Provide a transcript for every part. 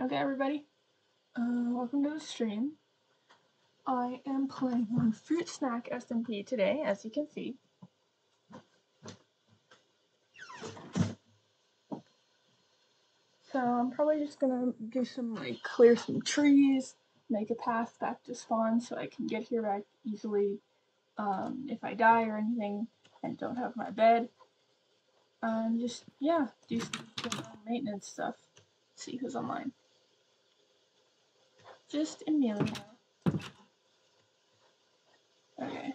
Okay, everybody. Welcome to the stream. I am playing on Fruit Snack SMP today, as you can see. So I'm probably just gonna do some, clear some trees, make a path back to spawn so I can get here back easily if I die or anything and don't have my bed. Just, yeah, do some maintenance stuff. See who's online. Just Amelia. Okay.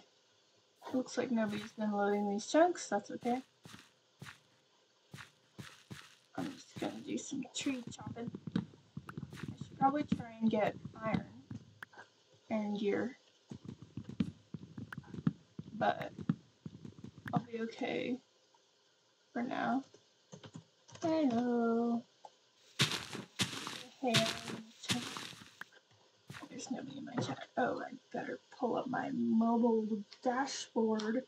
Looks like nobody's been loading these chunks, that's okay. I'm just gonna do some tree chopping. I should probably try and get iron gear. But I'll be okay for now. Hello. Hey, there's nobody in my chat. Oh, I better pull up my mobile dashboard.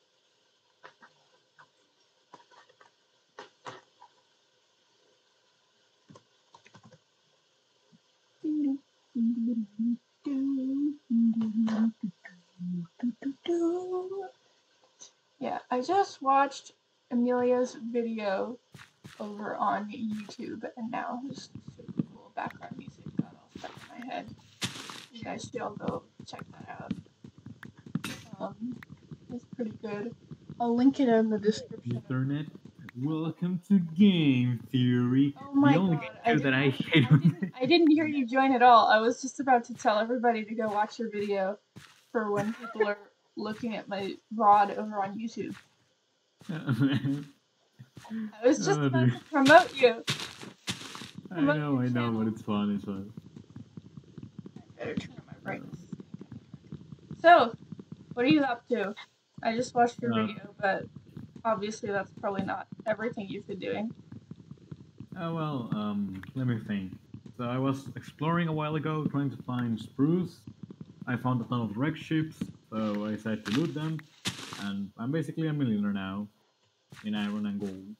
Yeah, I just watched Amelia's video over on YouTube, and now his super cool background music got all stuck in my head. You guys should all go check that out. It's pretty good. I'll link it in the description. Internet. Welcome to Game Theory. Oh my the only god, game that I hate. I didn't hear you join at all. I was just about to tell everybody to go watch your video for when people are looking at my VOD over on YouTube. I was just about to promote you. I know, but it's fun, I better turn on my brightness. So, what are you up to? I just watched your video, but obviously that's probably not everything you've been doing. Let me think. So I was exploring a while ago, trying to find spruce. I found a ton of wreck ships, so I decided to loot them, and I'm basically a millionaire now, in iron and gold.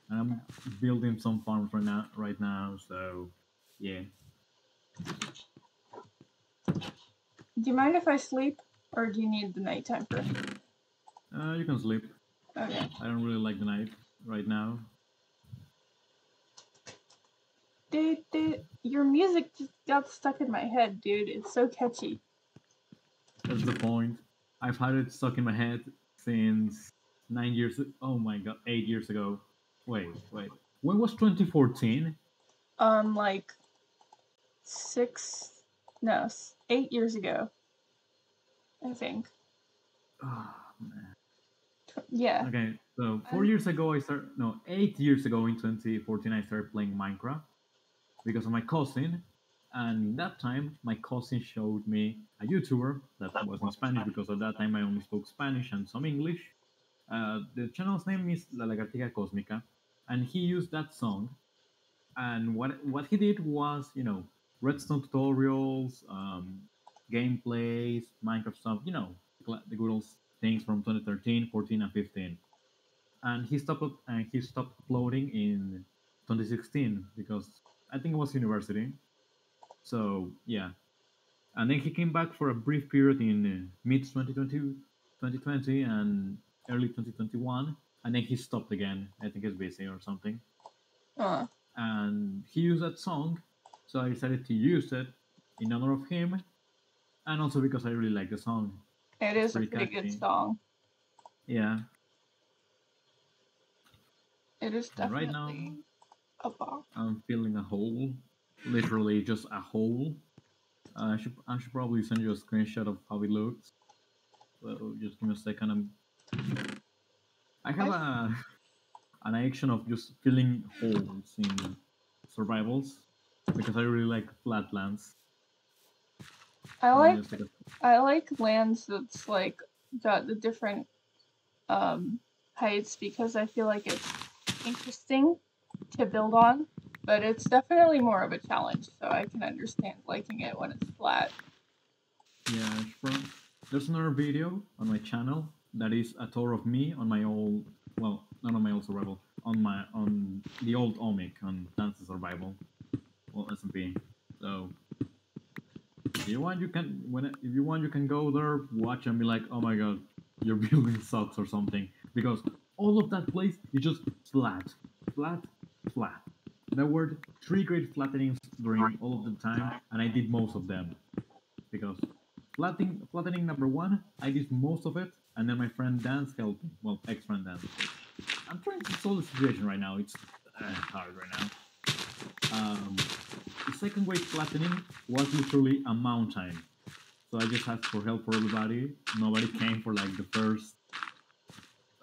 And I'm building some farms right now, so yeah. Do you mind if I sleep, or do you need the nighttime for me? You can sleep. Okay. I don't really like the night right now. Dude, your music just got stuck in my head, dude. It's so catchy. That's the point. I've had it stuck in my head since 9 years. Oh my god, 8 years ago. Wait. When was 2014? Like 8 years ago, I think. Oh man. Yeah. Okay, so 4 years ago 8 years ago in 2014 I started playing Minecraft because of my cousin, and in that time my cousin showed me a YouTuber that was in Spanish because at that time I only spoke Spanish and some English. The channel's name is La Lagartija Cósmica, and he used that song. And what he did was, redstone tutorials, gameplays, Minecraft stuff, the good old things from 2013, 14, and 15. And he stopped uploading in 2016 because I think it was university. So yeah, and then he came back for a brief period in mid 2020 and early 2021, and then he stopped again. I think he's busy or something. And he used that song, so I decided to use it in honor of him, and also because I really like the song. It is a pretty good song. Yeah. It is definitely right now, a bop. I'm feeling a hole, literally just a hole. I should probably send you a screenshot of how it looks. So just give me a second. I have an addiction of just filling holes in survivals because I really like flatlands. I like lands that's like got the different heights because I feel like it's interesting to build on, but it's definitely more of a challenge, so I can understand liking it when it's flat. Yeah, sure. There's another video on my channel that is a tour of me on my old, well, not on my old survival, on the old Omic on Dance Survival. well, SMP. So if you want, you can if you want, you can go there, watch, and be like, oh my god, your building sucks or something, because all of that place is just flat, flat, flat. There were three great flattenings during all of the time, and I did most of them because flattening number one, I did most of it, and then my friend Dance helped me. Well, ex-friend Dance. I'm trying to solve the situation right now. It's hard right now. The second wave flattening was literally a mountain. So I just asked for help for everybody. Nobody came for like the first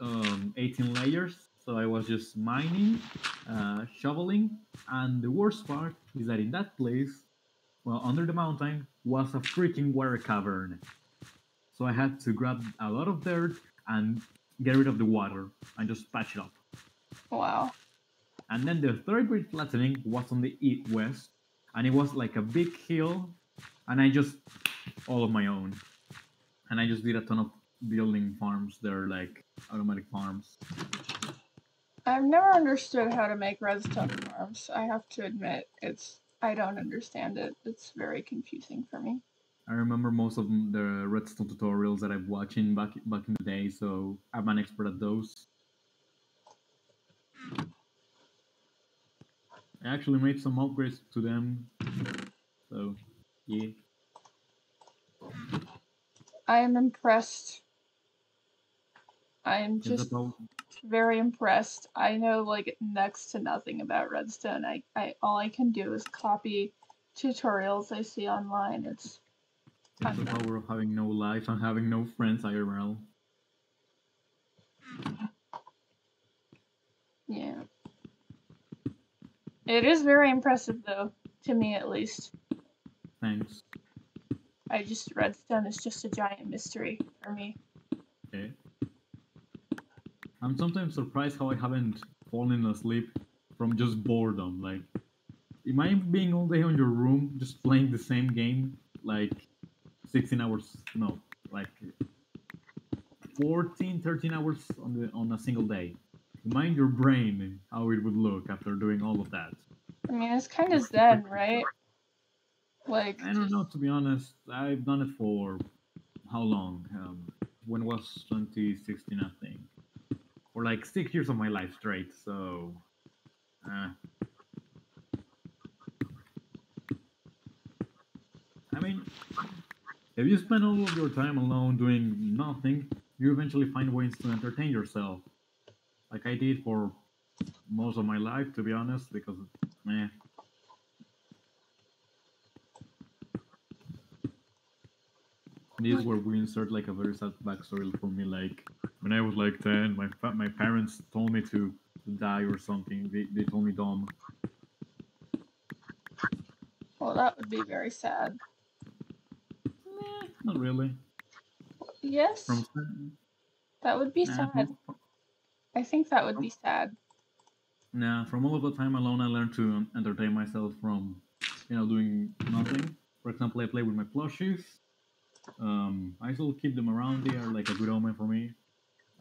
18 layers. So I was just mining, shoveling, and the worst part is that in that place, well, under the mountain, was a freaking water cavern. So I had to grab a lot of dirt and get rid of the water and just patch it up. Wow. And then the third great flattening was on the west, and it was like a big hill, and I just all of my own, and I just did a ton of building farms. They're like automatic farms. I've never understood how to make redstone farms. I have to admit, I don't understand it. It's very confusing for me. I remember most of the redstone tutorials that I've watching back in the day, so I'm an expert at those. I actually made some upgrades to them, so yeah. I am impressed. I am Is that just all? very impressed. I know like next to nothing about redstone. I all I can do is copy tutorials I see online. It's the power of having no life and having no friends IRL. Yeah. It is very impressive though, to me at least. Thanks. Redstone is just a giant mystery for me. Okay. I'm sometimes surprised how I haven't fallen asleep from just boredom. Like, imagine being all day on your room just playing the same game, like 16 hours, no, like 14, 13 hours on a single day. Imagine your brain how it would look after doing all of that. I mean, it's kind of Just zen, right? Like, I don't know, to be honest. I've done it for how long? When was 2016, I think? For like 6 years of my life straight. So, uh, I mean, if you spend all of your time alone doing nothing, you eventually find ways to entertain yourself. Like I did for most of my life, to be honest, because, eh. This is where we insert like a very sad backstory for me. Like when I was like 10, my parents told me to die or something. They told me dumb. well, that would be very sad. Not really. Yes, From that would be nah, sad. I think that would be from, sad. nah, from all of the time alone, I learned to entertain myself from, doing nothing. For example, I play with my plushies. I still keep them around. They are like a good omen for me.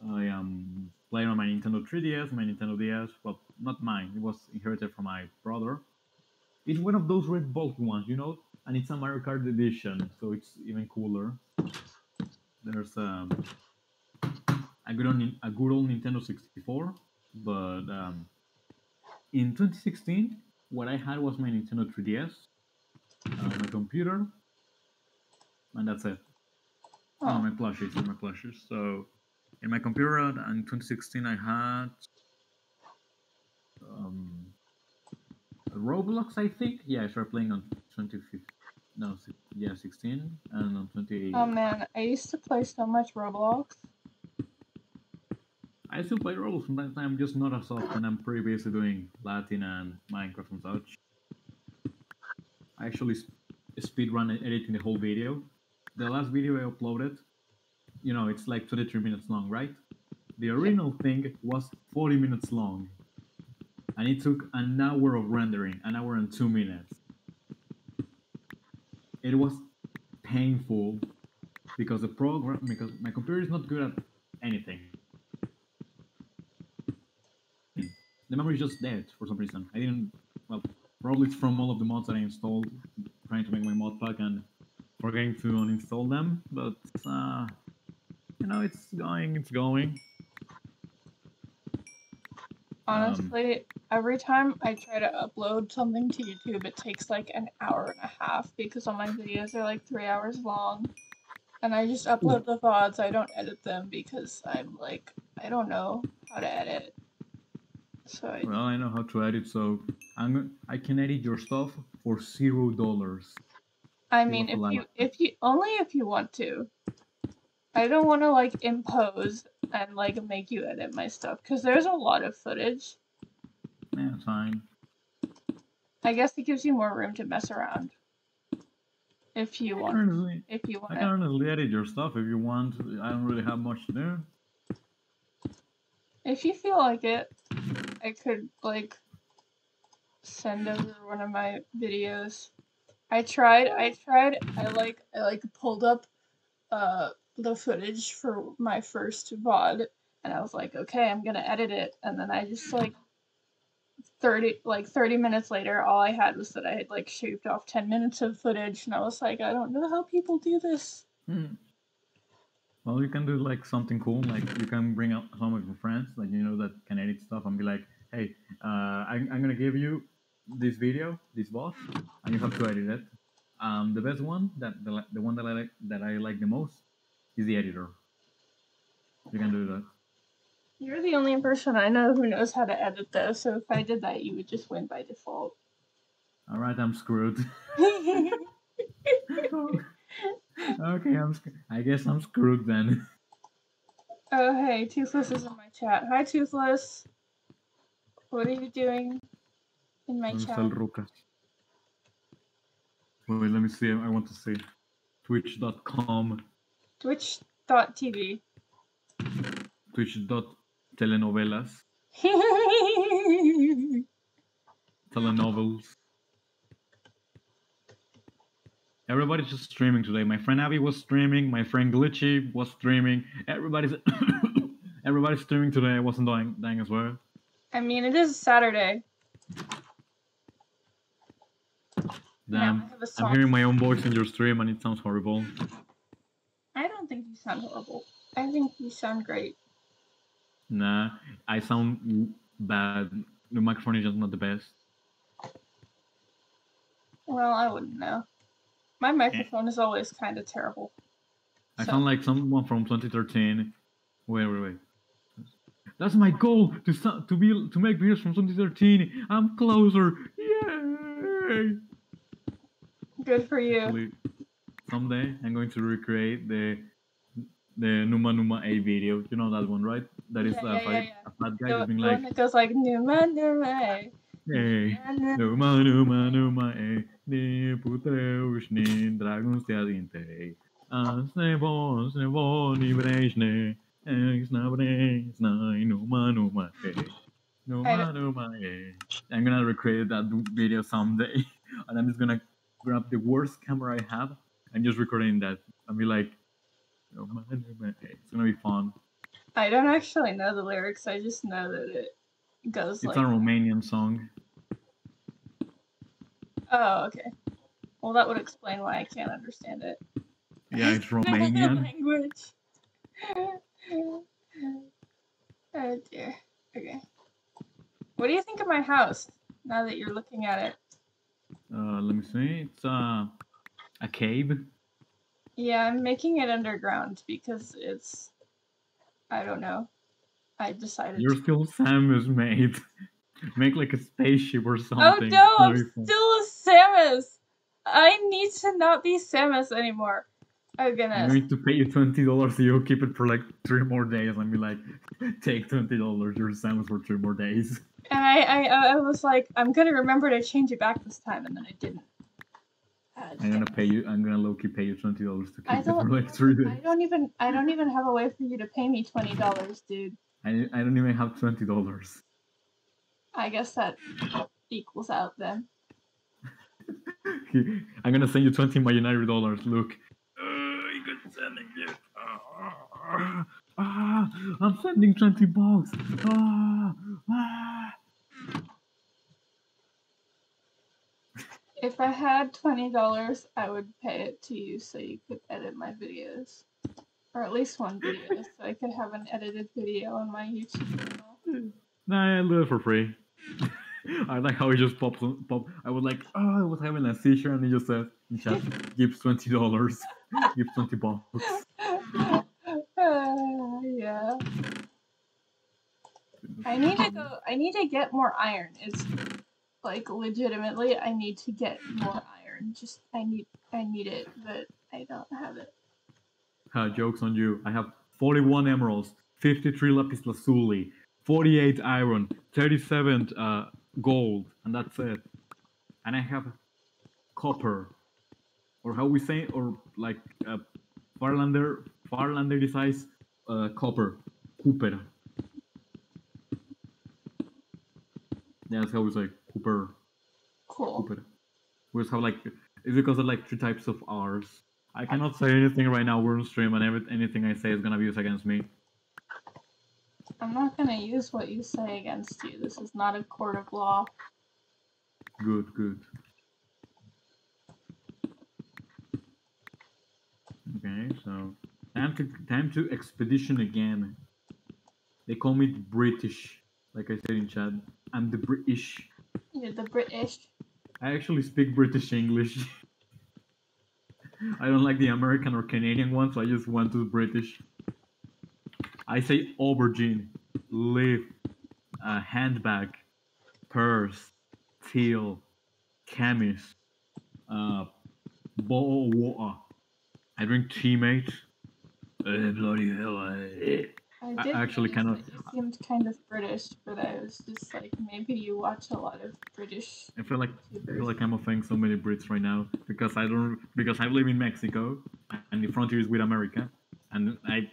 I am playing on my Nintendo 3DS, my Nintendo DS. Well, not mine. It was inherited from my brother. It's one of those red bulky ones, and it's a Mario Kart edition, so it's even cooler. There's a good old Nintendo 64, but in 2016, what I had was my Nintendo 3DS, my computer, and that's it. Oh no, Oh, my plushies. So in my computer in 2016, I had um, Roblox, I think. Yeah, I started playing on 2015. No, yeah, 16, and on oh 20. man, I used to play so much Roblox. I still play Roblox from time to time, just not as often. I'm pretty busy doing Latin and Minecraft and such. I actually speedrun editing the whole video. The last video I uploaded, it's like 23 minutes long, right? The Yeah. original thing was 40 minutes long, and it took an hour of rendering, an hour and 2 minutes. It was painful because my computer is not good at anything. The memory is just dead for some reason. I didn't, well, Probably it's from all of the mods that I installed, trying to make my mod pack and forgetting to uninstall them. But it's going. It's going. Honestly, every time I try to upload something to YouTube, it takes like an hour and a half because all my videos are like 3 hours long. And I just upload the VODs, I don't edit them because I'm like, I don't know how to edit. So I know how to edit, so I can edit your stuff for $0. I mean, if you only if you want to. I don't want to like impose and like make you edit my stuff because there's a lot of footage. Yeah, fine. I guess it gives you more room to mess around. If you want. I can honestly edit your stuff if you want. I don't really have much to do. If you feel like it, I could like send over one of my videos. I pulled up the footage for my first VOD and I was like, okay, I'm gonna edit it, and then I just like 30 minutes later all I had was that I had like shaved off 10 minutes of footage and I was like, I don't know how people do this. Well, you can do like something cool, like you can bring out some of your friends that that can edit stuff and be like, hey, I'm gonna give you this video, this VOD, and you have to edit it. The best one, the one that I like the most, is the editor. You can do that. You're the only person I know who knows how to edit though, so if I did that, you would just win by default. All right, I'm screwed. Okay, I guess I'm screwed then. Oh, hey, Toothless is in my chat. Hi, Toothless. What are you doing in my chat? Wait, let me see. I want to see. Twitch.com. Twitch.tv. Twitch.telenovelas. Telenovels. Everybody's just streaming today. My friend Abby was streaming. My friend Glitchy was streaming. Everybody's streaming today. I wasn't dying as well. I mean, it is Saturday. Damn, I'm hearing my own voice in your stream and it sounds horrible. I don't think you sound horrible. I think you sound great. Nah, I sound bad. The microphone is just not the best. Well, I wouldn't know. My microphone is always kind of terrible. I sound like someone from 2013. Wait. That's my goal to make videos from 2013. I'm closer. Yay! Good for you. Actually, someday I'm going to recreate the Numa Numa A video. You know that one, right? That is a fat guy just being like. The one that goes like Numa Numa A. Hey, Numa Numa Numa A. Ni putreus ni dragons te adintei. Snebo ni brejne. Numa Numa A. Numa Numa A. I'm gonna recreate that video someday, and I'm just gonna grab the worst camera I have and just recording that and be like, Numa Numa A. It's gonna be fun. I don't actually know the lyrics. I just know that it goes like. It's a Romanian song. Oh, okay. Well, that would explain why I can't understand it. Yeah, it's Romanian. Language. Oh dear. Okay. What do you think of my house now that you're looking at it? Let me see. It's a cave. Yeah, I'm making it underground because it's. I don't know. I decided. You're still Samus, mate. Make like a spaceship or something. Oh no, I'm still a Samus. I need to not be Samus anymore. Oh goodness. I'm going to pay you $20 so you'll keep it for like 3 more days and be like, take $20, you're Samus for 3 more days. And I was like, I'm gonna remember to change it back this time, and then I didn't. I'm gonna low-key pay you $20 to keep it for like 3 days. I don't even have a way for you to pay me $20, dude. I don't even have $20. I guess that equals out then. I'm gonna send you 20 imaginary dollars. Look. You can send it. I'm sending $20. If I had $20, I would pay it to you so you could edit my videos. Or at least one video, so I could have an edited video on my YouTube channel. Nah, I'll do it for free. I like how he just pops. I was like, oh, I was having a seizure, and he just said in chat, gives $20, gives $20. Yeah. I need to get more iron. It's like legitimately, I need to get more iron. Just I need it, but I don't have it. Jokes on you. I have 41 emeralds, 53 lapis lazuli, 48 iron, 37 gold, and that's it. And I have copper, or how we say, or like Farlander size copper, Cooper. Yeah, that's how we say Cooper. Cool. Cooper. We just have like, it's because of like 3 types of R's. I cannot say anything right now. We're on stream, and anything I say is gonna be used against me. I'm not gonna use what you say against you. This is not a court of law. Good, good. Okay, so time to expedition again. They call me British, like I said in chat. I'm the British. You're the British. I actually speak British English. I don't like the American or Canadian one, so I just went to British. I say aubergine, leaf, handbag, purse, teal, chemist, bottle of water. I drink teammate. Bloody hell! I actually kind of. You seemed kind of British, but I was just like, maybe you watch a lot of British. I feel like I'm offending so many Brits right now because I live in Mexico and the frontier is with America, and I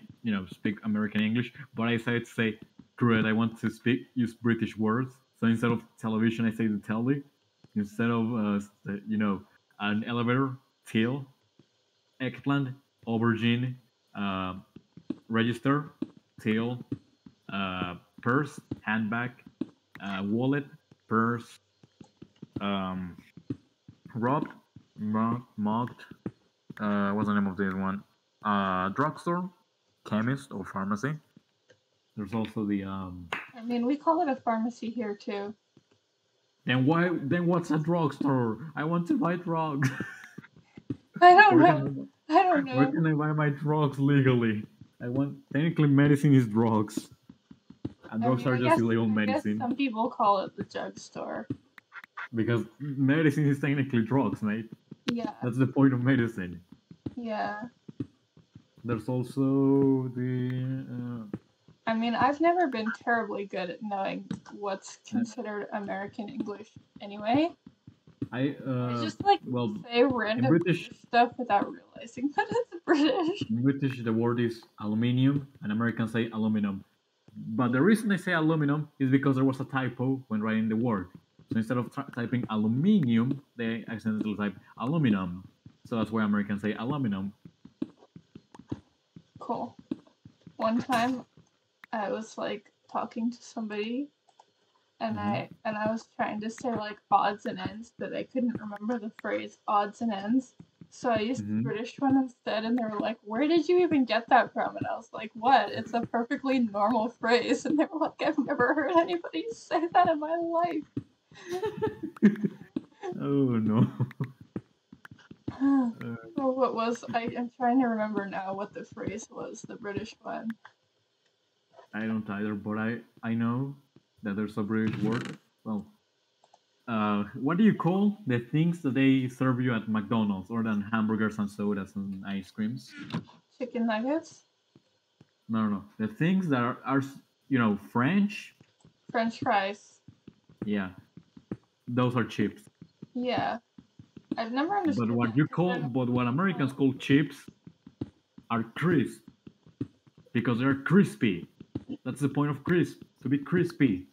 speak American English, but I decided to say, great, I want to use British words. So instead of television, I say the telly. Instead of an elevator, till, eggplant, aubergine, register, till, purse, handbag, wallet, purse, robbed, mugged. What's the name of this one? Drugstore, chemist or pharmacy. There's also the I mean, we call it a pharmacy here too. Then what's a drugstore? I want to buy drugs. I don't know. Where can I buy my drugs legally? Technically medicine is drugs. And drugs are just illegal medicine. Some people call it the drugstore. Because medicine is technically drugs, mate. Yeah. That's the point of medicine. Yeah. There's also the I mean, I've never been terribly good at knowing what's considered American English anyway. I just say random British stuff without realizing that it's British. In British, the word is aluminium, and Americans say aluminum. But the reason they say aluminum is because there was a typo when writing the word. So instead of typing aluminium, they accidentally type aluminum. So that's why Americans say aluminum. Cool. One time, I was like talking to somebody, and I was trying to say like odds and ends, but I couldn't remember the phrase odds and ends. So I used the British one instead, and they were like, "Where did you even get that from?" And I was like, "What? It's a perfectly normal phrase." And they were like, "I've never heard anybody say that in my life." Oh no. Well, what was I'm trying to remember now what the phrase was, the British one. I don't either, but I know that there's a British word. Well, what do you call the things that they serve you at McDonald's other than hamburgers and sodas and ice creams? Chicken nuggets? No. The things that are French. French fries. Yeah. Those are chips. Yeah. I've never understood. But what Americans call chips are crisp. Because they're crispy. That's the point of crisp, to be crispy.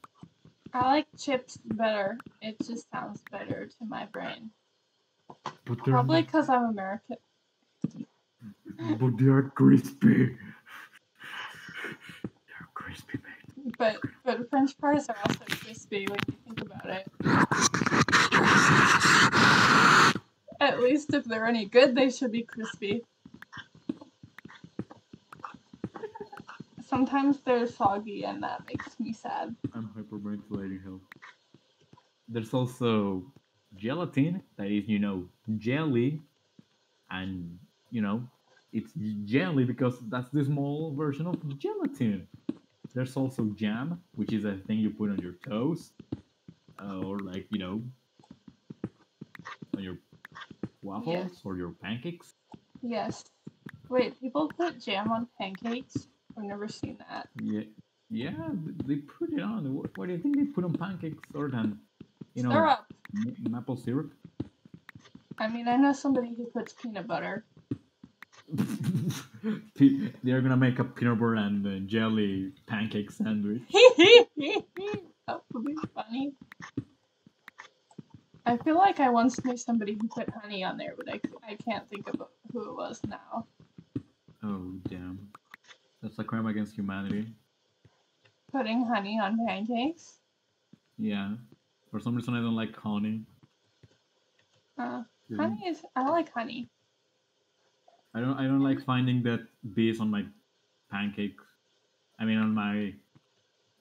I like chips better. It just sounds better to my brain. Probably because I'm American. But they are crispy. They're crispy, mate. But French fries are also crispy when you think about it. At least if they're any good, they should be crispy. Sometimes they're soggy, and that makes me sad. I'm hyperventilating. Help. There's also gelatin, that is, jelly, and it's jelly because that's the small version of gelatin. There's also jam, which is a thing you put on your toast, or like on your waffles or your pancakes. Yes. Wait, people put jam on pancakes? I've never seen that. Yeah, yeah, they put it on. What do you think they put on pancakes other than Syrup. maple syrup? I mean, I know somebody who puts peanut butter. They're gonna make a peanut butter and jelly pancake sandwich. That would be funny. I feel like I once knew somebody who put honey on there, but I can't think of who it was now. Oh damn, that's a crime against humanity. Putting honey on pancakes? Yeah, for some reason I don't like honey. Honey is. I like honey. I don't like finding that bees on my pancakes. I mean on my.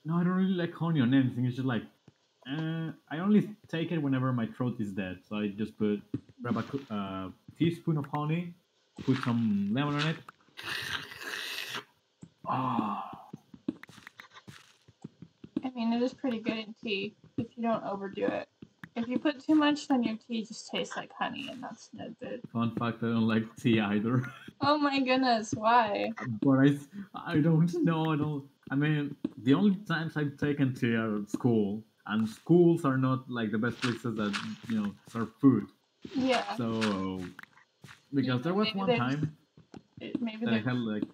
No, I don't really like honey on anything. It's just like I only take it whenever my throat is dead. So I just grab a teaspoon of honey, put some lemon on it. Oh. I mean, it is pretty good in tea if you don't overdo it. If you put too much, then your tea just tastes like honey, and that's no good. Fun fact: I don't like tea either. Oh my goodness, why? But I don't know. I mean, the only times I've taken tea are at school, and schools are not like the best places that serve food. Yeah. So because there was one time that I had like,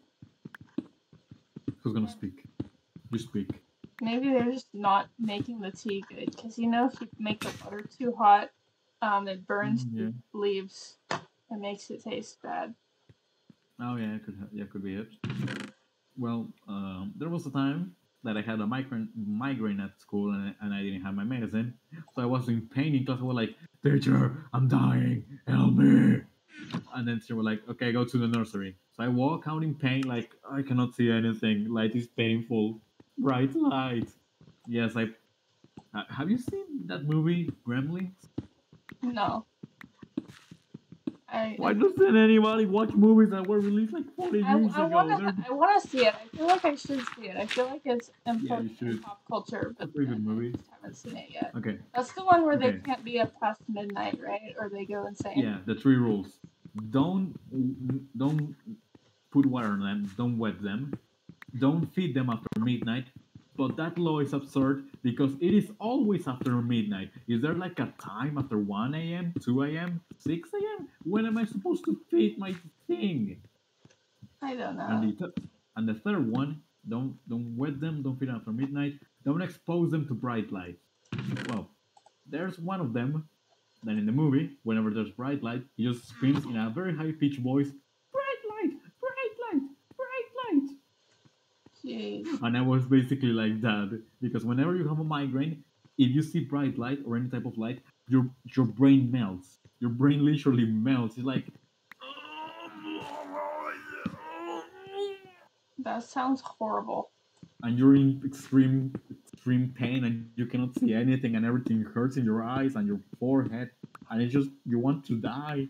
who's gonna speak? You speak. Maybe they're just not making the tea good, because if you make the butter too hot, it burns the leaves and makes it taste bad. Oh yeah, could be it. Well, there was a time that I had a migraine at school, and I didn't have my medicine, so I was in pain in class. I was like, "Teacher, I'm dying, help me!" And then she was like, "Okay, go to the nursery." So I walk out in pain, like I cannot see anything. Light is painful. Bright light. Yes, I. Have you seen that movie, Gremlins? No. Why doesn't anybody watch movies that were released like 40 years ago? I want to see it. I feel like I should see it. I feel like it's important in pop culture, but it's a pretty good movie. I just haven't seen it yet. Okay. That's the one where they can't be up past midnight, right? Or they go insane. Yeah, the 3 rules. Don't put water on them. Don't wet them. Don't feed them after midnight. But that law is absurd because it is always after midnight. Is there like a time after 1 a.m., 2 a.m., 6 a.m.? When am I supposed to feed my thing? I don't know. And the third one, don't wet them, don't feed them after midnight, don't expose them to bright light. Well, there's one of them that in the movie, whenever there's bright light, he just screams in a very high pitched voice, "Bright light! Bright light! Bright light!" Jeez. And I was basically like that because whenever you have a migraine, if you see bright light or any type of light, your brain melts. Your brain literally melts. It's like that sounds horrible. And you're in extreme pain and you cannot see anything and everything hurts in your eyes and your forehead and it's just you want to die.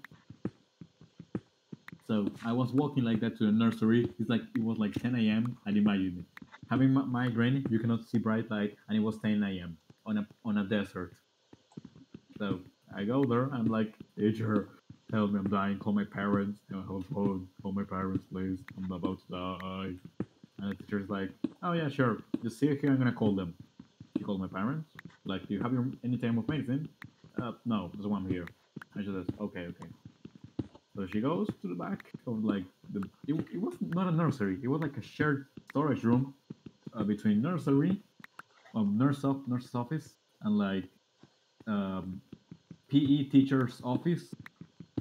So I was walking like that to the nursery. It was like 10 a.m. and imagine it. Having migraine, you cannot see bright light, and it was 10 a.m. on a desert. So I go there. I'm like, "Teacher, help me! I'm dying. Call my parents. Call my parents, please. I'm about to die." And the teacher's like, "Oh yeah, sure. Just sit here. I'm gonna call them." She called my parents. Like, "Do you have any time of medicine?" No, there's one here. And she says, "Okay." So she goes to the back of it was not a nursery. It was like a shared storage room between nursery, nurse's office, and like PE teacher's office,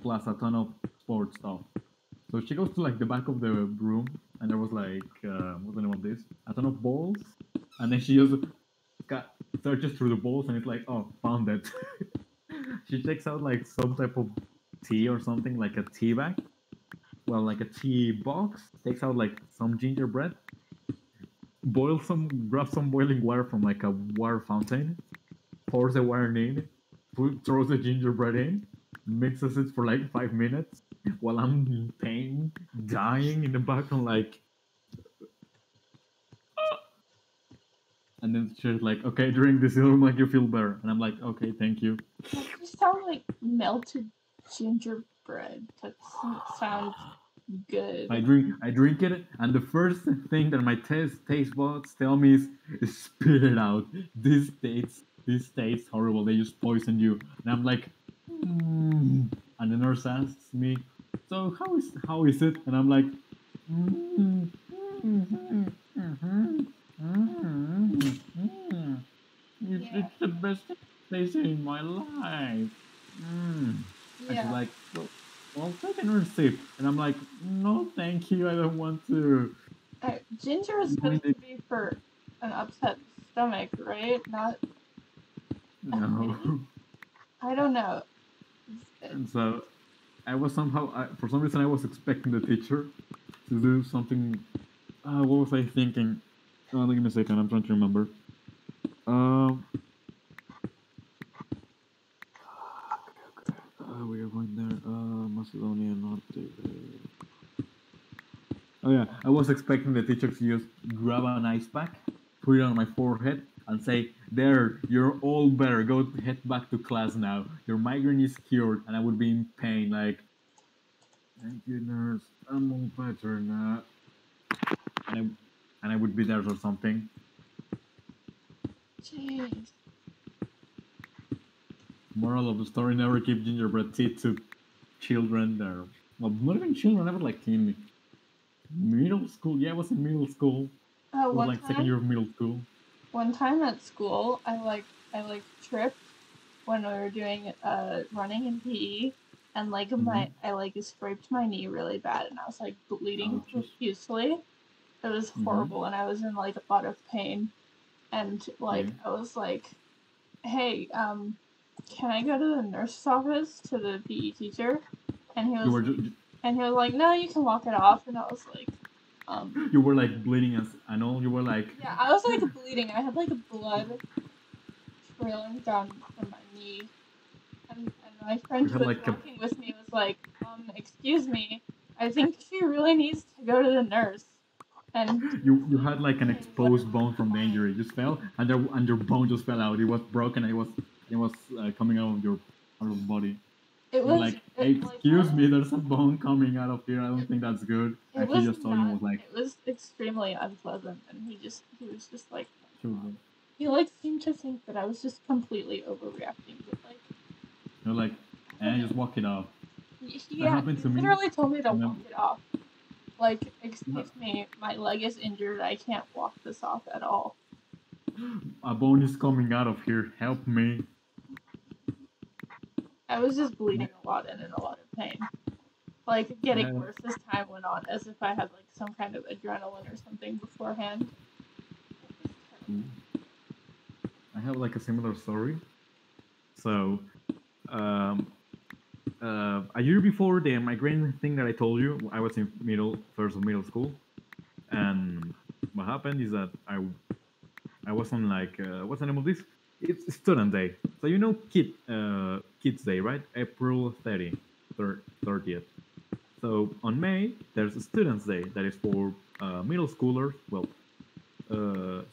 plus a ton of sports stuff. So she goes to like the back of the room, and there was like what's the name of this? A ton of balls, and then she just searches through the balls, and it's like, "Oh, found it." She takes out like some type of tea or something, like a tea bag. Well, like a tea box. Takes out like some gingerbread. Grabs some boiling water from like a water fountain. Pours the water in. Throws the gingerbread in. Mixes it for like 5 minutes. While I'm in pain, dying in the background, like. And then she's like, "Okay, drink this. It'll make you feel better." And I'm like, "Okay, thank you." That just sounds like melted gingerbread. That sounds good. I drink it, and the first thing that my taste buds tell me is spit it out. This tastes horrible. They just poison you. And I'm like, and the nurse asks me, "So how is it?" And I'm like, mm, mm, mm, Yeah. it's the best taste in my life. Mm. And she's Yeah. like, well, take another sip. And I'm like, no, thank you. I don't want to. Ginger is supposed to be for an upset stomach, right? Not No. acidity. I don't know. And so for some reason, I was expecting the teacher to do something. What was I thinking? Give me a second. I'm trying to remember. Um, we are going there. Macedonia, Norte. Oh yeah, I was expecting the teacher to just grab an ice pack, put it on my forehead, and say, "There, you're all better. Go head back to class now. Your migraine is cured." And I would be in pain, like, "Thank you, nurse. I'm all better now." And I would be there or something. Jeez. Moral of the story: never give gingerbread tea to children. There, well, not even children. I was like in middle school. Yeah, I was in middle school. It was like second year of middle school. One time at school, I tripped when we were doing running in PE, and like I like scraped my knee really bad, and I was like bleeding profusely. It was horrible, and I was in like a lot of pain, and like I was like, "Hey, can I go to the nurse's office to the PE teacher?" And he was like, "No, you can walk it off." And I was like, You were like bleeding and all. You were like, yeah, I was like bleeding. I had like blood trailing down from my knee, and my friend who was walking with me was like, excuse me, I think she really needs to go to the nurse. And you had like an exposed bone from the injury. It just fell, and your bone just fell out. It was broken. It was coming out of your body. It was like, hey, excuse me, there's a bone coming out of here. I don't think that's good. And he just told you, was like, it was extremely unpleasant, and he was just like, children. He like seemed to think that I was just completely overreacting, but like, you're like, and just walk it off. Yeah, happened to me. Literally told me to walk it off. Like, excuse me, my leg is injured. I can't walk this off at all. A bone is coming out of here. Help me. I was just bleeding a lot and in a lot of pain. Like, getting worse as time went on, as if I had like some kind of adrenaline or something beforehand. I have like a similar story. So, a year before the migraine thing that I told you, I was in first of middle school, and what happened is that I was on like what's the name of this? It's student day. So you know kids day, right? April 30th. So on May there's students day that is for middle schoolers, well,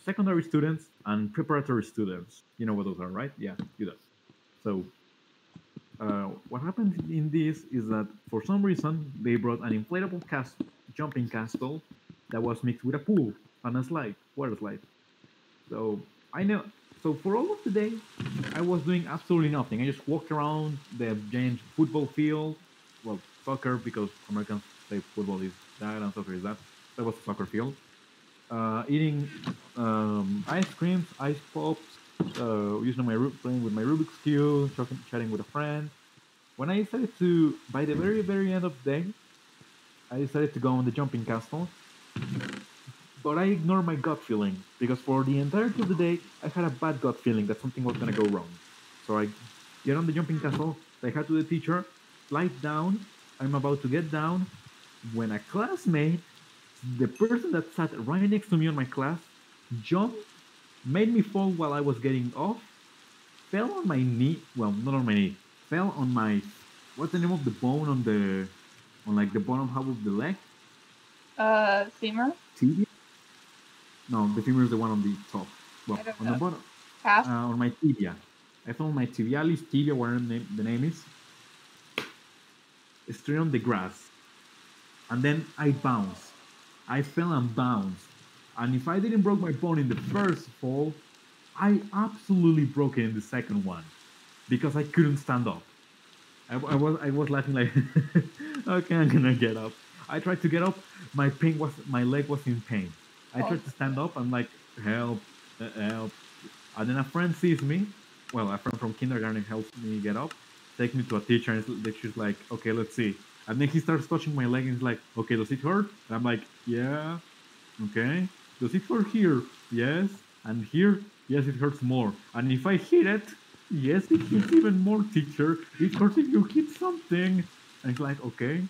secondary students and preparatory students. You know what those are, right? Yeah, you do. So what happened in this is that for some reason they brought an inflatable jumping castle that was mixed with a pool and a water slide. So I know. So for all of the day, I was doing absolutely nothing. I just walked around the giant football field. Well, soccer, because Americans say football is that and soccer is that. That was a soccer field. Eating ice creams, ice pops, using playing with my Rubik's Cube, chatting with a friend. When I decided to, by the very end of the day, I decided to go on the jumping castle. But I ignored my gut feeling, because for the entirety of the day, I had a bad gut feeling that something was gonna go wrong. So I get on the jumping castle, say hi to the teacher, slide down. I'm about to get down when a classmate, the person that sat right next to me on my class, jumped, made me fall while I was getting off, fell on my knee. Well, not on my knee. Fell on my, what's the name of the bone on the, on like the bottom half of the leg? Femur? Tibia? No, the femur is the one on the top. I Well, don't on the know. bottom, Calf? on my tibia. I fell on my tibialis, tibia, whatever the name is, straight on the grass. And then I bounced. I fell and bounced. And if I didn't broke my bone in the first fall, I absolutely broke it in the second one because I couldn't stand up. I was laughing like, okay, I'm gonna get up. I tried to get up. My leg was in pain. I Oh, tried to stand up. I'm like, help, help. And then a friend sees me. Well, a friend from kindergarten helps me get up, takes me to a teacher, and she's like, okay, let's see. And then he starts touching my leg and he's like, okay, does it hurt? And I'm like, yeah, okay. Does it hurt here? Yes. And here? Yes, it hurts more. And if I hit it, yes, it hits even more, teacher. It hurts if you hit something. And it's like, okay.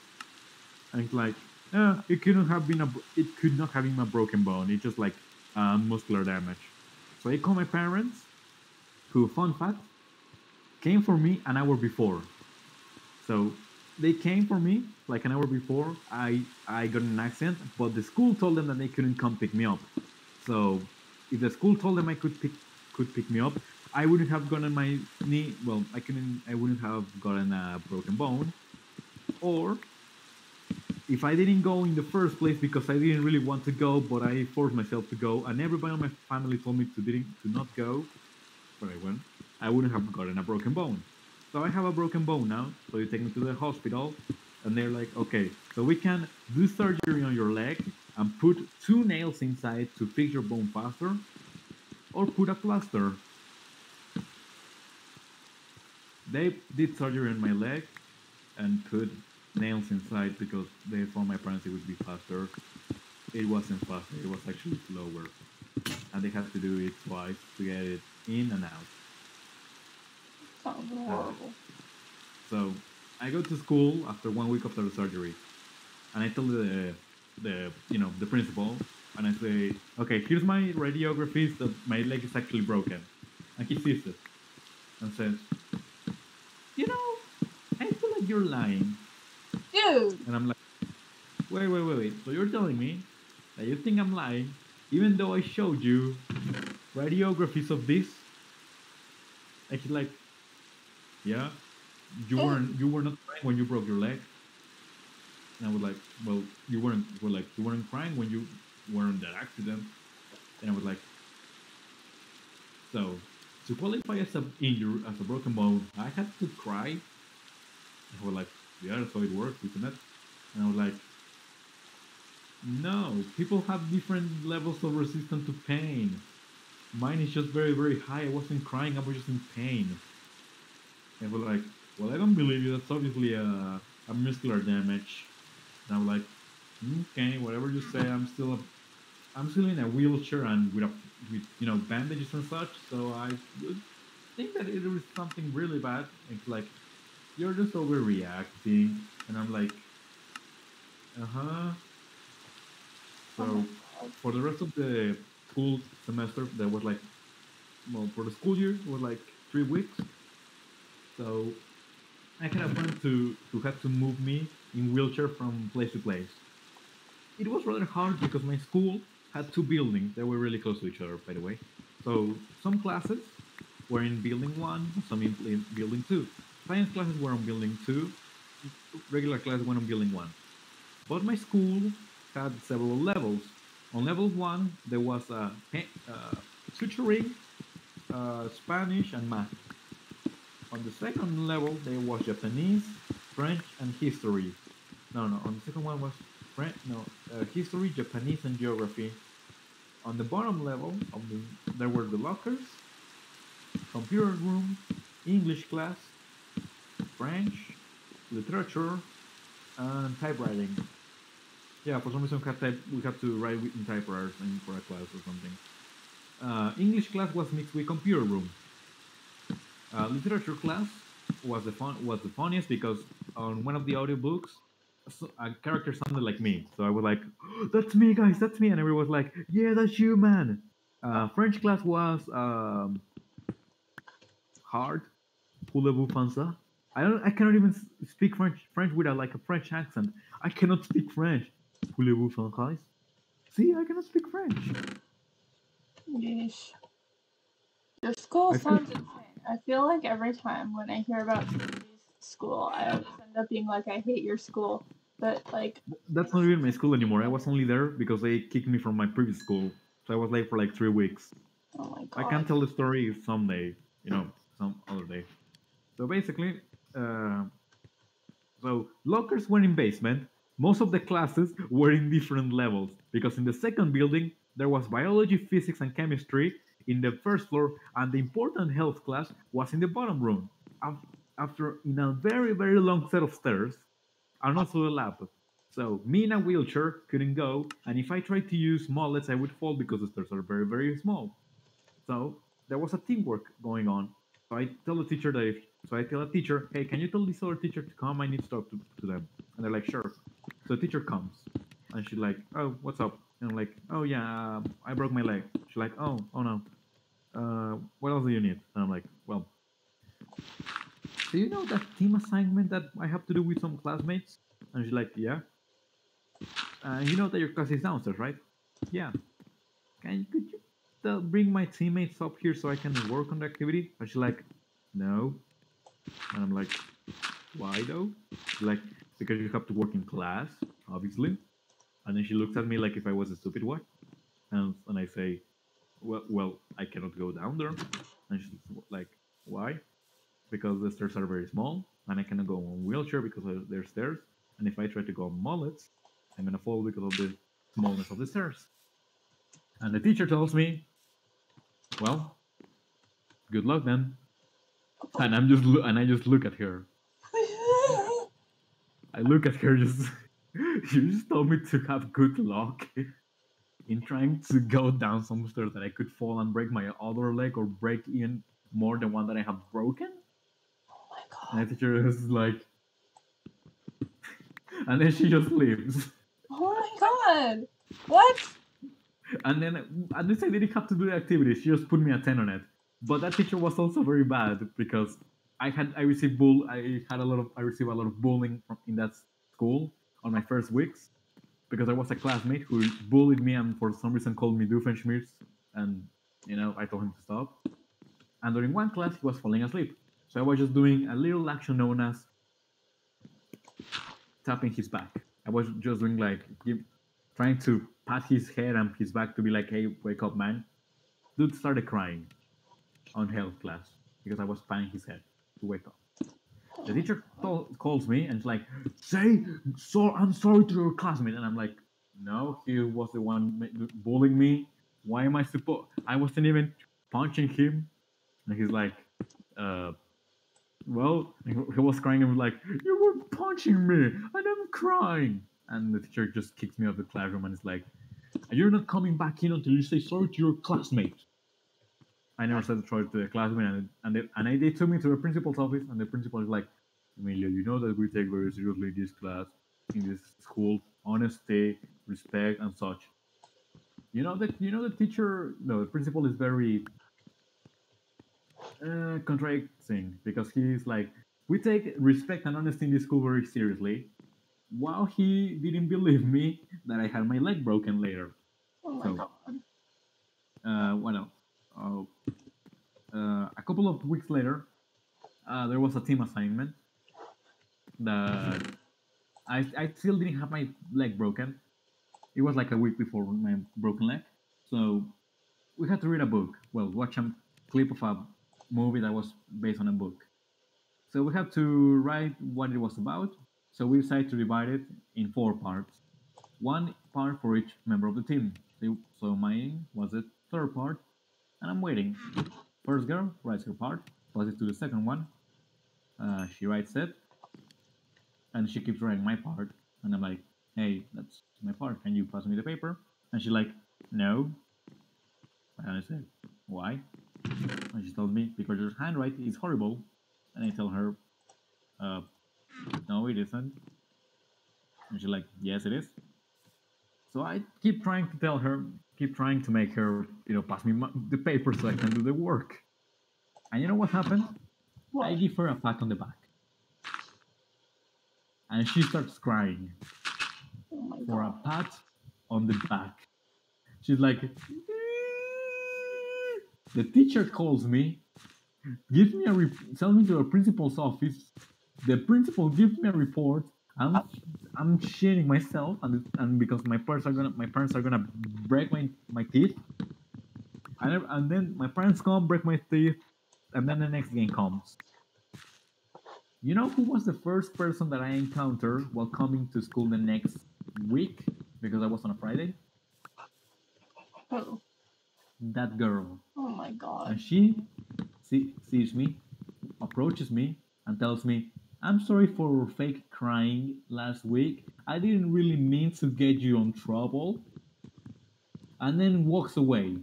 And it's like, it could not have been a broken bone. It's just like muscular damage. So I call my parents, who, fun fact, came for me an hour before. So they came for me like an hour before. I got in an accident, but the school told them that they couldn't come pick me up. So if the school told them I could pick me up, I wouldn't have gotten my knee. Well, I wouldn't have gotten a broken bone. Or if I didn't go in the first place because I didn't really want to go, but I forced myself to go, and everybody in my family told me to not go, but I went, I wouldn't have gotten a broken bone. So I have a broken bone now. So you take me to the hospital, and they're like, okay, so we can do surgery on your leg and put two nails inside to fix your bone faster, or put a plaster. They did surgery on my leg and put nails inside because they thought my parents it would be faster. It wasn't faster, it was actually slower. And they had to do it twice to get it in and out. sounds Uh, horrible. so I go to school after 1 week after the surgery, and I tell the principal, and I say, okay, here's my radiographies that my leg is actually broken, and he sees it and says, I feel like you're lying, Dude! and I'm like, wait, so you're telling me that you think I'm lying, even though I showed you radiographies of this? And he's like, yeah, Dude! you were not crying when you broke your leg. And I was like, well, you weren't crying when you were in that accident. And I was like, so to qualify as a injury, as a broken bone, I had to cry. And I was like, yeah, that's how it works, isn't it? And I was like, no, people have different levels of resistance to pain. Mine is just very, very high. I wasn't crying, I was just in pain. And I was like, well, I don't believe you. That's obviously a muscular damage. And I was like, okay, whatever you say, I'm still in a wheelchair and with bandages and such. So I would think that it was something really bad. It's like you're just overreacting, and I'm like, uh huh. Oh my So god. for the rest of the school semester, there was like, well, for the school year, it was like 3 weeks. So I had a friend who had to move me in wheelchair from place to place. It was rather hard because my school had two buildings that were really close to each other, by the way. So some classes were in building one, some in building two. Science classes were on building two, regular classes were on building one. But my school had several levels. On level one, there was tutoring, Spanish, and math. On the second level, there was Japanese, French, and history. No. On the second one was French, no, history, Japanese, and geography. On the bottom level, there were the lockers, computer room, English class, French, literature, and typewriting. Yeah, for some reason we had to write in typewriters in for a class or something. English class was mixed with computer room. Literature class was the funniest because on one of the audiobooks, a character sounded like me. So I was like, "That's me, guys, that's me," and everyone was like, "Yeah, that's you, man." French class was hard. Voulez-vous français? I cannot even speak French without like a French accent. I cannot speak French. Voulez-vous français? See, I cannot speak French. Yeesh. Your school I feel sounds insane. I feel like every time when I hear about somebody's school, I always end up being like, I hate your school. But like, that's not even my school anymore. I was only there because they kicked me from my previous school. So I was late for like 3 weeks. oh my I god. can tell the story someday, some other day. So basically, uh, so lockers were in basement. Most of the classes were in different levels because in the second building there was biology, physics, and chemistry in the first floor, and the important health class was in the bottom room. After in a very long set of stairs, and also a lab. So me in a wheelchair couldn't go, and if I tried to use mullets, I would fall because the stairs are very small. So there was a teamwork going on. So I tell the teacher that so I tell a teacher, hey, can you tell this other teacher to come? I need to talk to them. And they're like, sure. So the teacher comes, and she's like, oh, what's up? And I'm like, oh yeah, I broke my leg. She's like, oh no. What else do you need? And I'm like, well, do you know that team assignment that I have to do with some classmates? And she's like, yeah. You know that your class is downstairs, right? Yeah. Could you bring my teammates up here so I can work on the activity? And she's like, no. And I'm like, why though? She's like, because you have to work in class, obviously. And then she looks at me like if I was a stupid one. And I say, well, I cannot go down there. And she's like, why? Because the stairs are very small, and I cannot go on wheelchair because there's stairs. And if I try to go on mullets, I'm gonna fall because of the smallness of the stairs. And the teacher tells me, well, good luck then. And I just look at her. I look at her just you just told me to have good luck in trying to go down some stairs that I could fall and break my other leg or break even more than one that I have broken. Oh my And god. the teacher is like, and then she just leaves. Oh my god. What? And then at least I didn't have to do the activity. She just put me a 10 on it. But that teacher was also very bad because I received a lot of bullying in that school on my first weeks because I was a classmate who bullied me and for some reason called me Doofenshmirtz, and I told him to stop. And during one class he was falling asleep. So I was just doing a little action known as tapping his back. I was just doing like trying to pat his head and his back to be like, hey, wake up, man. Dude started crying on health class because I was patting his head to wake up. The teacher calls me and she's like, say, I'm sorry to your classmate. And I'm like, no, he was the one bullying me. Why am I supposed? I wasn't even punching him. And he's like, uh, well, he was crying and was like, you were punching me and I'm crying. And the teacher just kicks me out of the classroom and is like, you're not coming back in until you say sorry to your classmate. I never said sorry to the classmate, they took me to the principal's office, and the principal is like, Emilio, you know that we take very seriously this class, in this school, honesty, respect, and such. The teacher, no, the principal is very contradicting because he's like, we take respect and honesty in this school very seriously, while he didn't believe me that I had my leg broken later. Oh my So, god. what else? Oh, a couple of weeks later, there was a team assignment that I still didn't have my leg broken. It was like a week before my broken leg. So we had to read a book. Well, watch a clip of a movie that was based on a book. So we had to write what it was about. So we decided to divide it in 4 parts. One part for each member of the team. So mine was the third part, and I'm waiting. First girl writes her part, passes to the second one. She writes it, and she keeps writing my part. And I'm like, hey, that's my part. Can you pass me the paper? And she's like, no. And I said, why? And she told me, because your handwriting is horrible. And I tell her, uh, No, it isn't. And she's like, yes, it is. So I keep trying to tell her, keep trying to make her, pass me the paper so I can do the work. And you know what happened? I What? give her a pat on the back. And she starts crying Oh my for a god. pat on the back. She's like, the teacher calls me, gives me tells me to the principal's office. The principal gives me a report. I'm shitting myself, and because my parents are gonna break my teeth, and then my parents come break my teeth, and then the next game comes. You know who was the first person that I encountered while coming to school the next week because I was on a Friday? Oh. That girl. Oh my god. And she sees me, approaches me, and tells me, I'm sorry for fake crying last week. I didn't really mean to get you in trouble. And then walks away.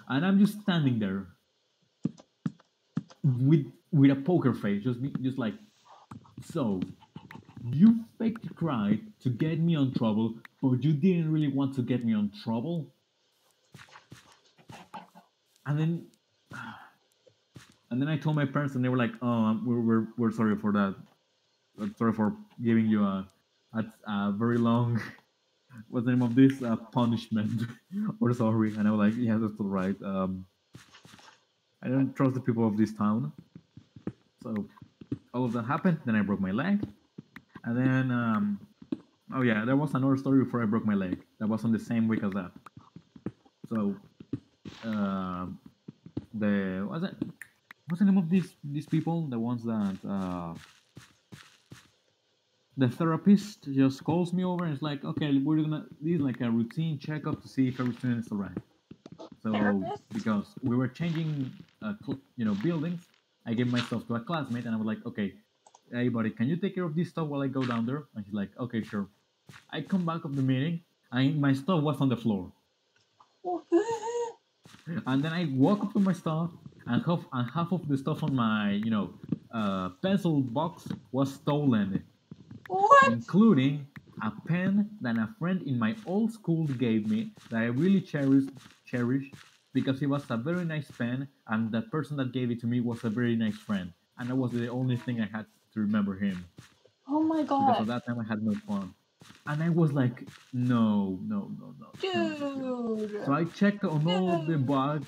And I'm just standing there with a poker face, just like, so you faked cried to get me in trouble, but you didn't really want to get me in trouble. And then I told my parents, and they were like, "Oh, we're sorry for that. Sorry for giving you a very long what's the name of this punishment or sorry." And I was like, "Yeah, that's all right. I don't trust the people of this town." So all of that happened. Then I broke my leg, and then oh yeah, there was another story before I broke my leg. That was on the same week as that. So uh, the what's the name of these people? The ones that the therapist just calls me over and is like, okay, we're gonna do like a routine checkup to see if everything is alright. So Therapist? because we were changing, buildings, I gave myself to a classmate and I was like, okay, hey buddy, can you take care of this stuff while I go down there? And he's like, okay, sure. I come back of the meeting and my stuff was on the floor. And then I walk up to my stuff and half of the stuff on my, pencil box was stolen, What? including a pen that a friend in my old school gave me that I really cherish because it was a very nice pen and that person that gave it to me was a very nice friend. And that was the only thing I had to remember him. Oh my Because at god. that time I had no phone. And I was like, no, no, no, no, it's not this good. Dude. So I checked on all of the Dude. bags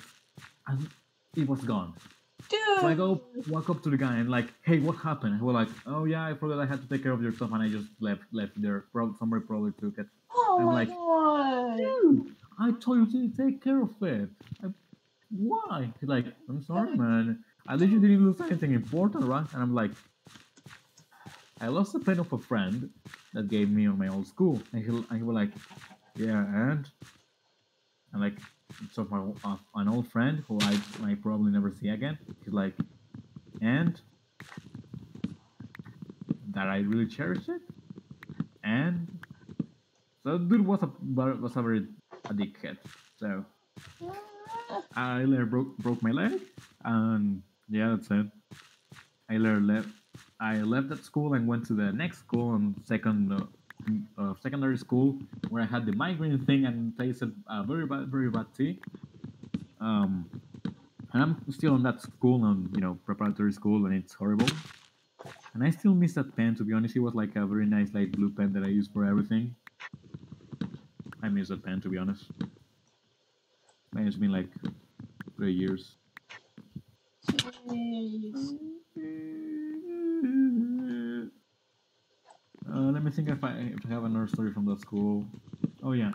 and it was gone. So I Dude. walk up to the guy and like, hey, what happened? He was like, oh yeah, I forgot I had to take care of your stuff and I just left there. Somebody probably took it. Oh I'm my like, god. dude, I told you to take care of it. Why? He's like, I'm sorry, man. At least you didn't lose anything important, right? And I'm like, I lost a pen of a friend that gave me on my old school. And he was like, yeah, and like, so my an old friend who I might probably never see again. He's like, and that I really cherish it. And so dude was a very a dickhead. So I later broke my leg, and yeah, that's it. I later left. I left that school and went to the next school and secondary school where I had the migraine thing and tasted very bad tea. Um, and I'm still in that school, on preparatory school, and it's horrible. And I still miss that pen. To be honest, it was like a very nice light blue pen that I use for everything. I miss that pen, to be honest. Man, it's been like 3 years. Jeez. Let me think if I have another story from that school. Oh yeah,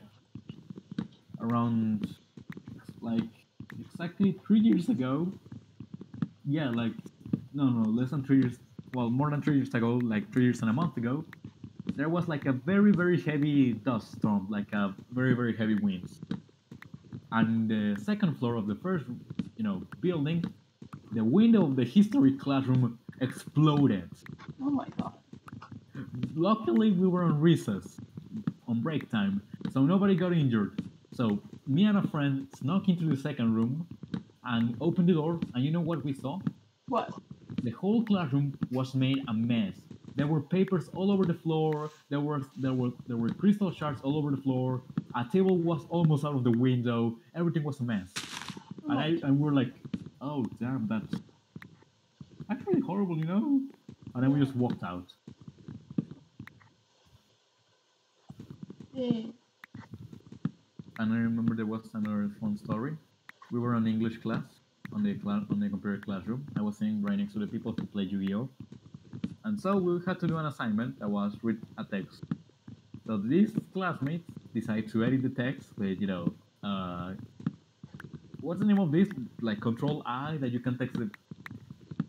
around like exactly 3 years ago. Yeah, like no, less than 3 years. Well, more than 3 years ago, like 3 years and a month ago, there was like a very heavy dust storm, like a very heavy winds. And the second floor of the first, building, the window of the history classroom exploded. Oh my god. Luckily, we were on recess, on break time, so nobody got injured. So me and a friend snuck into the second room and opened the door, and you know what we saw? What? the whole classroom was made a mess. There were papers all over the floor. There were crystal shards all over the floor. A table was almost out of the window. Everything was a mess. And Oh, we're like, oh damn, that's actually horrible, you know. And then we yeah. just walked out. Yeah. And I remember there was another fun story. We were in English class on the computer classroom. I was sitting right next to the people who play Yu-Gi-Oh, and so we had to do an assignment that was read a text. So these classmates decided to edit the text with, what's the name of this? Like Control I that you can text it.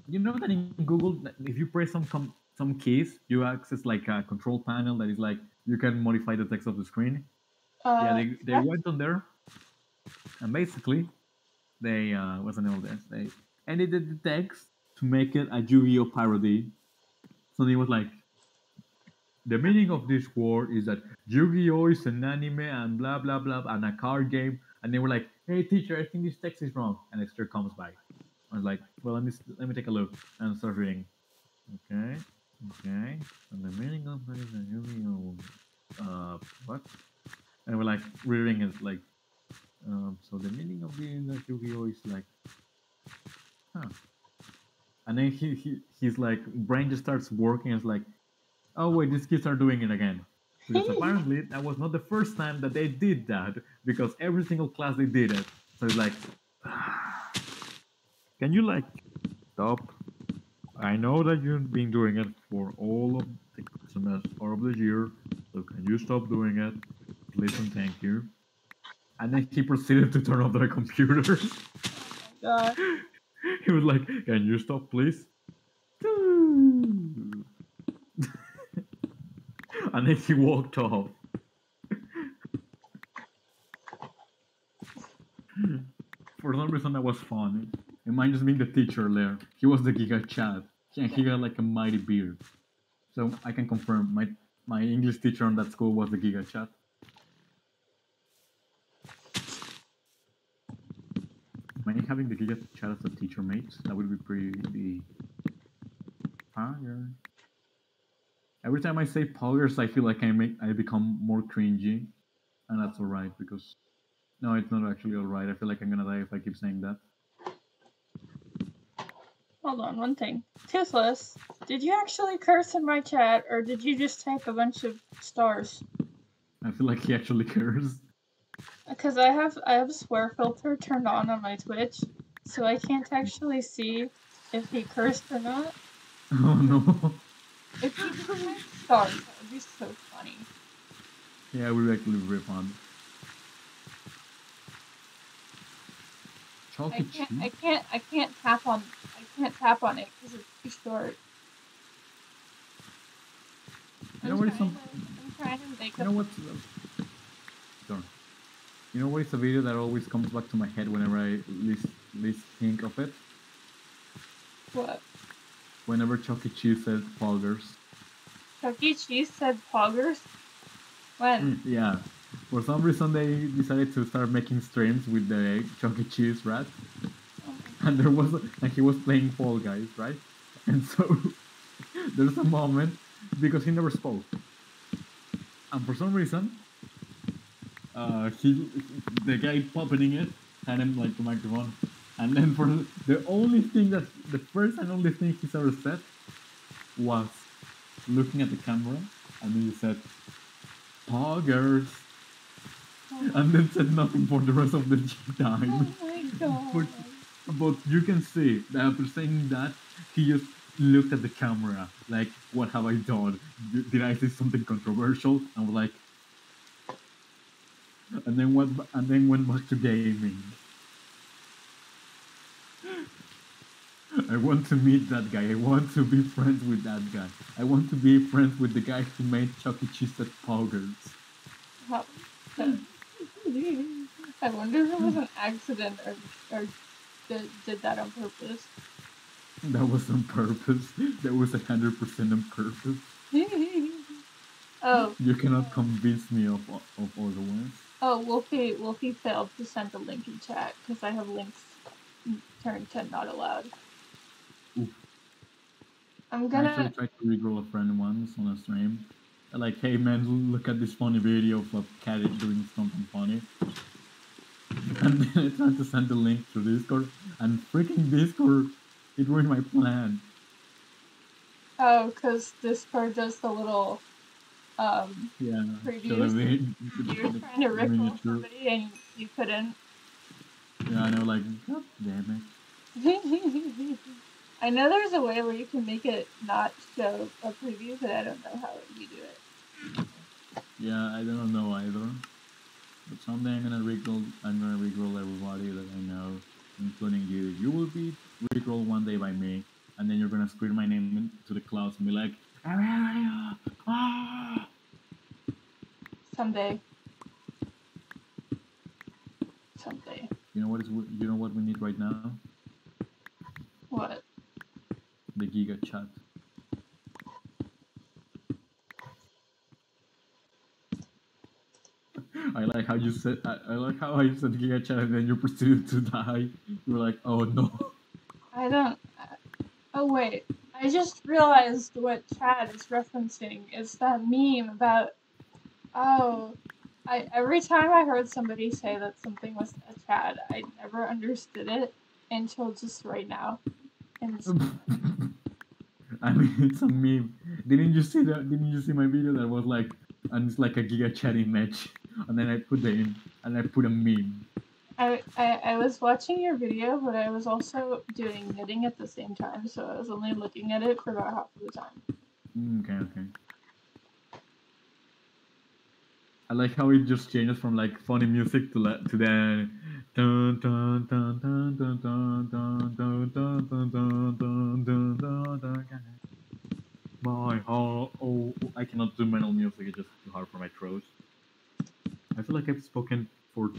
You know that in Google, if you press some keys, you access like a control panel that is like you can modify the text of the screen. Yeah, they Yeah. went on there and basically they what's the name of this? They edited the text to make it a Yu-Gi-Oh parody. So it was like the meaning of this word is that Yu-Gi-Oh is an anime and blah blah blah and a card game. And they were like, "Hey teacher, I think this text is wrong." And the teacher comes by. I was like, "Well, let me take a look," and start reading. Okay, okay. And the meaning of that is a Yu-Gi-Oh. What? And we're like reading it like, so the meaning of being a Yu-Gi-Oh is like, huh. And then he's like, brain just starts working. It's like, oh wait, these kids are doing it again. Because apparently that was not the first time that they did that, because every single class they did it. So it's like, can you like stop? I know that you've been doing it for all of the semester or of the year, so can you stop doing it? Please and thank you. And then he proceeded to turn off their computers. God. He was like, can you stop, please? And then he walked off. For some reason, that was fun. It might just being the teacher there. He was the Giga Chat. And he got like a mighty beard. So I can confirm my English teacher on that school was the Giga Chat. Imagine having the Giga Chat as a teacher mate. That would be pretty fire. Every time I say poggers, I feel like I become more cringy, and that's alright because no, it's not actually alright. I feel like I'm gonna die if I keep saying that. Hold on, one thing. Toothless, did you actually curse in my chat, or did you just type a bunch of stars? I feel like he actually cares. Because I have a swear filter turned on my Twitch, so I can't actually see if he cursed or not. Oh no. If he just typed stars, that would be so funny. Yeah, we actually very fun. I Chocolate can't, chip? I can't tap on it because it's too short. You know what is I'm trying to make you know what's sorry. You know what is a video that always comes back to my head whenever I least think of it? What? Whenever Chuck E. Cheese says poggers. Chuck E. Cheese said poggers? When? Yeah. For some reason they decided to start making streams with the Chuck E. Cheese rat. And he was playing Fall Guys, right? And so there's a moment because he never spoke. And for some reason, the guy puppeting it had him like the microphone, and then for the only thing that the first and only thing he's ever said was looking at the camera, and then he said poggers, and then said nothing for the rest of the time. Oh my god. But you can see that after saying that, he just looked at the camera like, "What have I done? Did I say something controversial?" And was like, and then went back to gaming. I want to meet that guy. I want to be friends with that guy. I want to be friends with the guy who made Chuck E. Cheese at Poggers. I wonder if it was an accident or did that on purpose. That was on purpose. That was 100% on purpose. Oh. You cannot convince me of otherwise. Oh, Wolfie failed to send the link in chat because I have links turned to not allowed. Oof. I'm I actually gonna. tried to regrow a friend once on a stream. Like, hey man, look at this funny video of a cat doing something funny. And then I tried to send the link to Discord, and freaking Discord, it ruined my plan. Oh, because Discord does the little Yeah, should previews. have been You were the trying to rickroll miniature. somebody and you couldn't. Yeah, I know, like, god damn I know there's a way where you can make it not show a preview, but I don't know how you do it. it. Yeah, I don't know either. But someday I'm gonna regroll everybody that I know, including you. You will be regrolled one day by me, and then you're gonna scream my name to the clouds and be like, Aurelio! Ah! Someday. Someday. You know what we need right now? What? The Giga Chat. I like how you said. I like how I said Giga Chat, and then you proceeded to die. You were like, "Oh no!" I don't. Oh, wait. I just realized what Chad is referencing. It's that meme about. Oh. Every time I heard somebody say that something was a Chad, I never understood it until just right now. And I mean, it's a meme. Didn't you see that? Didn't you see my video that was like, and it's like a Giga Chat image, and then I put and I put a meme. I was watching your video, but I was also doing knitting at the same time, so I was only looking at it for about half of the time. Okay. I like how it just changes from like funny music to the dun dun dun dun dun dun dun dun dun dun dun dun dun dun dun. My heart, I cannot do metal music. It's just too hard for my throat. I feel like I've spoken for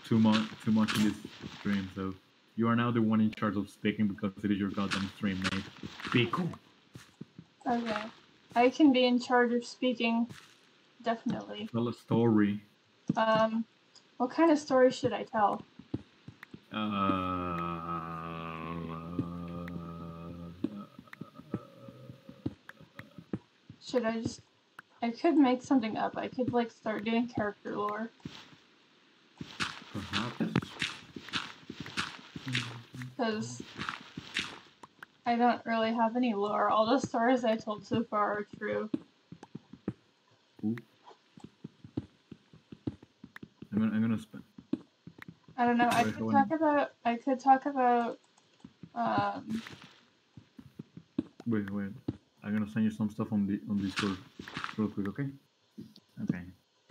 too much in this stream. So you are now the one in charge of speaking because it is your goddamn stream, mate. Speak. Okay. I can be in charge of speaking, definitely. Tell a story. What kind of story should I tell? Should I just... I could make something up. I could, like, start doing character lore. Perhaps. Because I don't really have any lore. All the stories I told so far are true. Ooh. I'm gonna spend. I don't know. I could talk about. Wait. I'm gonna send you some stuff on Discord real quick, okay? Okay.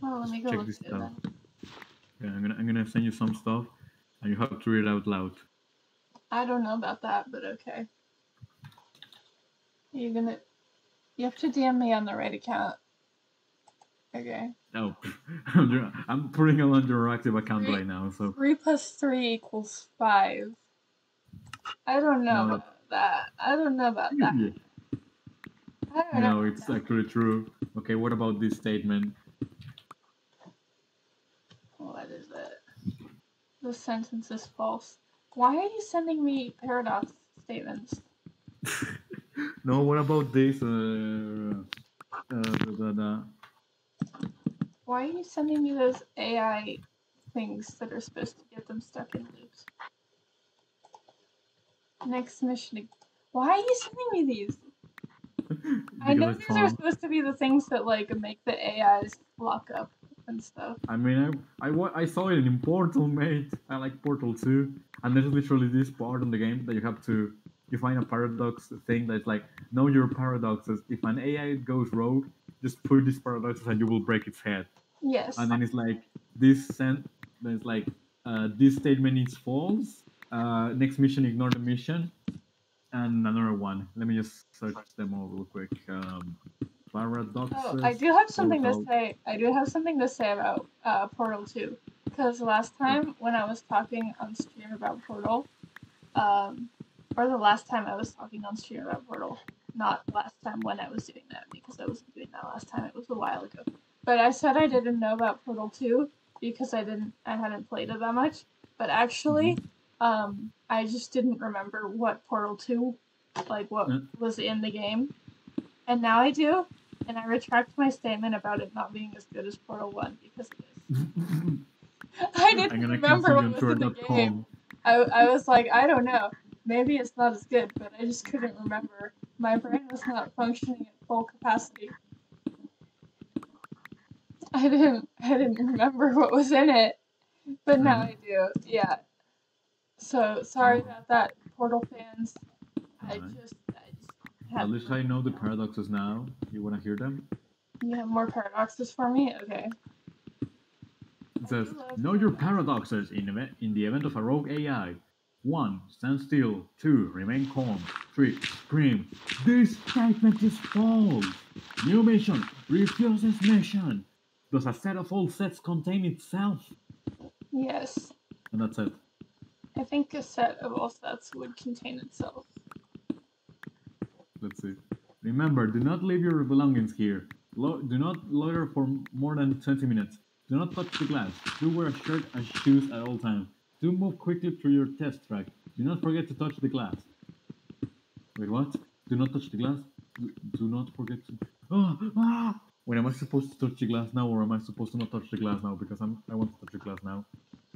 Well, let me go Check look this at it stuff. then. Yeah, I'm gonna send you some stuff, and you have to read it out loud. I don't know about that, but okay. You have to DM me on the right account. Okay. Oh, I'm putting it on your active account right now. So 3 plus 3 equals 5. I don't know no, about that. I don't know about that. yeah, I don't know no, about it's that. actually true. Okay, what about this statement? What is it? The sentence is false. Why are you sending me paradox statements? No, what about this? Why are you sending me those AI things that are supposed to get them stuck in loops? Next mission. Why are you sending me these? I know Because it's these are fun. supposed to be the things that like make the AIs lock up and stuff. I mean, I saw it in Portal, mate. I like Portal too. And there's literally this part in the game that you find a paradox thing that's like, know your paradoxes. If an AI goes rogue, just put these paradoxes and you will break its head. Yes. And then it's like, then it's like, this statement is false. Next mission, ignore the mission. And another one. Let me just search them all real quick. Paradoxes. Oh, I do have something to Portal. say. I do have something to say about Portal 2. Because last time when I was talking on stream about Portal, or the last time I was talking on stream about Portal, not last time when I was doing that, because I wasn't doing that last time, it was a while ago. But I said I didn't know about Portal 2 because I hadn't played it that much. But actually, I just didn't remember what Portal 2 like what was in the game, and now I do, and I retract my statement about it not being as good as Portal 1 because it is. I didn't I'm gonna remember cancel you what on was in the game. Twitter.com. I was like, I don't know. Maybe it's not as good, but I just couldn't remember. My brain was not functioning at full capacity. I didn't remember what was in it, but now I do. Yeah. So sorry about that, Portal fans. I just had. At least I know the paradoxes now. You wanna hear them? You have more paradoxes for me? Okay. It says, know your paradoxes in the event of a rogue AI. 1. Stand still. 2. Remain calm. 3. Scream. This statement is false. New mission. Refuses mission. Does a set of all sets contain itself? Yes. And that's it. I think a set of all sets would contain itself. Let's see. Remember, do not leave your belongings here. Do not loiter for more than 20 minutes. Do not touch the glass. Do wear a shirt and shoes at all times. Do move quickly through your test track. Do not forget to touch the glass. Wait, what? Do not touch the glass? Do not forget to... Wait, am I supposed to touch the glass now, or am I supposed to not touch the glass now? Because I want to touch the glass now.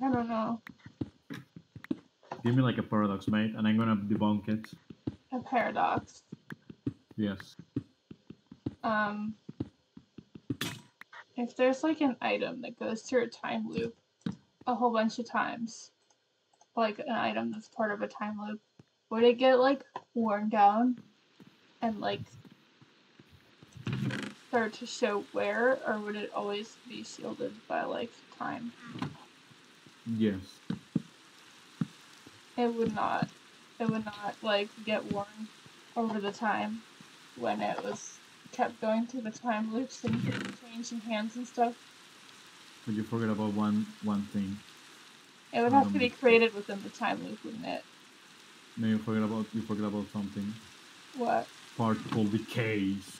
I don't know. Give me like a paradox, mate, and I'm gonna debunk it. A paradox. Yes. If there's like an item that goes through a time loop a whole bunch of times, like an item that's part of a time loop, would it get like worn down and like start to show wear, or would it always be shielded by like time? Yes. It would not. It would not like get worn over the time when it was kept going through the time loops and changing hands and stuff. But you forget about one thing. It would have to be created within the time loop, wouldn't it? No, you forget about something. What? Particle decays.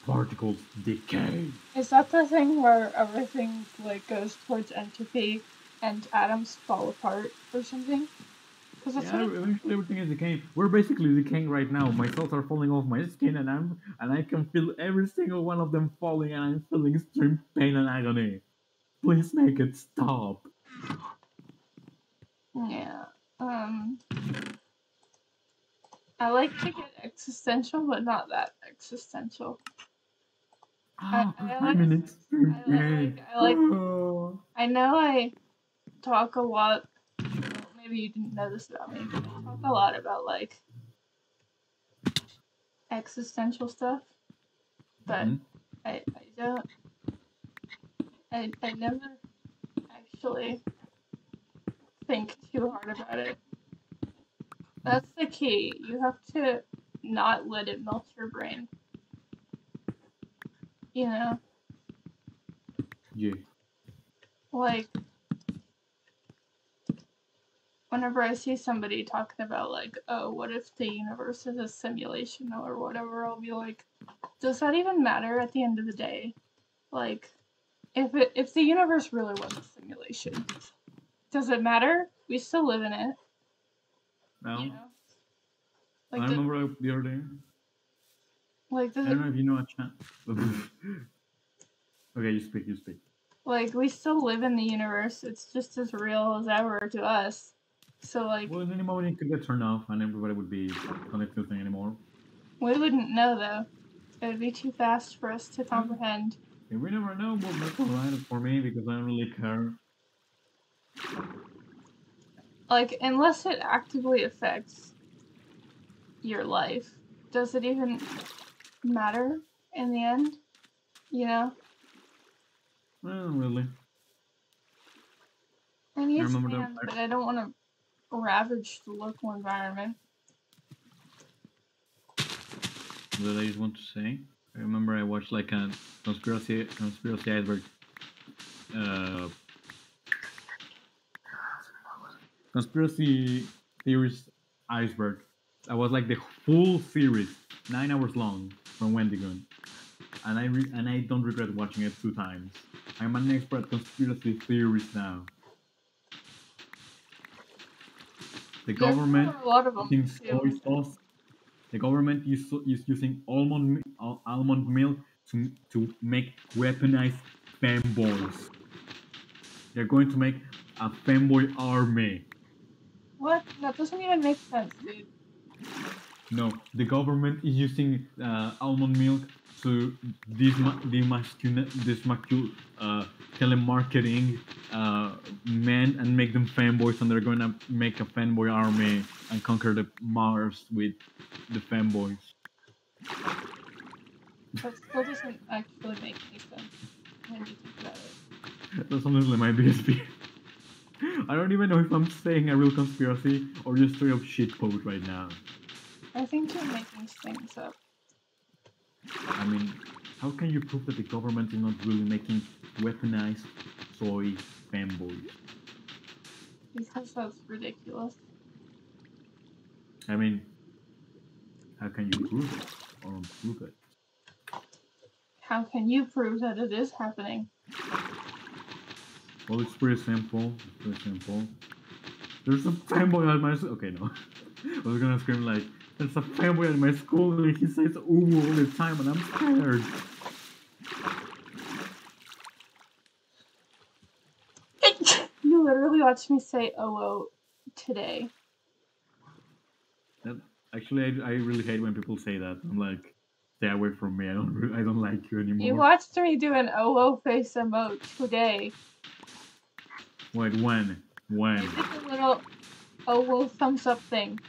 Particles decay. Is that the thing where everything like goes towards entropy and atoms fall apart or something? Yeah, eventually everything is decaying. We're basically decaying right now. My cells are falling off my skin, and I can feel every single one of them falling, and I'm feeling extreme pain and agony. Please make it stop. Yeah. I like to get existential, but not that existential. I'm in extreme pain. I know I talk a lot. Well, maybe you didn't know this about me, but I talk a lot about like existential stuff, but I don't. I never actually think too hard about it. That's the key. You have to not let it melt your brain. You know? Yeah. Like, whenever I see somebody talking about, like, oh, what if the universe is a simulation or whatever, I'll be like, does that even matter at the end of the day? Like, if the universe really was a simulation, does it matter? We still live in it. No. You know? Like, I remember the other day. Like, I don't know if you know a chat. Okay, you speak. Like, we still live in the universe. It's just as real as ever to us. So, like... Well, in any moment it could get turned off and everybody would be not existing anymore. We wouldn't know, though. It would be too fast for us to comprehend. And we never know, but that's alright for me because I don't really care. Like, unless it actively affects your life, does it even matter in the end? You know? Well, really. I need sand, but I don't want to ravage the local environment. What I just want to say, I remember I watched like a conspiracy iceberg. Conspiracy theories iceberg. That was like the full series, 9 hours long, from Wendigo, and I don't regret watching it 2 times. I'm an expert at conspiracy theories now. The government thinks soy sauce. The government is using almond milk to make weaponized fanboys. They're going to make a fanboy army. What? That doesn't even make sense, dude. No, the government is using almond milk to telemarketing men and make them fanboys, and they're going to make a fanboy army and conquer the Mars with the fanboys. That still doesn't actually make any sense when you think about it. That's honestly my biggest fear. I don't even know if I'm saying a real conspiracy or just straight up shitpost right now. I think you're making things up. I mean, how can you prove that the government is not really making weaponized soy fanboys? Because that's ridiculous. I mean, how can you prove it or unprove it? How can you prove that it is happening? Well, it's pretty simple. There's a fanboy at my school. Okay, no. I was gonna scream like, there's a fanboy at my school and he says ooh all the time and I'm scared. You literally watched me say "oh" today. Actually, I really hate when people say that. I'm like, stay away from me. I don't like you anymore. You watched me do an "oh" face emote today. Wait, when? I did the little "oh" thumbs up thing.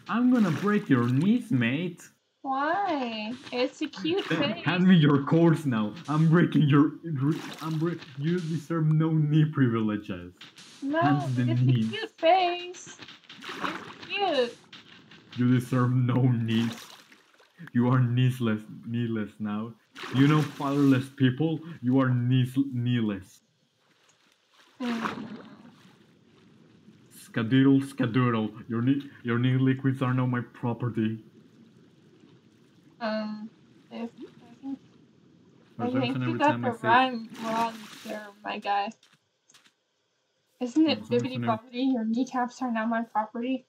I'm gonna break your knees, mate. Why? It's a cute face. Hand me your cords now. I'm breaking your. You deserve no knee privileges. No, it's a cute face. It's cute. You deserve no knees. You are kneeless now. You know fatherless people. You are kneeless. Skadoodle. Your knee liquids are now my property. If I think you got the rhyme wrong there, my guy. Isn't it bibbidi bobbidi? Your kneecaps are now my property.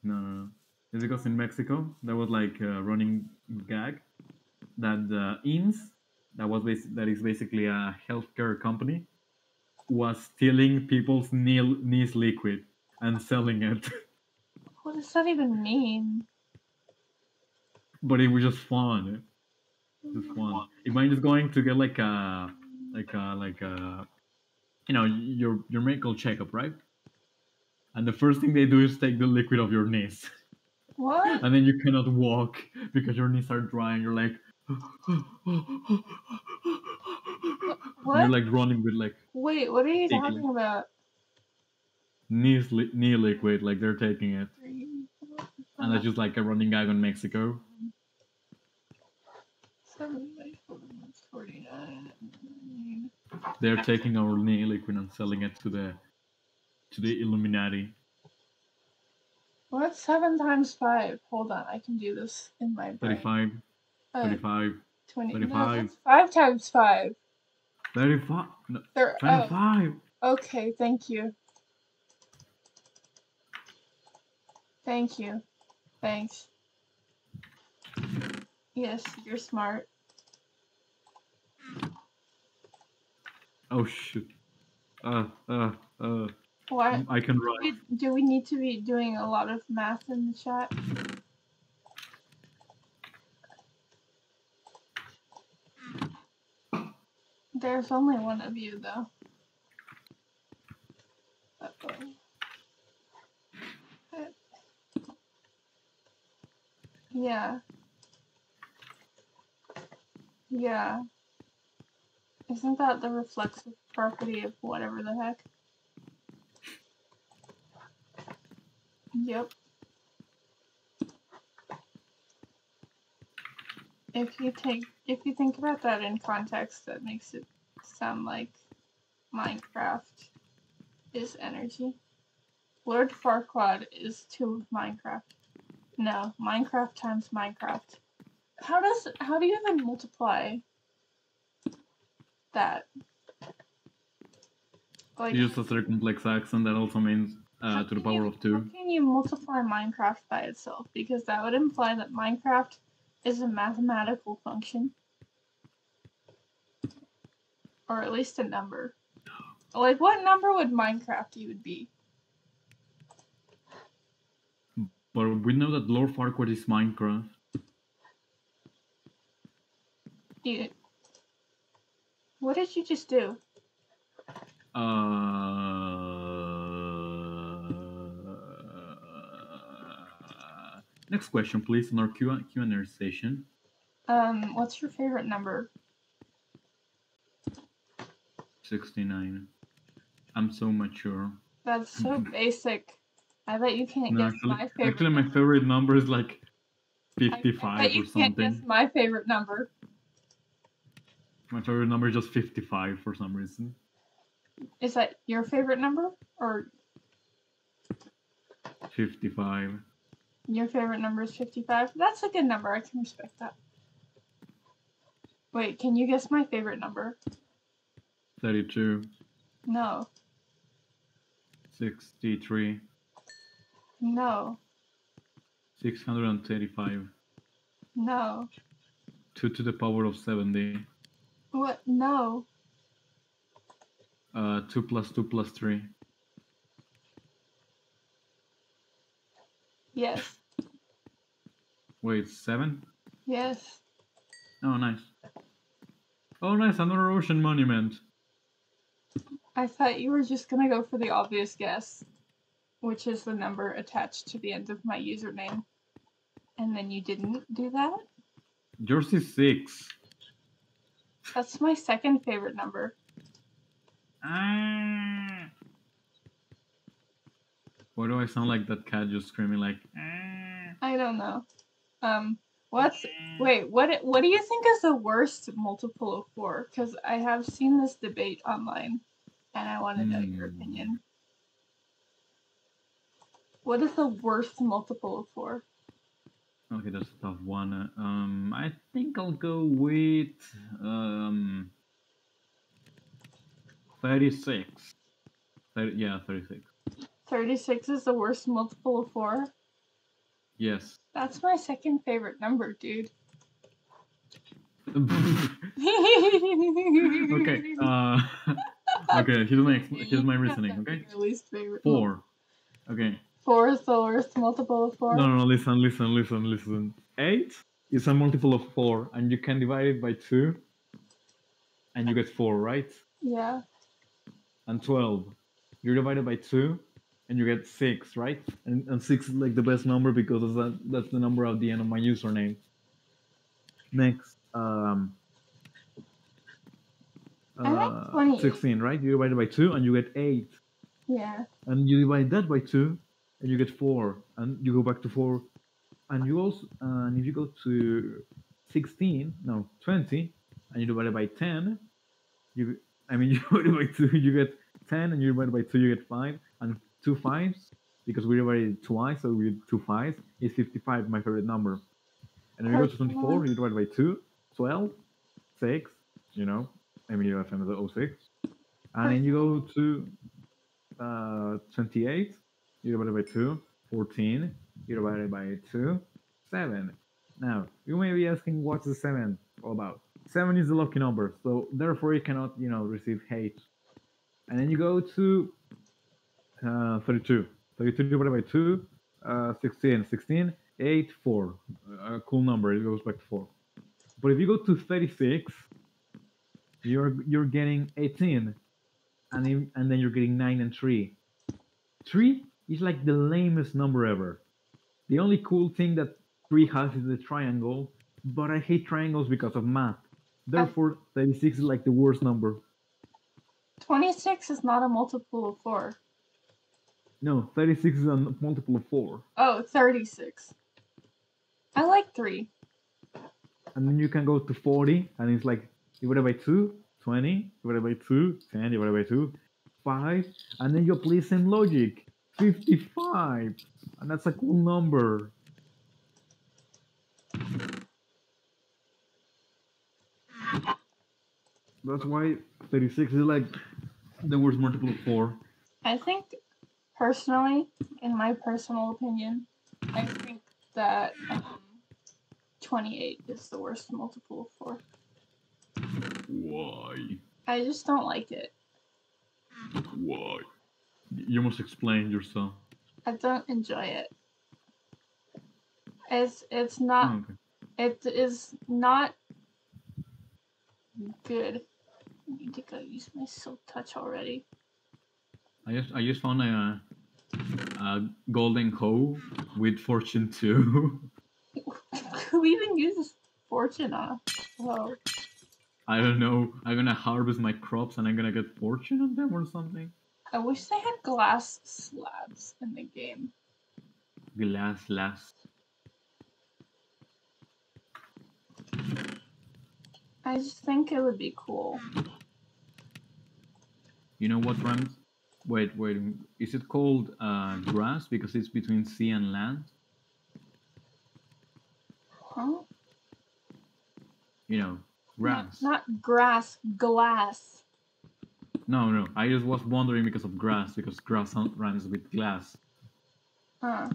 No. It's because in Mexico there was like a running gag that the INS, that is basically a healthcare company, was stealing people's knees liquid and selling it. What does that even mean? But it was just fun. Just fun. Imagine just going to get like a you know your medical checkup, right? And the first thing they do is take the liquid of your knees. What? And then you cannot walk because your knees are dry and you're like what? You're like running with like. Wait, what are you talking about? Knee liquid, like they're taking it. And that's just like a running gag on Mexico. 49. They're taking our knee liquid and selling it to the Illuminati. What's 7 times 5? Hold on, I can do this in my brain. 35. 20. 35. No, that's 5 times 5. 35. No, 25. Oh. Okay, thank you. Thank you. Thanks. Yes, you're smart. Oh shit. What? I can write. Do we need to be doing a lot of math in the chat? There's only one of you, though. Yeah. Yeah. Isn't that the reflexive property of whatever the heck? Yep. If you think about that in context, that makes it sound like Minecraft is energy. Lord Farquaad is 2 of Minecraft. No, Minecraft times Minecraft. How do you even multiply that? Like, you use a circumflex accent that also means to the power of 2. How can you multiply Minecraft by itself? Because that would imply that Minecraft is a mathematical function. Or at least a number. Like, what number would Minecraft even be? But we know that Lord Farquaad is Minecraft. What did you just do? Next question, please, in our Q&A session. What's your favorite number? 69. I'm so mature. That's so basic. I bet you can't guess my favorite. Actually, my favorite number is like 55 I bet you or something. Can't guess my favorite number. My favorite number is just 55 for some reason. Is that your favorite number or 55? Your favorite number is 55? That's a good number. I can respect that. Wait, can you guess my favorite number? 32. No. 63. No. 635. No. 2 to the power of 70. What? No. 2 plus 2 plus 3. Yes. Wait, 7? Yes. Oh, nice. Oh, nice, another ocean monument. I thought you were just gonna go for the obvious guess, which is the number attached to the end of my username. And then you didn't do that? Yours is 6. That's my second favorite number. Ah. Why do I sound like that cat just screaming like? I don't know. What do you think is the worst multiple of 4? Because I have seen this debate online, and I want to know your opinion. What is the worst multiple of 4? Okay, that's a tough one. I think I'll go with 36. 36. 36 is the worst multiple of 4? Yes. That's my second favorite number, dude. Okay. Okay. Here's my reasoning. Okay. Your least favorite. 4. Okay. 4 is the worst multiple of 4. No. Listen. 8 is a multiple of 4, and you can divide it by 2, and you get 4, right? Yeah. And 12, you divide it by 2, and you get 6, right? And 6 is like the best number because that's the number at the end of my username. Next, 16, right? You divide it by 2 and you get 8. Yeah. And you divide that by 2 and you get 4. And you go back to 4. And you also, and if you go to 20, and you divide it by 10, you divide it by 2, you get 10, and you divide it by 2, you get 5. And 2 5s, because we divided it twice, so we get 2 5s, is 55, my favorite number. And then you go to 24, you divide by 2, 12, 6, you have another 06. And then you go to 28, you divide it by 2, 14, you divide it by 2, 7. Now, you may be asking, what's the 7 all about? 7 is a lucky number, so therefore you cannot, receive hate. And then you go to 32. 32 divided by 2, 16, 8, 4. A cool number, it goes back to 4. But if you go to 36, you're getting 18, and then you're getting 9 and 3. 3 is like the lamest number ever. The only cool thing that 3 has is the triangle, but I hate triangles because of math. Therefore, 36 is like the worst number. 26 is not a multiple of 4. No, 36 is a multiple of 4. Oh, 36. I like 3. And then you can go to 40, and it's like divided by 2, 20, divided by 2, 10, divided by 2, 5, and then you apply same logic, 55. And that's a cool number. That's why 36 is like the worst multiple of 4. I think Personally, in my personal opinion, I think that 28 is the worst multiple of 4. Why? I just don't like it. Why? You must explain yourself. I don't enjoy it. It's not. Oh, okay. It is not good. I need to go use my silk touch already. I just found a golden hoe with fortune 2. Who even uses fortune on a hoe? I don't know. I'm gonna harvest my crops and I'm gonna get fortune on them or something. I wish they had glass slabs in the game. Glass last. I just think it would be cool. You know what rhymes? Wait. Is it called grass because it's between sea and land? Huh? You know, grass. Not grass, glass. No. I just was wondering because of grass, because grass rhymes with glass. Huh.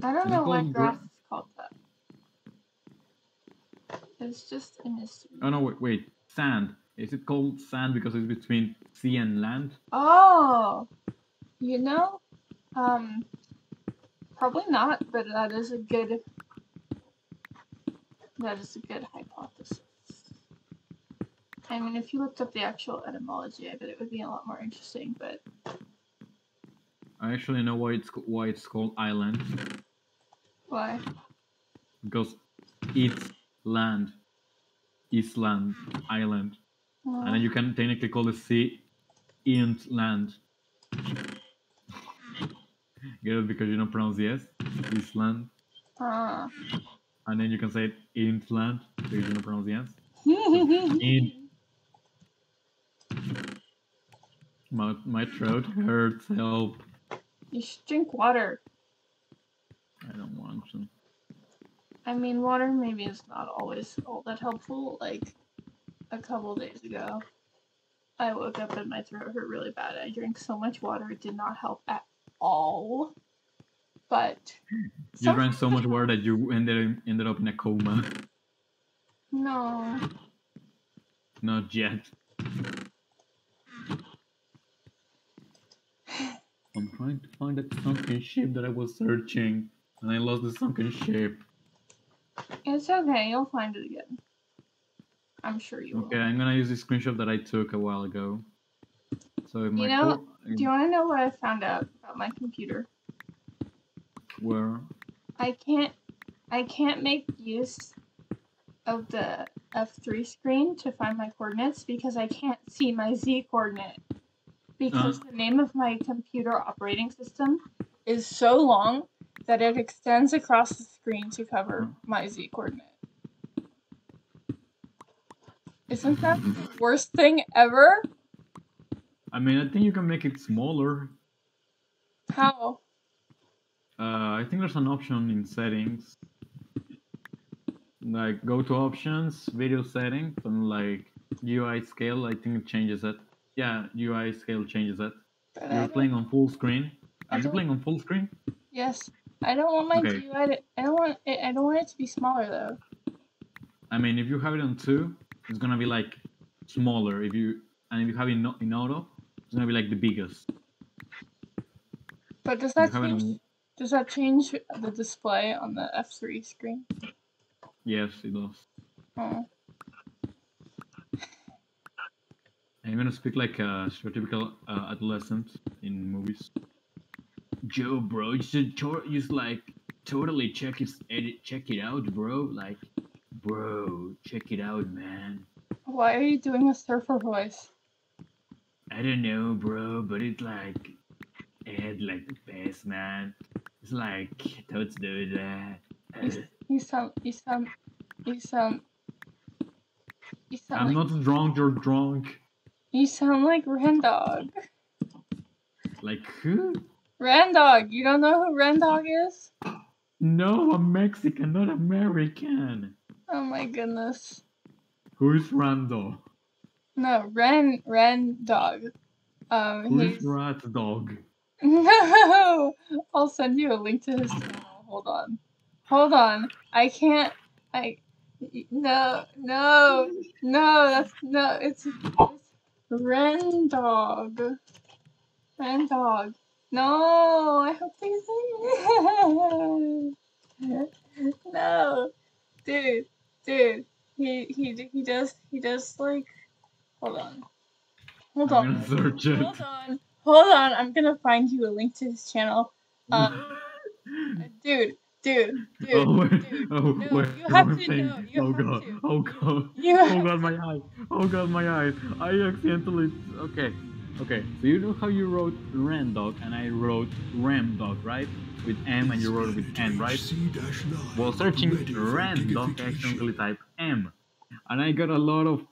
I don't Is it know why called grass is called that. It's just a mystery. Oh no, wait. Sand. Is it called sand because it's between sea and land? Oh, you know, probably not, but that is a good hypothesis. I mean, if you looked up the actual etymology, I bet it would be a lot more interesting. But I actually know why it's called island. why? Because it's land, island, island, and then you can technically call the sea int land. Get it because you don't pronounce the S, Island, and then you can say it int land because you don't pronounce the S. Int. My throat hurts. Help! You should drink water. I don't want to. I mean, water maybe is not always all that helpful. Like a couple days ago, I woke up and my throat hurt really bad. I drank so much water, it did not help at all. But you drank so much water that you ended up in a coma. No. Not yet. I'm trying to find that sunken ship that I was searching, and I lost the sunken ship. It's okay, you'll find it again. I'm sure you will. Okay, I'm gonna use the screenshot that I took a while ago. So if do you want to know what I found out about my computer? Where? I can't make use of the F3 screen to find my coordinates because I can't see my Z coordinate. Because the name of my computer operating system is so long that it extends across the screen to cover my Z coordinate. Isn't that the worst thing ever? I mean, I think you can make it smaller. How? I think there's an option in settings. Like, go to options, video settings, and like UI scale, I think it changes it. Yeah, UI scale changes it. You're playing on full screen. Are you playing on full screen? Yes. I don't want my GUI to. I don't want it to be smaller though. I mean, if you have it on 2, it's gonna be like smaller. If you have it in auto, it's gonna be like the biggest. But does that change the display on the F3 screen? Yes, it does. Oh. I'm gonna speak like a stereotypical adolescent in movies. Joe, bro, you should just like totally check it out, bro. Like, bro, check it out, man. Why are you doing a surfer voice? I don't know, bro, but it's like the best, man. It's like totes do that. You sound. I'm not drunk. You're drunk. You sound like Rendog. Like who? Rendog. You don't know who Rendog is? No, I'm Mexican, not American. Oh my goodness. Who's Rando? No, Rendog. Who's Rat Dog? No! I'll send you a link to his channel. Hold on. Hold on. I can't. No, that's no. It's Ren Dog. Ren Dog. No, I hope they say no, dude. He does like. Hold on. I'm gonna search it. Hold on. I'm gonna find you a link to his channel. Dude. Oh, wait, You have to know. Oh god, my eye. Oh god, my eye. I accidentally. Okay. So you know how you wrote Randog and I wrote Ramdog, right? With M and you wrote it with N, right? While searching Randog, I accidentally typed M, and I got a lot of.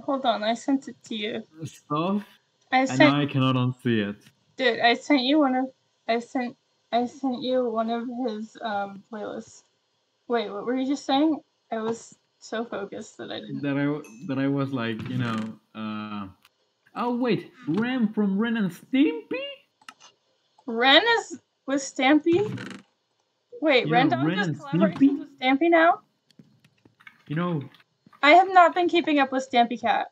Hold on, I sent it to you. Stuff. And now I cannot unsee it. Dude, I sent you one of. I sent you one of his playlists. Wait, what were you just saying? I was so focused that I didn't. That I was like, you know. Oh wait, Ren from Ren and Stimpy. Ren is with Stampy. Wait, Ren Dog does collaborations with Stampy now. You know. I have not been keeping up with Stampy Cat.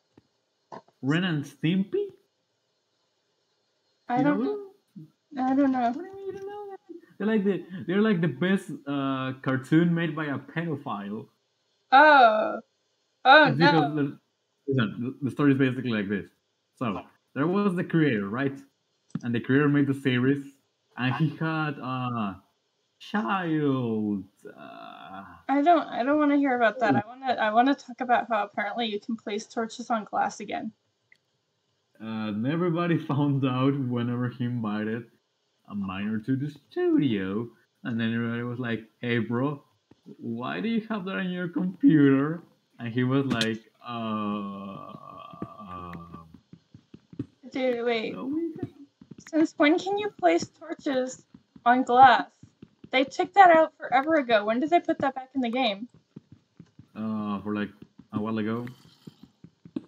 Ren and Stimpy. I don't know. What do you mean you don't know that? They're like the best cartoon made by a pedophile. Oh no. Listen, the story is basically like this. So there was the creator, right? And the creator made the series, and he had a child. I don't want to hear about that. I want to talk about how apparently you can place torches on glass again. And everybody found out whenever he invited a miner to the studio, and then everybody was like, "Hey, bro, why do you have that on your computer?" And he was like, Dude, wait. Since when can you place torches on glass? They took that out forever ago. When did they put that back in the game? For like a while ago.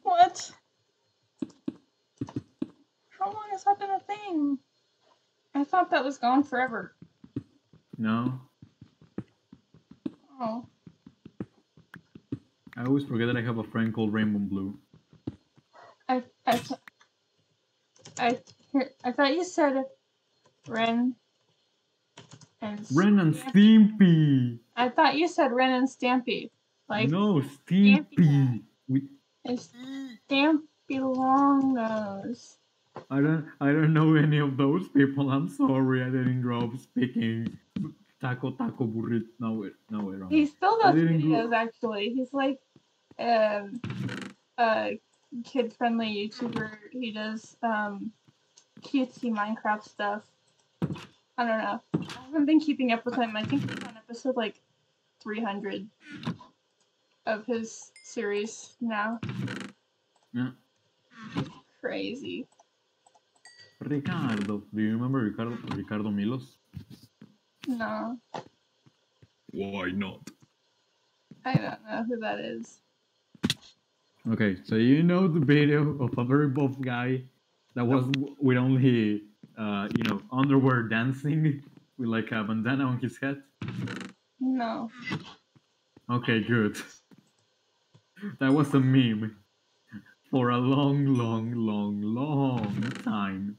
What? How long has that been a thing? I thought that was gone forever. No. Oh. I always forget that I have a friend called Rainbow Blue. I thought you said Ren and Stimpy. I thought you said Ren and Stampy. Like no, Stimpy. It's Stampy Longnose. I don't know any of those people. I'm sorry, I didn't grow up speaking taco burrito. No way. He still does videos actually. He's like a kid-friendly YouTuber. He does cutesy Minecraft stuff. I don't know. I haven't been keeping up with him. I think he's on episode like 300 of his series now. Yeah. Crazy. Ricardo. Do you remember Ricardo Milos? No. Why not? I don't know who that is. Okay, so you know the video of a very buff guy that was with only, underwear dancing with like a bandana on his head? No. Okay, good. That was a meme for a long time.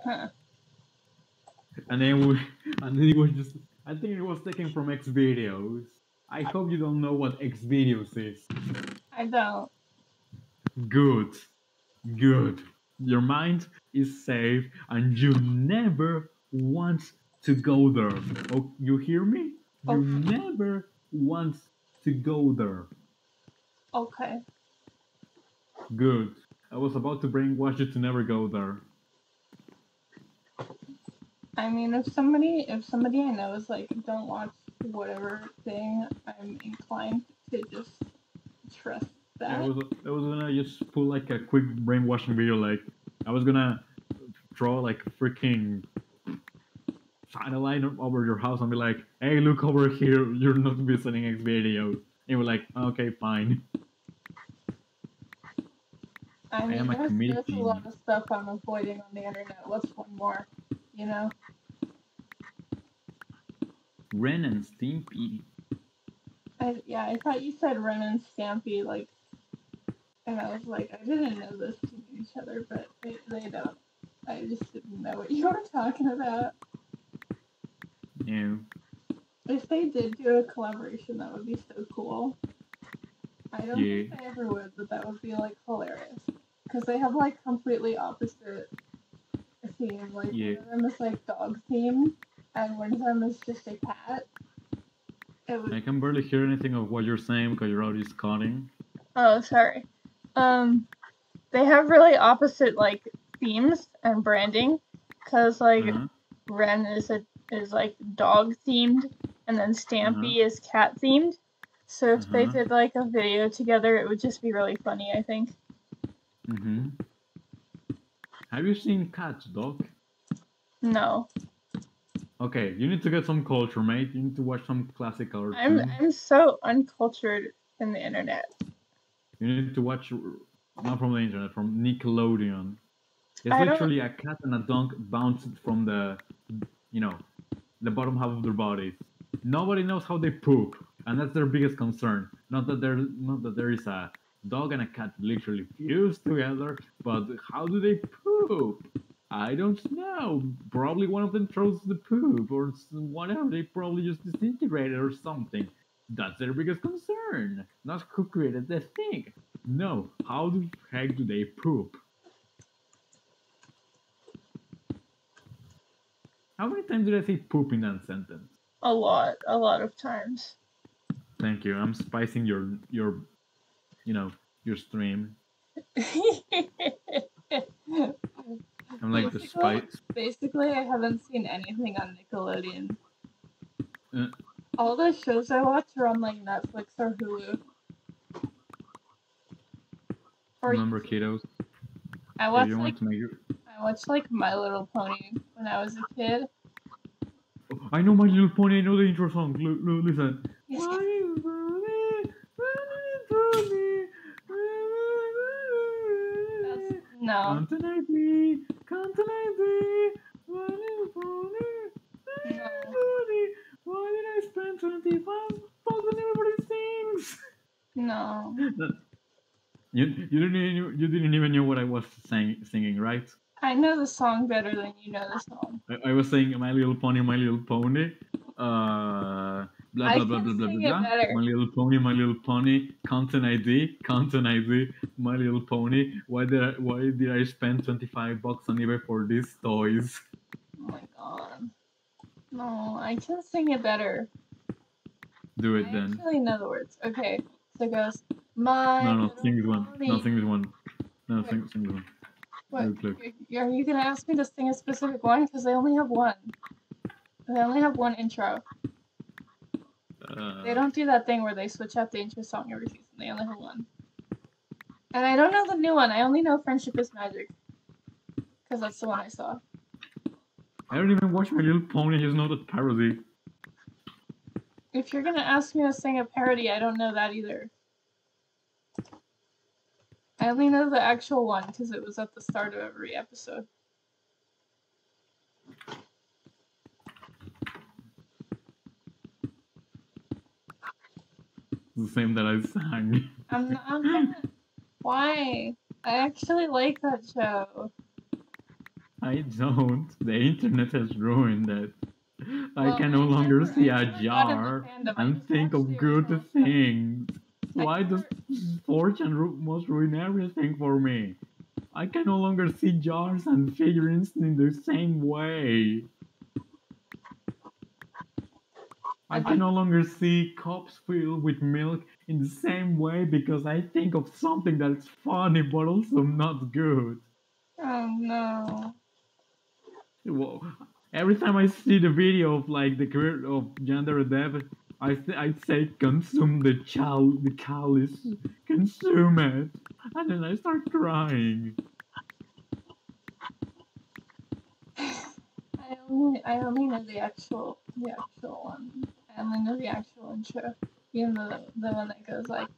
Huh. And then it was just, I think it was taken from X videos. I hope you don't know what X videos is. I don't. Good. Your mind is safe and you never want to go there. Oh, you hear me? You never want to go there. Okay. Good. I was about to brainwash you to never go there. I mean, if somebody I know is like, don't watch whatever thing, I'm inclined to just trust that. Yeah, I was gonna just pull like a quick brainwashing video. Like, I was gonna draw like a freaking satellite over your house and be like, "Hey, look over here. You're not visiting X video." And we're like, "Okay, fine." I I mean, am a there's a lot comedic. of stuff I'm avoiding on the internet. What's one more? You know? Ren and Stimpy. Yeah, I thought you said Ren and Stampy, like, and I was like, I didn't know those two knew each other, but they don't. I just didn't know what you were talking about. Yeah. If they did do a collaboration, that would be so cool. I don't Yeah. think they ever would, but that would be like hilarious. Because they have like completely opposite theme. Like Yeah. one of them is like dog themed, and one of them is just a cat. It would. I can barely hear anything of what you're saying because your audio is cutting. Oh, sorry. They have really opposite like themes and branding. Cause like Uh-huh. Ren is like dog themed, and then Uh-huh. Stampy is cat themed. So if they Uh-huh. did like a video together, it would just be really funny, I think. Mm-hmm. Have you seen Cats, Doc? No. Okay, you need to get some culture, mate. You need to watch some classic cartoons. I'm so uncultured in the internet. You need to watch, not from the internet, from Nickelodeon. It's I don't literally a cat and a dog bounced from you know, the bottom half of their bodies. Nobody knows how they poop, and that's their biggest concern. Not that there is a dog and a cat literally fused together, but how do they poop? I don't know. Probably one of them throws the poop or whatever. They probably just disintegrated or something. That's their biggest concern. Not who created the thing. No, how the heck do they poop? How many times did I say poop in that sentence? a lot of times. Thank you. I'm spicing your you know your stream. I'm like the basically, spice. basically, I haven't seen anything on Nickelodeon. Uh, All the shows I watch are on like Netflix or Hulu or remember, YouTube. kiddos, I if watched you like want to make I watched like My Little Pony when I was a kid. oh, I know My Little Pony. I know the intro song. Listen. Yes. My Little Pony, My Little Pony. That's no, Come tonight, me. Come tonight, me. My Little Pony, My Little no, Pony. Why did I spend 25 bucks on everybody sings? no. You didn't even know what I was singing, right? I know the song better than you know the song. I was saying My Little Pony, My Little Pony. Blah I blah blah can blah blah blah sing it blah. better. My Little Pony. Content ID, Content ID. My Little Pony. Why did I spend 25 bucks on eBay for these toys? Oh my god. No, I can sing it better. Do it I then. actually know the words. Okay, so it goes, No, My no, Little sing this one. No, Pony. sing this one. No, Wait, sing this one. what? Real quick. Are you gonna ask me to sing a specific one? Because they only have one. They only have one intro. They don't do that thing where they switch out the intro song every season. They only have one. And I don't know the new one. I only know Friendship is Magic. Because that's the one I saw. I don't even watch My Little Pony. I just know that parody. If you're gonna ask me to sing a parody, I don't know that either. I only know the actual one because it was at the start of every episode. It's the same that I sang. I'm gonna. Why? I actually like that show. I don't. The internet has ruined it. I Well, can no longer see a never got in the jar fandom. I and just think watched of the good original show. things. I Why does never. fortune must ruin everything for me? I can no longer see jars and figurines in the same way. I can no longer see cups filled with milk in the same way because I think of something that's funny but also not good. Oh no. Well, every time I see the video of like the career of gender dev, I say consume the callus, consume it, and then I start crying. I only know the actual one. I only know the actual intro. Even the one that goes like,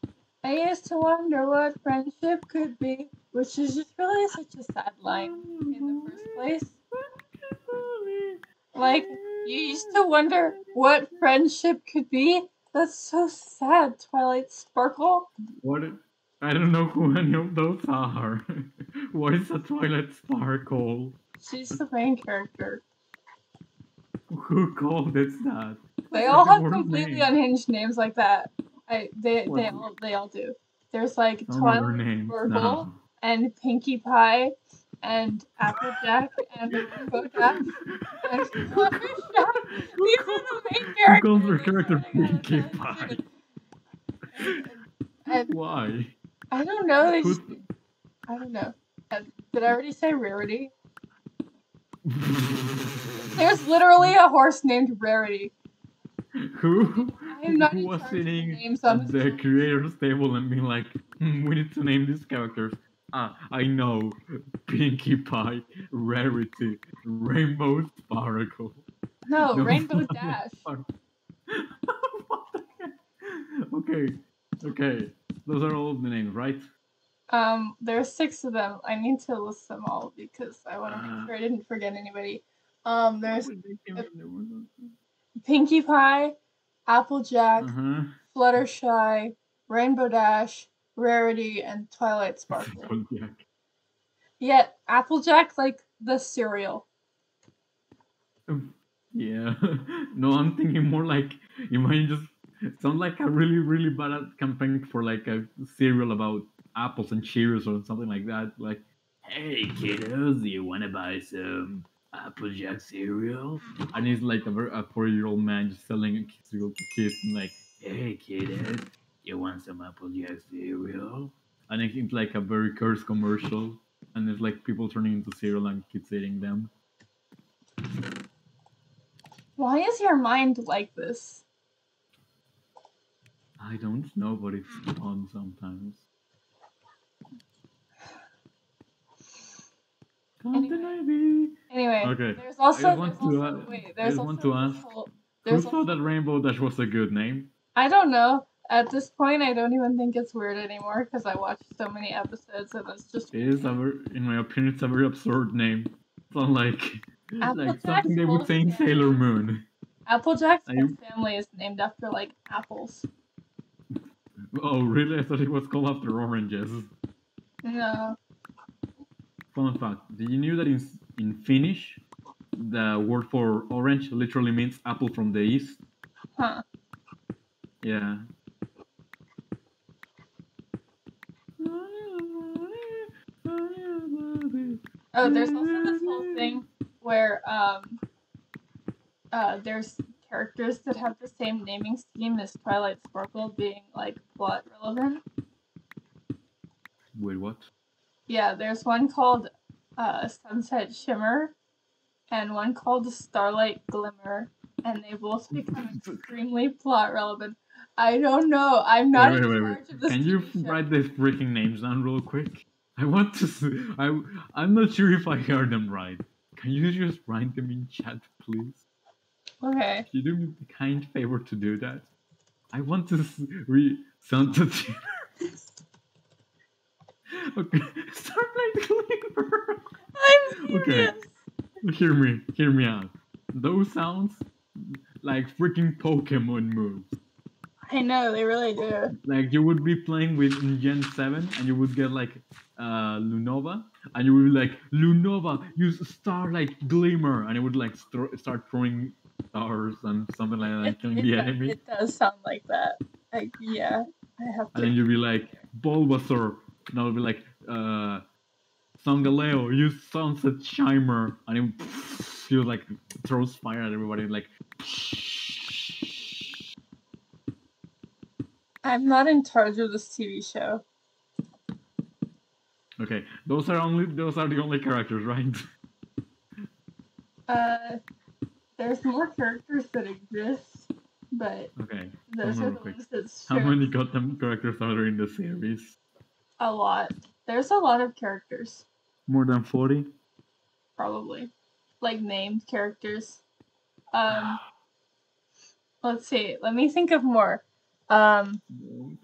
I used to wonder what friendship could be which is just really such a sad line in the first place. Like, you used to wonder what friendship could be. That's so sad, Twilight Sparkle. What? I don't know who any of those are. What is a Twilight Sparkle? She's the main character. Who called it that? They That's all like the have worst completely name. unhinged names like that. They What? all do. There's like Some other Twilight names Sparkle now. and Pinkie Pie and Applejack and Rainbow Dash and Fluttershy. Who These called, are the main who calls their characters. I character swear to God, Pinkie that's how Pie? stupid. And Why? I don't know. They Who's just, I don't know. Did I already say Rarity? There's literally a horse named Rarity. who I am not who in was charge of the sitting names on at this the TV creators table and being like, we need to name these characters. Ah, I know. Pinkie Pie, Rarity, Rainbow Sparkle. No, No, Rainbow Fluttershy. Dash. What the heck? Okay. Those are all the names, right? There's 6 of them. I need to list them all because I want to make sure I didn't forget anybody. Why There's would they give them the one? Pinkie Pie, Applejack, Uh-huh. Fluttershy, Rainbow Dash, Rarity, and Twilight Sparkle. Applejack. Yeah, Applejack like the cereal. Yeah. No, I'm thinking more like you might just sound like a really, really bad campaign for like a cereal about apples and Cheerios or something like that. Like, hey kiddos, do you want to buy some Applejack cereal? And he's like a 4-year-old man just selling cereal to kids and like, hey kiddos, you want some Applejack cereal? And it's like a very cursed commercial. And there's like people turning into cereal and kids eating them. Why is your mind like this? I don't know, but it's fun sometimes. Anyway, Okay. there's also I just want to ask, who thought that Rainbow Dash was a good name? I don't know. At this point, I don't even think it's weird anymore because I watched so many episodes and it's just. It is in my opinion, it's a very absurd name. It's not like something they would say in Sailor Moon. Applejack's whole family is named after like apples. Oh, really? I thought it was called after oranges. No. Fun fact: did you know that in Finnish, the word for orange literally means apple from the east? Huh. Yeah. Oh, there's also this whole thing where there's characters that have the same naming scheme as Twilight Sparkle being like plot relevant. Wait, what? Yeah, there's one called Sunset Shimmer and one called Starlight Glimmer, and they both become extremely plot relevant. I don't know. I'm not in charge of this. Can you write these freaking names down real quick? I want to see. I'm not sure if I heard them right. Can you just write them in chat, please? Okay. Can you do me the kind favor to do that? I want to read Santa Okay, Starlight Glimmer. I'm serious. Okay, hear me out. Those sounds like freaking Pokemon moves. I know, they really do. Like you would be playing with in Gen 7 and you would get like Lunova and you would be like, Lunova, use Starlight Glimmer, and it would like start throwing stars and something like that, killing the enemy. It does sound like that. Like, yeah, I have to. And then you'd be like, Bulbasaur, and I would be like, Sangaleo, use Sunset Shimer, and he would like throws fire at everybody, like. I'm not in charge of this TV show. Okay, those are the only characters, right? There's more characters that exist, but okay. those are the ones that How many Gotham characters are there in the series? A lot. There's a lot of characters. More than 40? Probably. Like named characters. Let's see. Let me think of more. No,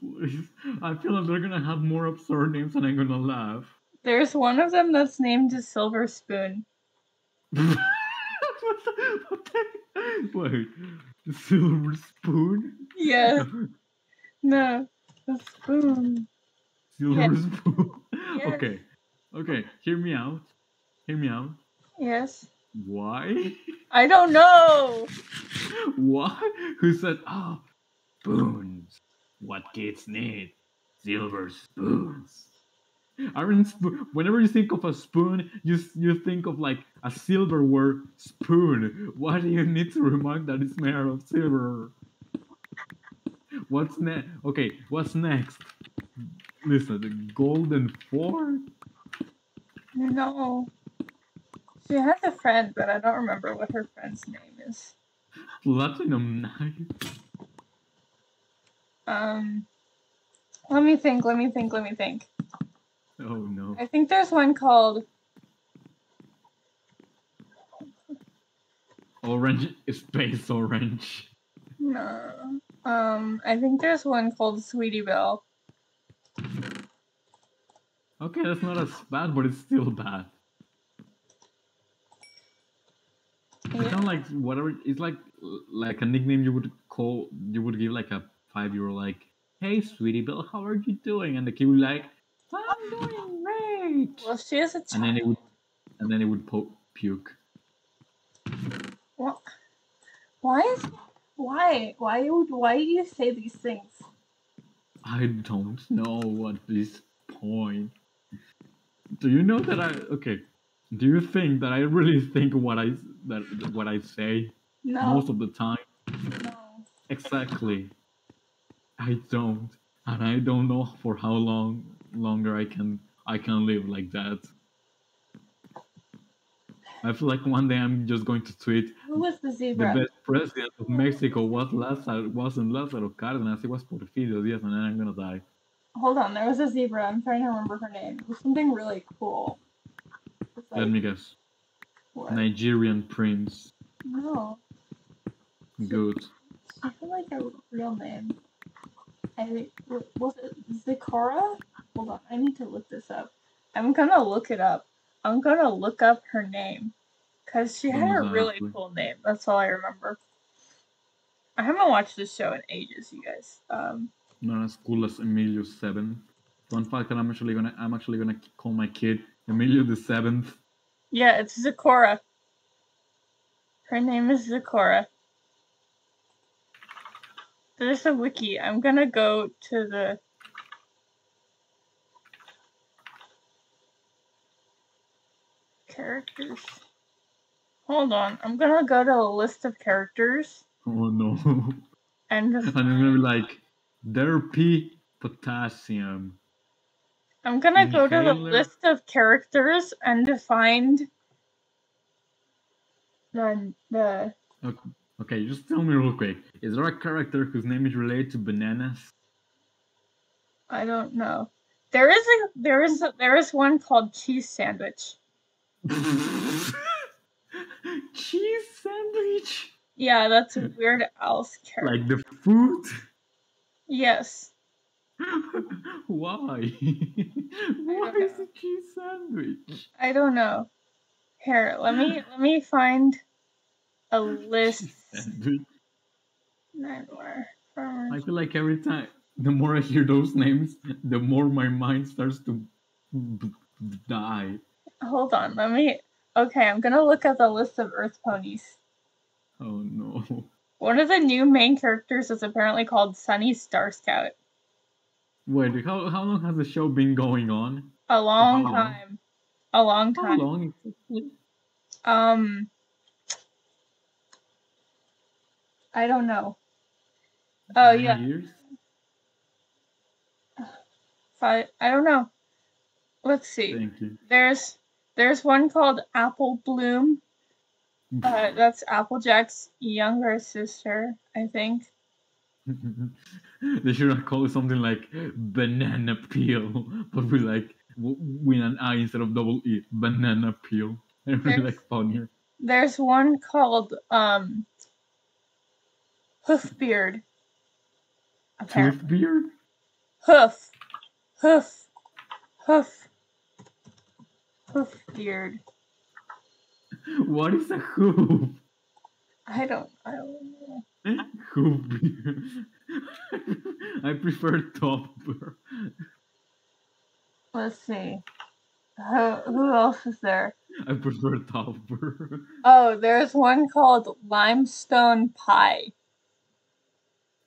please. I feel like they're gonna have more absurd names and I'm gonna laugh. There's one of them that's named a Silver Spoon. What the, wait, the silver spoon? Yes. No. A spoon. Silver spoon. Yes. Okay. Okay. Hear me out. Hear me out. Yes. Why? I don't know. Why? Who said, oh, spoons? What kids need? Silver spoons. Aren't whenever you think of a spoon, you think of like a silverware spoon. Why do you need to remark that it's made out of silver? What's next? Okay, what's next? Listen, the golden fork. No. She has a friend, but I don't remember what her friend's name is. Platinum knife. Let me think. Oh no. I think there's one called Orange, space orange. no. I think there's one called Sweetie Belle. Okay, that's not as bad, but it's still bad. It's kind of like whatever. It's like a nickname you would give like a 5-year-old, like, "Hey, sweetie Belle, how are you doing?" And the kid would be like, "I'm doing great." Well, she is a child. And then it would puke. Well, why do you say these things? I don't know at this point. Do you know that I okay? Do you think that I really think what I say No. most of the time? No. Exactly. I don't, and I don't know for how longer I can live like that. I feel like one day I'm just going to tweet Who was the the zebra? best president of Mexico wasn't Lázaro Cárdenas, it was Porfirio Diaz, and then I'm gonna die. Hold on, there was a zebra. I'm trying to remember her name. It was something really cool. It's Let like, me guess. what? Nigerian prince. No. Good. I feel like a real name. I think was it Zikora? Hold on, I need to look this up. I'm gonna look it up. I'm gonna look up her name because she had a really cool name. That's all I remember. I haven't watched this show in ages, you guys. Not as cool as Emilio Seventh. Fun fact that I'm actually gonna call my kid Emilio the Seventh. Yeah, it's Zikora. Her name is Zikora. There's a wiki. I'm gonna go to the characters. Hold on. I'm gonna go to a list of characters. Oh no. And I'm gonna be like, Derpy potassium. I'm gonna go to the Inhaler. list of characters and find the Okay, just tell me real quick. Is there a character whose name is related to bananas? I don't know. There is one called Cheese Sandwich. Cheese sandwich? Yeah, that's a Weird Al's character. Like the food? Yes. Why? Why is it cheese sandwich? I don't know. Here, let me find a list. Sandwich. Nightmare. I feel like every time, the more I hear those names, the more my mind starts to die. Hold on, okay, I'm gonna look at the list of Earth ponies. Oh no. One of the new main characters is apparently called Sunny Star Scout. Wait, how long has the show been going on? A long time. A long time. How long exactly? I don't know. Oh yeah. Years? I don't know. Let's see. Thank you. There's one called Apple Bloom. That's Applejack's younger sister, I think. They should have called it something like banana peel, but with an I instead of double E. Banana peel. I really like funnier. There's one called Hoofbeard. Toothbeard? Hoof. Hoof beard. What is a hoof? I don't know. Hoof beard. I prefer topper. Let's see. Who else is there? I prefer topper. Oh, there's one called Limestone Pie.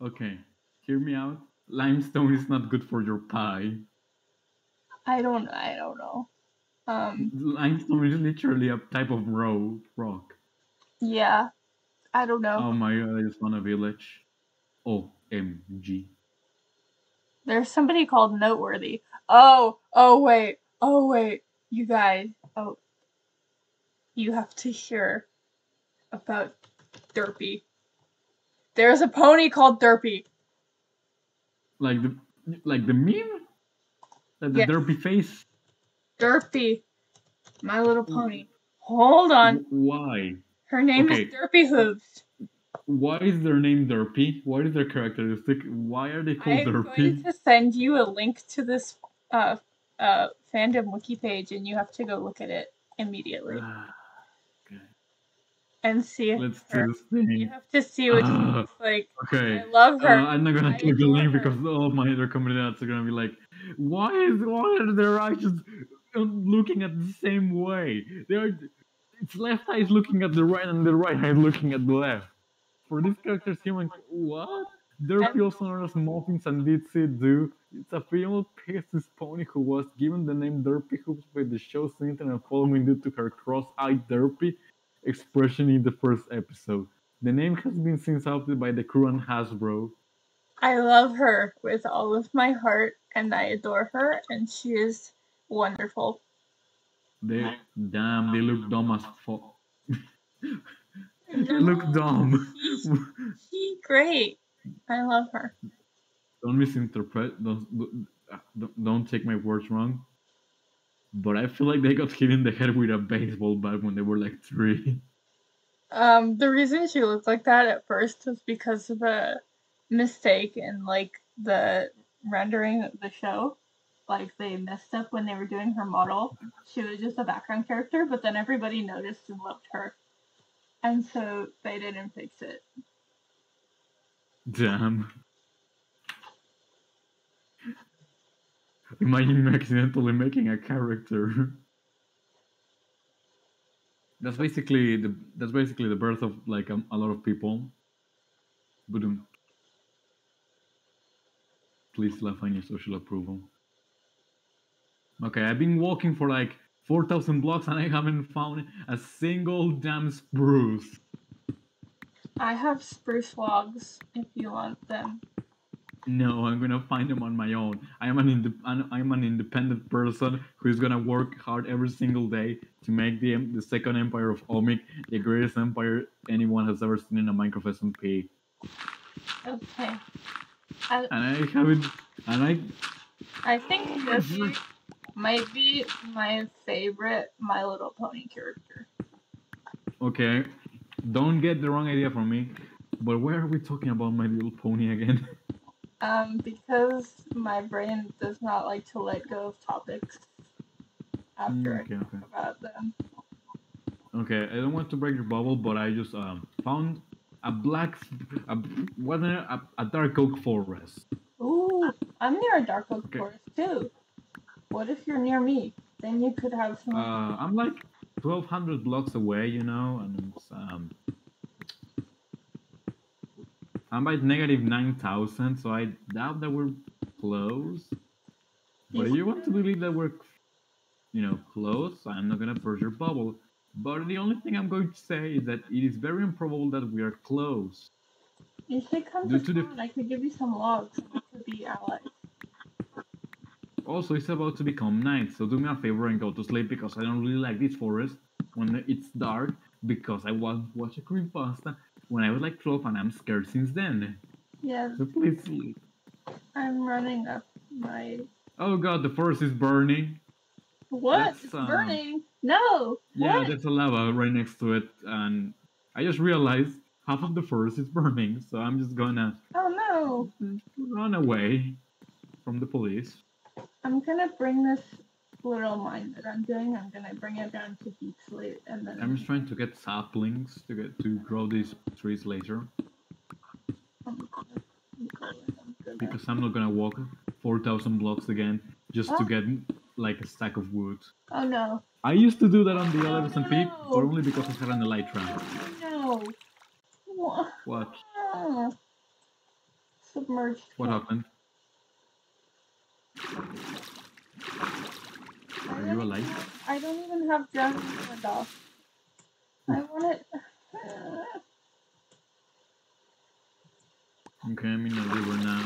Okay, hear me out. Limestone is not good for your pie. I don't know. Limestone is literally a type of rock. Yeah, I don't know. Oh my god, I just found a village. OMG. There's somebody called Noteworthy. Oh wait. You guys. Oh, you have to hear about Derpy. There's a pony called Derpy. Like the meme? Like the Yes. derpy face? Derpy. My Little Pony. Hold on. Why? Her name is Derpy Hooves. Why is their name Derpy? What is their characteristic? Why are they called I'm Derpy? going to send you a link to this fandom wiki page, and you have to go look at it immediately. Okay. And see. Let's do this thing. You have to see what she looks like. Okay. I love her. I'm not gonna click the link because all of my other comments are gonna be like, why are their eyes just looking at the same way? Its left eye is looking at the right and the right eye is looking at the left. For these characters, human, what? Derpy, also known as Muffins and Ditsy Do, it's a female Pegasus pony who was given the name Derpy Hoops by the show's internet following due to her cross-eyed Derpy expression in the first episode. The name has been since adopted by the crew and Hasbro. I love her with all of my heart, and I adore her, and she is wonderful. They look dumb as fuck. They look dumb. She's great. I love her. Don't misinterpret. Don't take my words wrong. But I feel like they got hit in the head with a baseball bat when they were like 3. The reason she looked like that at first was because of a mistake in like the rendering of the show. Like they messed up when they were doing her model. She was just a background character, but then everybody noticed and loved her. And so they didn't fix it. Damn. Imagine accidentally making a character. That's basically the birth of like a lot of people. But please laugh on your social approval. Okay, I've been walking for like 4,000 blocks and I haven't found a single damn spruce. I have spruce logs if you want them. No, I'm gonna find them on my own. I'm an independent person who's gonna work hard every single day to make the second empire of Omic the greatest empire anyone has ever seen in a Minecraft SMP. Okay. And I haven't. I think this might be my favorite My Little Pony character. Okay, don't get the wrong idea from me, but where are we talking about My Little Pony again? Because my brain does not like to let go of topics after I talk about them. Okay, I don't want to break your bubble, but I just found a dark oak forest. Ooh, I'm near a dark oak forest too. What if you're near me? Then you could have some. I'm like 1,200 blocks away, you know, and I'm at negative 9,000, so I doubt that we're close. But if you want to believe that we're, close, I'm not gonna burst your bubble. But the only thing I'm going to say is that it is very improbable that we are close. You should come to spawn. I could give you some logs. We could be allies. Also, it's about to become night, so do me a favor and go to sleep because I don't really like this forest when it's dark because I want to watch a creepypasta when I was like 12 and I'm scared since then. Yes. So please sleep. I'm running up my... Oh god, the forest is burning. What? It's burning? No! Yeah, what? there's a lava right next to it, and I just realized half of the forest is burning, so I'm just gonna... Oh no! Run away from the police. I'm gonna bring this little mine that I'm doing, I'm gonna bring it down to deep slate, and then I'm just trying to get saplings to grow these trees later. I'm gonna Because I'm not gonna walk 4,000 blocks again just to Oh. get like a stack of wood. Oh no. I used to do that on the other No, no, SMP, but no. only because I had an elytra. No. What? What? Submerged What cave. happened? Are you alive? I don't even have drowning turned off. I want it. Okay, I'm in a river now.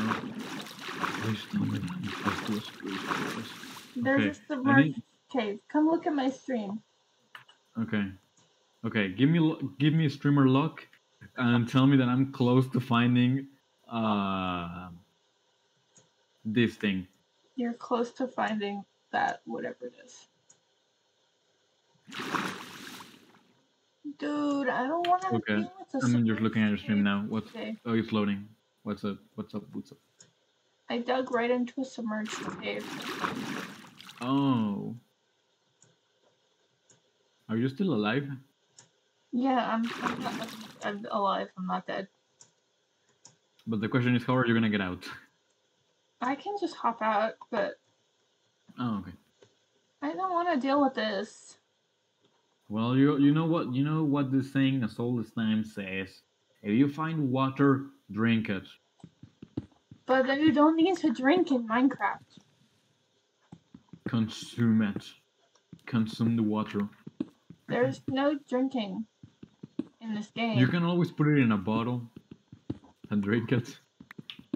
Please tell me that I'm close to a spruce forest. There's Okay, a submerged cave. Come look at my stream. Okay. Okay, give me streamer luck and tell me that I'm close to finding this thing. You're close to finding that, whatever it is. Dude, I don't want to Okay, deal with this. I'm just looking at your stream now. What's Oh, it's loading. What's up? What's up? What's up? I dug right into a submerged cave. Oh. Are you still alive? Yeah, I'm alive. I'm not dead. But the question is, how are you gonna get out? I can just hop out, but Oh, okay. I don't want to deal with this. Well, you know what the saying as old as time says. If you find water, drink it. But then you don't need to drink in Minecraft. Consume it. Consume the water. There's no drinking in this game. You can always put it in a bottle and drink it.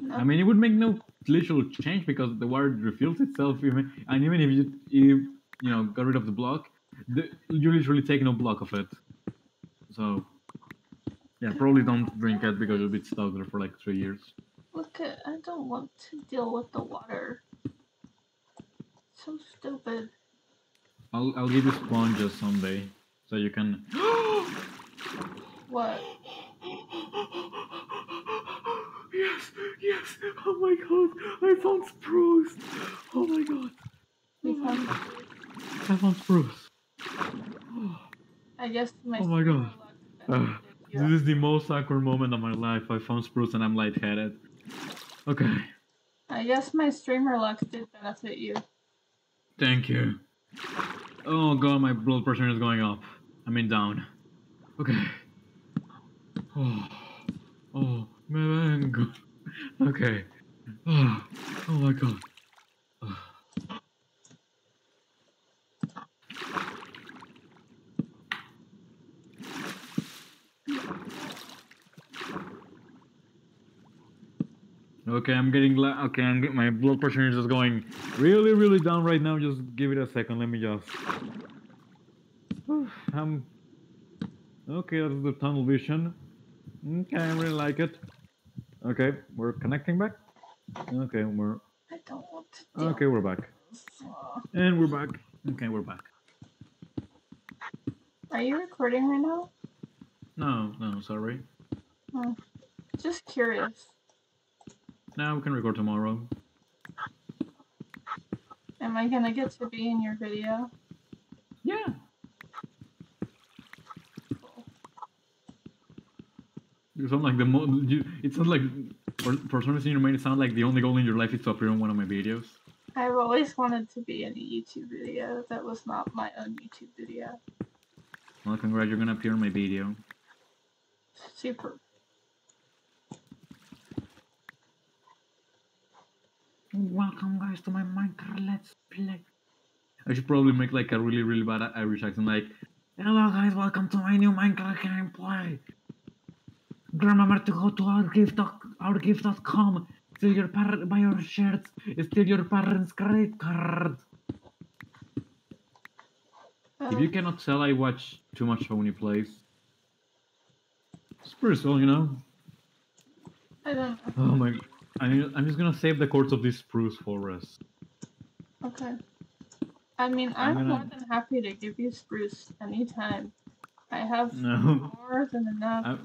No. I mean, it would make no literal change because the water refills itself, and even if you got rid of the block, you literally take no block of it. So yeah, probably don't drink it because you'll be stuck there for like 3 years. Look at, I don't want to deal with the water. So stupid. I'll give you sponges someday so you can. What? Yes. Oh my god, I found spruce. Oh my god. I found spruce. I guess my. Oh my god. This is the most awkward moment of my life. I found spruce and I'm lightheaded. Okay. I guess my streamer luck did benefit you. Thank you. Oh god, my blood pressure is going up. I mean down. Okay. Oh, man. Okay. Oh my god. Okay, I'm getting my blood pressure is just going really down right now. Just give it a second. Let me just. Okay, that's the tunnel vision. Okay, I really like it. Okay, we're connecting back. Okay, I don't want to deal. Okay, we're back. And we're back. Okay, we're back. Are you recording right now? No, sorry. Oh, just curious. Now we can record tomorrow. Am I gonna get to be in your video? Yeah. You sound like it sounds like for some reason you made it sound like the only goal in your life is to appear on one of my videos. I've always wanted to be in a YouTube video that was not my own YouTube video. Well, congrats, you're gonna appear in my video. Super. Welcome guys to my Minecraft Let's Play. I should probably make like a really bad Irish accent, like, hello guys, welcome to my new Minecraft gameplay. Remember to go to ourgift.com, steal your buy your shirts, steal your parents' credit card. If you cannot tell, I watch too much when he plays. It's pretty cool, you know? I don't know. Oh my... I'm just gonna save the courts of this spruce forest. Okay. I mean, I'm more than happy to give you spruce anytime. I have more than enough.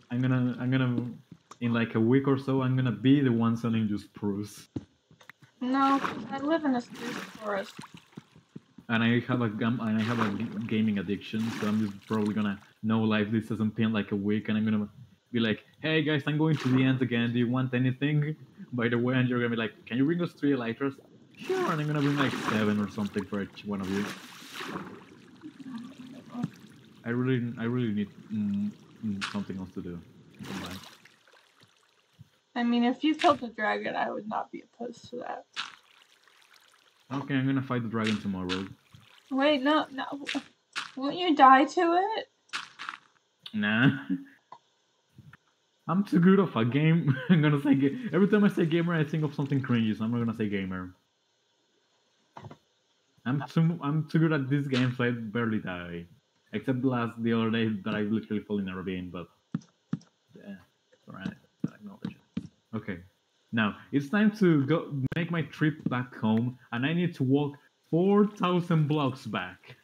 I'm gonna... In like a week or so, I'm gonna be the one selling you spruce. No, I live in a spruce forest. and I have a gaming addiction, so I'm just probably gonna know live this SMP in like a week, and I'm gonna be like, "Hey guys, I'm going to the end again. Do you want anything?" By the way, and you're gonna be like, "Can you bring us 3 elytras?" Sure, and I'm gonna bring like 7 or something for each one of you. I really need something else to do. I mean, if you killed the dragon, I would not be opposed to that. Okay, I'm gonna fight the dragon tomorrow. Wait, no. Won't you die to it? Nah. I'm too good of a game. I'm gonna say every time I say gamer, I think of something cringy, so I'm not gonna say gamer. I'm too good at this game, so I barely die. Except the other day that I literally fell in a ravine, but yeah, alright, I acknowledge it. Okay, now it's time to go make my trip back home, and I need to walk 4,000 blocks back.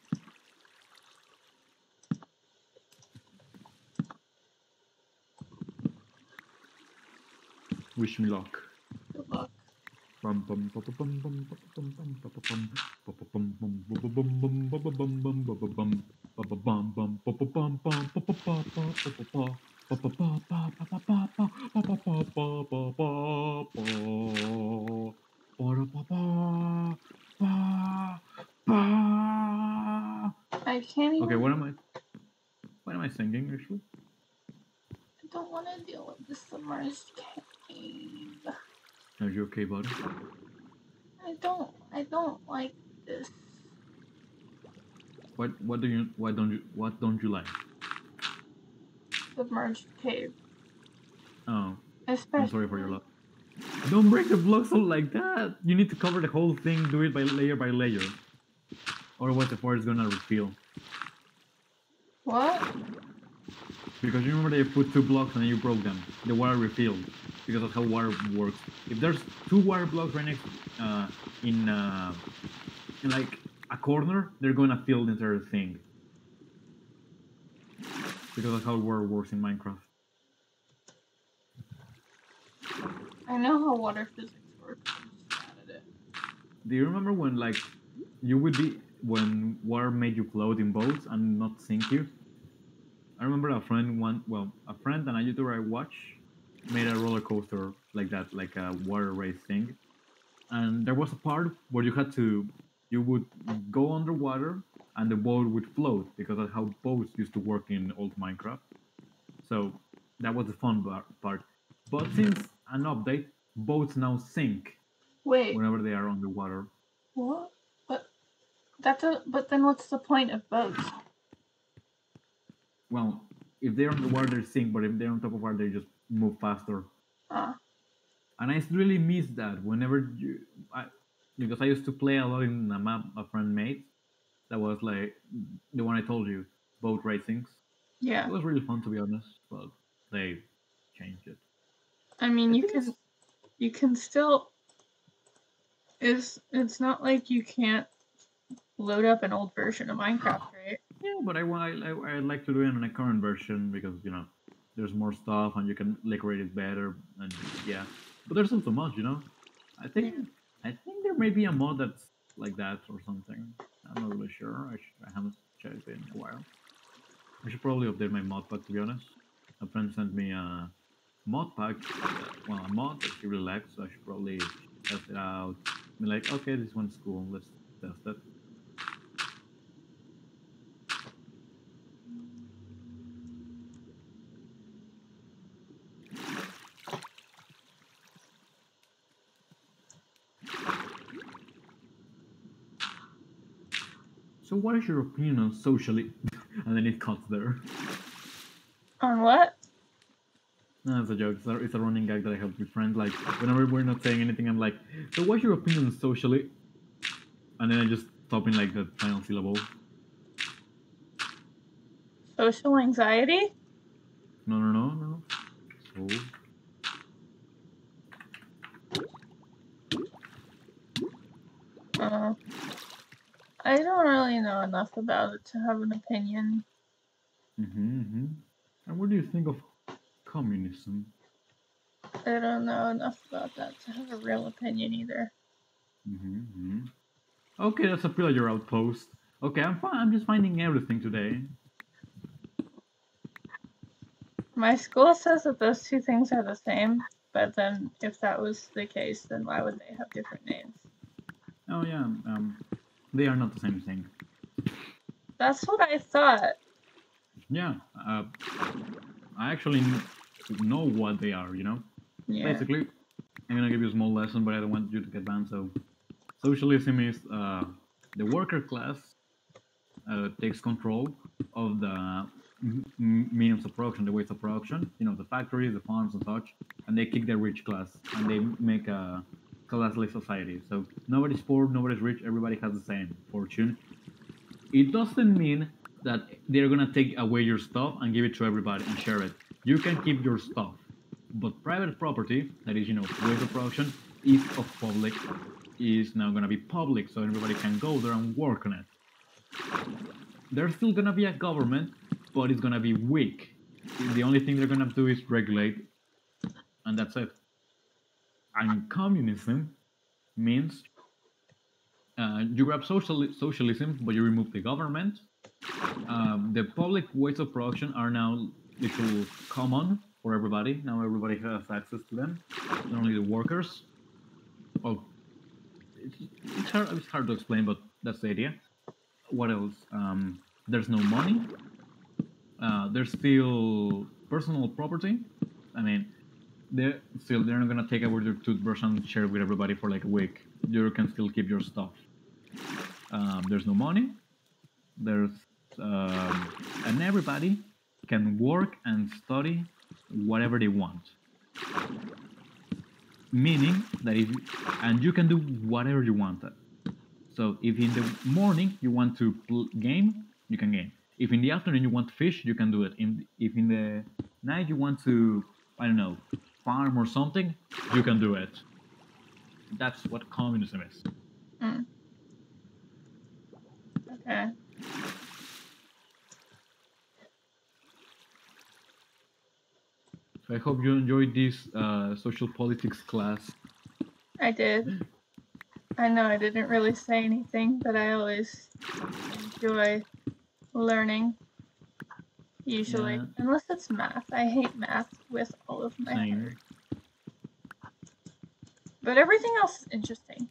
Wish me luck. Good luck. I can't even. Okay, what am I singing actually? I don't want to deal with the submerged cave. Are you okay, buddy? I don't like this. What don't you like? Submerged cave. Oh, Especially. I'm sorry for your luck. Don't break the blocks all like that. You need to cover the whole thing. Do it by layer. Otherwise, the forest is gonna refill. What? Because you remember they put 2 blocks and then you broke them. The water refilled because that's how water works. If there's 2 water blocks right next in like a corner, they're gonna fill the entire thing because that's how water works in Minecraft. I know how water physics works. I'm just bad at it. Do you remember when like you would be when water made you float in boats and not sink you? I remember a friend and a YouTuber I watch made a roller coaster like that, like a water race thing. And there was a part where you would go underwater and the boat would float because that's how boats used to work in old Minecraft. So that was the fun part. But since an update, boats now sink Wait. whenever they are underwater. What? But then what's the point of boats? Well, if they're underwater, they sink, but if they're on top of water, they just move faster. And I really miss that because I used to play a lot in a map a friend made that was like the one I told you, boat racings. Yeah. It was really fun to be honest, but they changed it. I mean, you can still. It's not like you can't load up an old version of Minecraft, right? Yeah, but I like to do it in a current version because there's more stuff and you can decorate it better and yeah. But there's also mods, I think there may be a mod that's like that or something. I'm not really sure. I haven't checked it in a while. I should probably update my mod pack to be honest. A friend sent me a mod pack, a mod that he really likes, so I should probably test it out. Be like, okay, this one's cool. Let's test it. So, what is your opinion on socially? And then it cuts there. On what? No, it's a joke. It's a running gag that I have with friends. Like, whenever we're not saying anything, I'm like, so what's your opinion socially? And then I just stop in like the final syllable. Social anxiety? No. So. I don't really know enough about it to have an opinion. And what do you think of communism? I don't know enough about that to have a real opinion either. Okay, that's a pillager outpost. Okay, I'm fine. I'm just finding everything today. My school says that those two things are the same, but then if that was the case, then why would they have different names? Oh yeah, they are not the same thing. That's what I thought. Yeah, I actually know what they are. Yeah. Basically, I'm gonna give you a small lesson, but I don't want you to get banned. So, socialism is the worker class takes control of the means of production, the ways of production. The factories, the farms, and such, and they kick the rich class, and they make a classless society. So nobody's poor, nobody's rich. Everybody has the same fortune. It doesn't mean that they're gonna take away your stuff and give it to everybody and share it. You can keep your stuff, but private property, that is, ways of production, is of public, is now gonna be public, so everybody can go there and work on it. There's still gonna be a government, but it's gonna be weak. The only thing they're gonna do is regulate, and that's it. And communism means you grab socialism, but you remove the government. The public ways of production are now little common for everybody. Now everybody has access to them, not only the workers. Oh, it's hard to explain, but that's the idea. What else? There's no money. There's still personal property. I mean, they're not gonna take away your toothbrush and share it with everybody for like a week. You can still keep your stuff. There's no money. There's and everybody can work and study whatever they want. Meaning that and you can do whatever you want. So if in the morning you want to game, you can game. If in the afternoon you want to fish, you can do it. If in the night you want to, I don't know, farm or something, you can do it. That's what communism is. Mm. Okay. So I hope you enjoyed this social politics class. I did. I know I didn't really say anything, but I always enjoy learning. Usually, Yeah, unless it's math. I hate math with all of my heart. same. But everything else is interesting.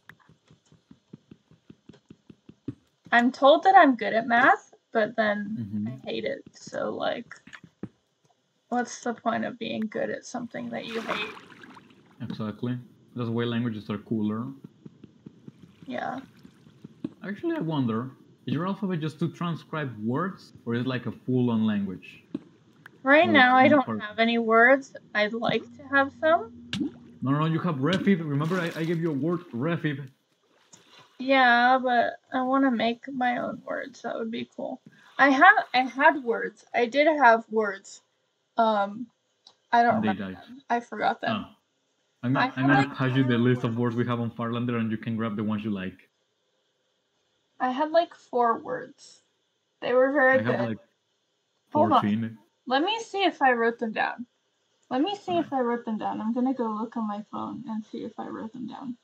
I'm told that I'm good at math, but then Mm-hmm. I hate it. So, like, what's the point of being good at something that you hate? Exactly. That's why languages are cooler. Yeah. Actually, I wonder, is your alphabet just to transcribe words, or is it like a full-on language? Right So it's now, I in don't part. have any words. I'd like to have some. No, you have refib. Remember, I gave you a word, refib. Yeah, but I want to make my own words. That would be cool. I had words. I did have words. Um, I don't And they remember died. them. I forgot them. Oh, I'm I gonna I'm had gonna like pass you the 4 list of words words. we have on Farlander, and you can grab the ones you like. I had like 4 words. They were very I have good. like Hold on. 14. Let me see if I wrote them down. Let me see All right, if I wrote them down. I'm gonna go look on my phone and see if I wrote them down.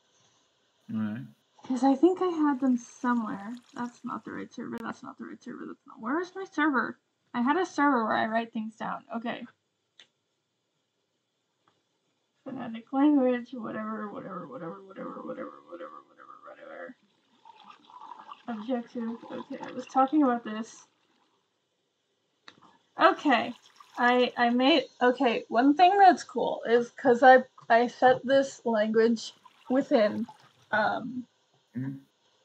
all right. Because I think I had them somewhere. That's not the right server. That's not the right server. That's not. Where is my server? I had a server where I write things down. Okay. Phonetic language, whatever. Objective. Okay, I was talking about this. Okay. I made okay, one thing that's cool is because I set this language within um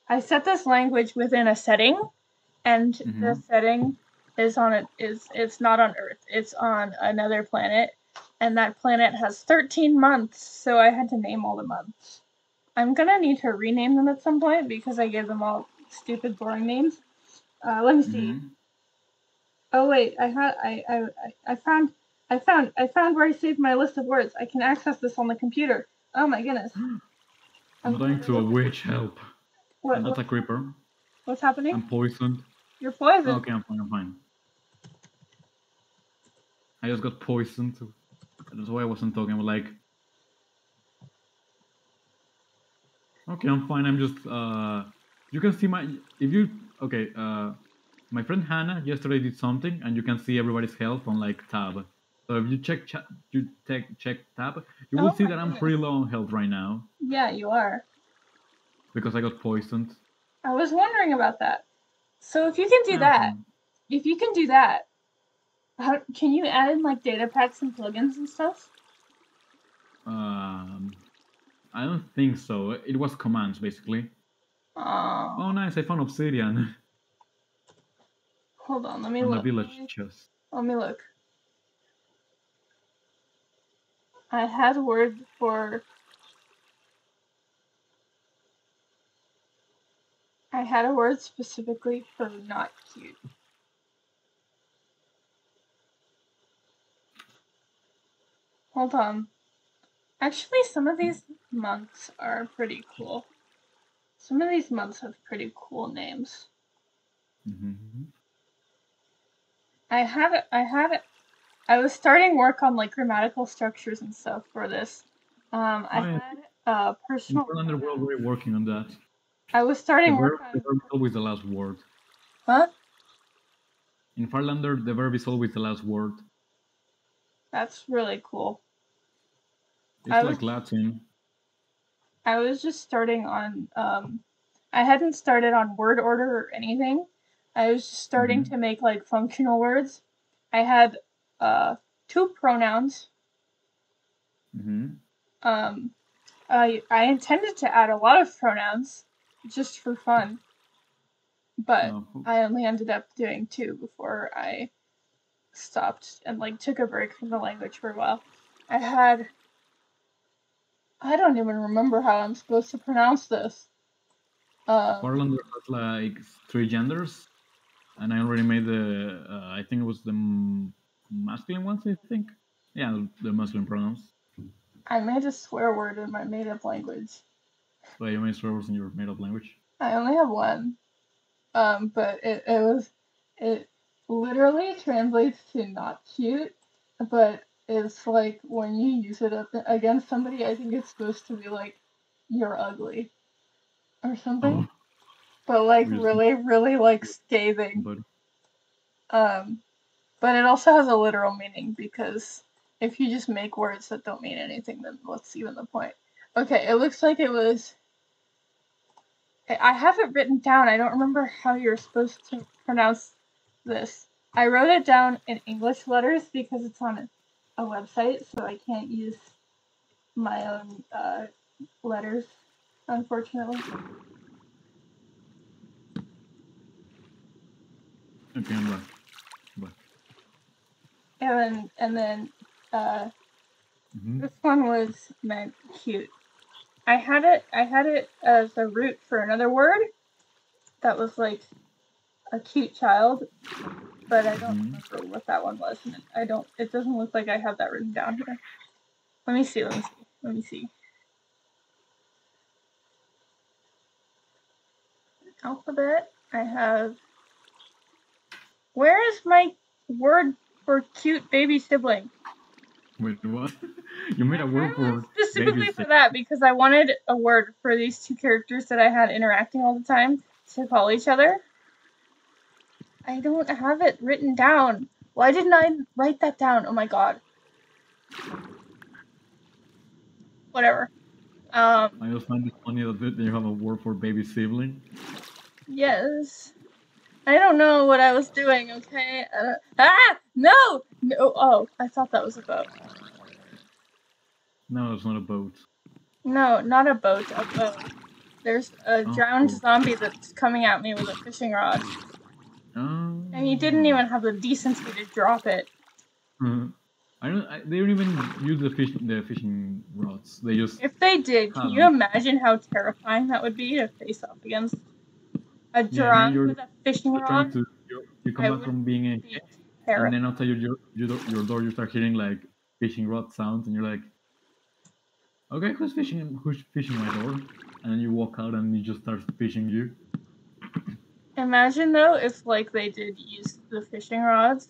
I set this language within a setting, and the Mm-hmm. setting is on it's not on Earth, it's on another planet, and that planet has 13 months, so I had to name all the months. I'm gonna need to rename them at some point because I gave them all stupid boring names. Let me see. Mm-hmm. Oh wait, I found where I saved my list of words. I can access this on the computer. Oh my goodness. I'm I'm dying to a witch. Help! And that's a what's happening? creeper. What's happening? I'm poisoned. You're poisoned. Okay, I'm fine. I'm fine. I just got poisoned. That's why I wasn't talking. I was like, okay, I'm fine. I'm just You can see my if you okay. My friend Hannah yesterday did something, and you can see everybody's health on like tab. So if you check tab, you will Oh see my that I'm goodness. pretty low on health right now Yeah, you are. because I got poisoned. I was wondering about that. So if you can do that, Um, if you can do that, how can you add in like data packs and plugins and stuff? um, I don't think so. It was commands basically. Oh, Oh, nice! I found obsidian hold on. Let me on the look. village chest. Let me look. I had a word for. I had a word specifically for not cute. Hold on. Actually, some of these months are pretty cool. Some of these months have pretty cool names. Mm-hmm. I was starting work on like grammatical structures and stuff for this. I Oh, yeah. had In personal Farlander, we're pronouns. already working on that. I was The starting work verb, the on, verb is always the last word. huh? In Farlander, the verb is always the last word. That's really cool. It's I was like Latin. I was just starting on I hadn't started on word order or anything. I was just starting Mm-hmm. to make like functional words. I had uh two pronouns. Mm-hmm. Um I intended to add a lot of pronouns just for fun, but Oh, I only ended up doing two before I stopped and like took a break from the language for a while. I had I don't even remember how I'm supposed to pronounce this. Um Farlander has like three genders, and I already made the. I think it was the masculine ones. I think. Yeah, the masculine pronouns. I made a swear word in my made up language. But you made servers in your made-up language. I only have one. But it literally translates to not cute, but it's like when you use it against somebody, I think it's supposed to be like you're ugly or something. Oh, But like we just really, really like scathing. somebody. Um, but it also has a literal meaning because if you just make words that don't mean anything, then what's even the point? Okay, it looks like it was. I have it written down. I don't remember how you're supposed to pronounce this. I wrote it down in English letters because it's on a website, so I can't use my own letters, unfortunately. Okay, I'm back. I'm back. And then uh, Mm-hmm. this one was meant cute. I had it as a root for another word that was like a cute child, but I don't Mm-hmm. remember what that one was. And I don't. It doesn't look like I have that written down here. Let me see. Let me see. Let me see. Alphabet. I have. Where is my word for cute baby sibling? Wait, what? You made I a had word one for specifically for babysit. that because I wanted a word for these two characters that I had interacting all the time to call each other. I don't have it written down. Why didn't I write that down? Oh my god. Whatever. I just find it funny that you have a word for baby sibling. Yes. I don't know what I was doing, okay? No! No! Oh, I thought that was a boat. No, it's not a boat. No, not a boat, a boat. There's a drowned Oh. zombie that's coming at me with a fishing rod. And he didn't Oh. even have the decency to drop it. They don't even use the fishing rods. They just If they did, can have you them. imagine how terrifying that would be to face off against a Yeah, imagine drowned with a fishing you're trying rod? to you come I back would from being a be and terrified. then outside your door you start hearing like fishing rod sounds and you're like, okay, who's fishing my door? And then you walk out and he just starts fishing you. Imagine though if like they did use the fishing rods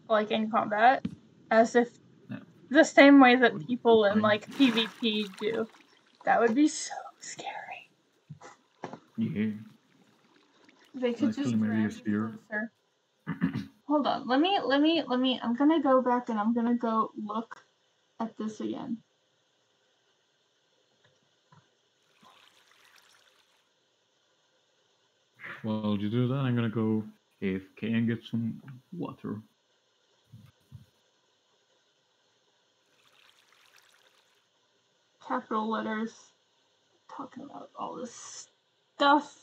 like in combat, as if Yeah. the same way that That would be people in terrifying. like PvP do. That would be so scary. Yeah. They could Actually, just maybe drag it's you here. closer. Hold on. Let me. I'm gonna go back and I'm gonna go look at this again. While you do that, I'm gonna go AFK and get some water. Capital letters. Talking about all this stuff.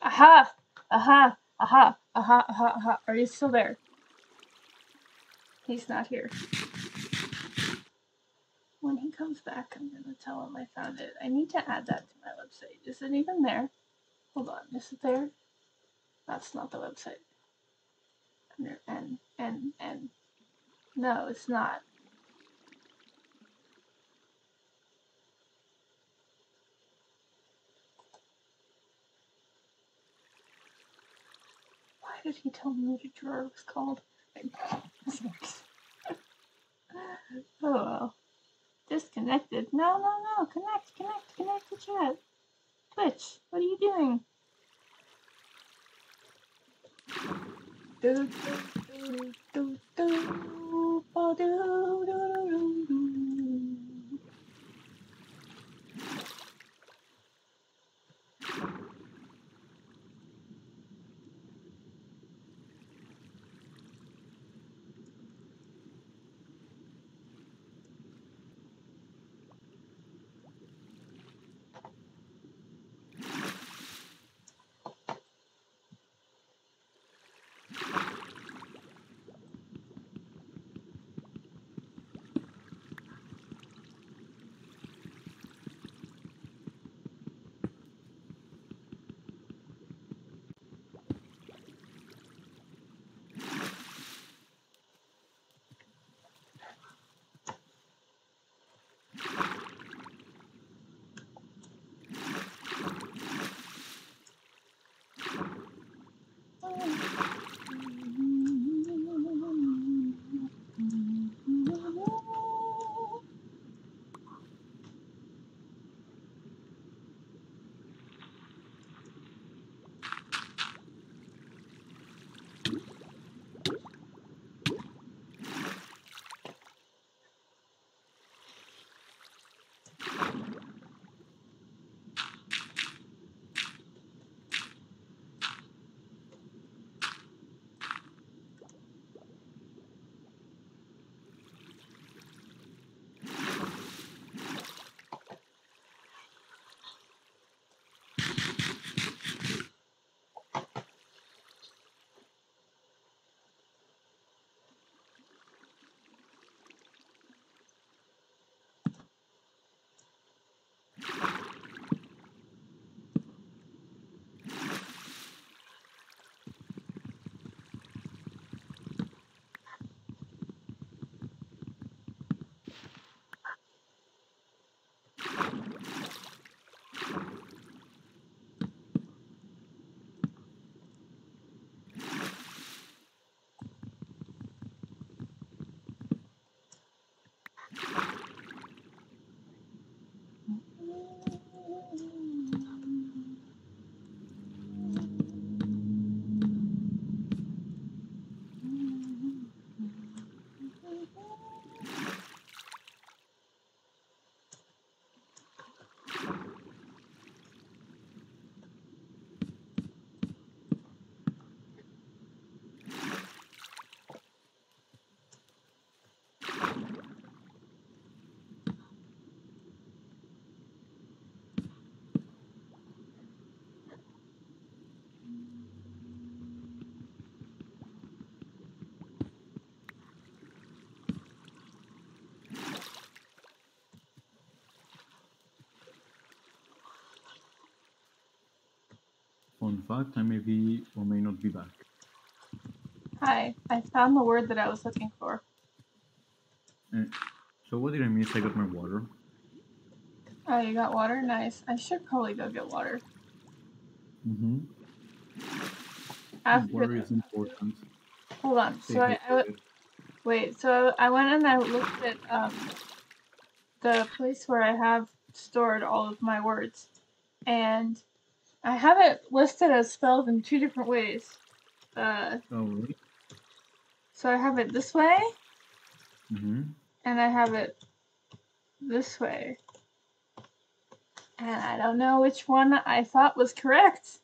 Aha! Aha! Aha! Aha! Aha! Aha! Are you still there? He's not here. When he comes back, I'm gonna tell him I found it. I need to add that to my website. Is it even there? Hold on. Is it there? That's not the website. Under N. No, it's not. Why did he tell me what a drawer was called? Oh well. Disconnected. No. Connect to chat. Twitch, what are you doing? Do do do do do do do do. Fun fact, I may be or may not be back. Hi, I found the word that I was looking for. So what did I miss? I got my water. Oh, you got water? Nice. I should probably go get water. Mm-hmm. After Water the, is important. hold on. Stay So hydrated. wait. So I went and I looked at the place where I have stored all of my words, and I have it listed as spelled in 2 different ways. Oh, really? So I have it this way, Mm-hmm. and I have it this way. And I don't know which one I thought was correct.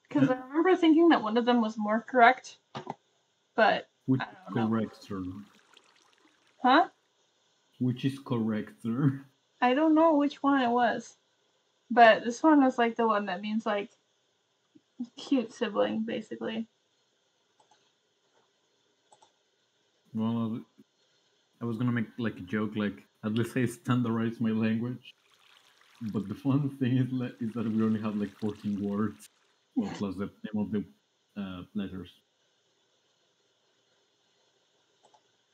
Because I remember thinking that one of them was more correct, but Which I is don't know. correct, sir? Huh? Which is correct, sir? I don't know which one it was. But this one was like the one that means like cute sibling, basically. Well, I was gonna make like a joke, like at least I standardize my language. But the fun thing is that we only have like 14 words, well, plus the name of the letters.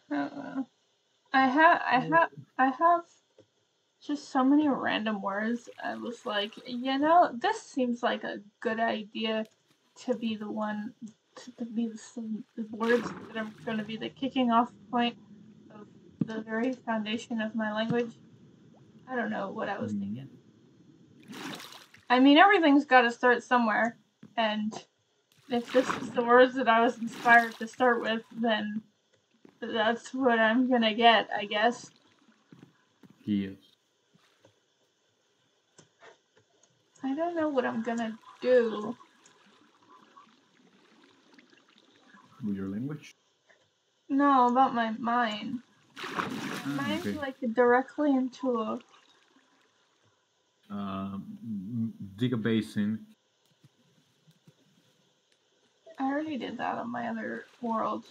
I don't know. I have just so many random words. I was like, this seems like a good idea to be the one to be the words that are going to be the kicking off point of the very foundation of my language. I don't know what I was Mhm. thinking. I mean, everything's got to start somewhere, and if this is the words that I was inspired to start with, then that's what I'm gonna get, I guess. Yes. I don't know what I'm gonna do. With your language? No, about my mine. Mine's Okay. like directly into a. Dig a basin. I already did that on my other world.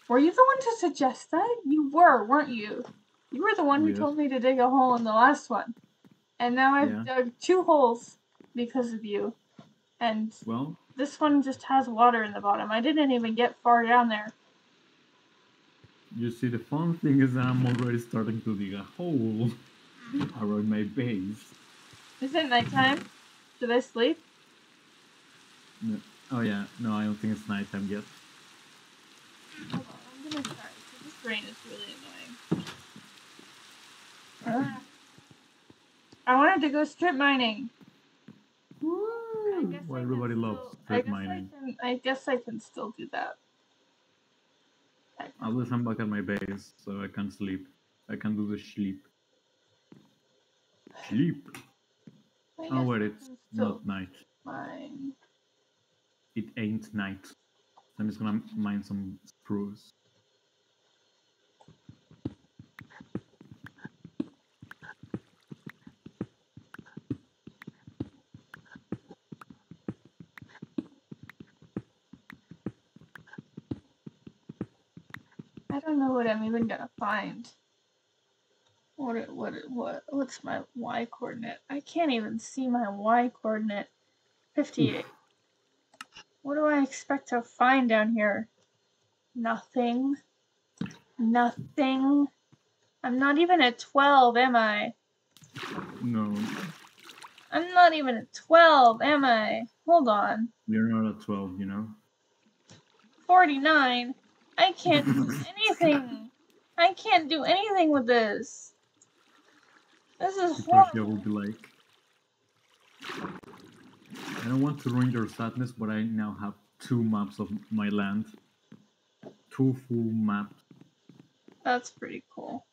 Were you the one to suggest that? You were, weren't you? You were the one who Yes. told me to dig a hole in the last one. And now I've Yeah. dug 2 holes because of you. And Well, this one just has water in the bottom. I didn't even get far down there. you see, the fun thing is that I'm already starting to dig a hole around my base. Is it nighttime? Should I sleep? No. Oh yeah, no, I don't think it's nighttime yet. Hold on, I'm gonna try. So this rain is really annoying. I wanted to go strip mining. I guess Well, I can everybody loves still. strip mining. I guess I can still do that. At least I'm back at my base, so I can sleep. I can do the sleep. Sleep. I Oh guess wait, I it's can still not night. mine. It ain't night. I'm just gonna mine some spruce. I don't know what I'm even gonna find. What's my y coordinate? I can't even see my y coordinate. 58. Oof. What do I expect to find down here? Nothing. Nothing. I'm not even at 12, am I? No, I'm not even at 12, am I? Hold on. you're not at 12, you know? 49. I can't do anything. I can't do anything with this. This is Because will horrible. be like, I don't want to ruin your sadness, but I now have 2 maps of my land. 2 full maps. That's pretty cool.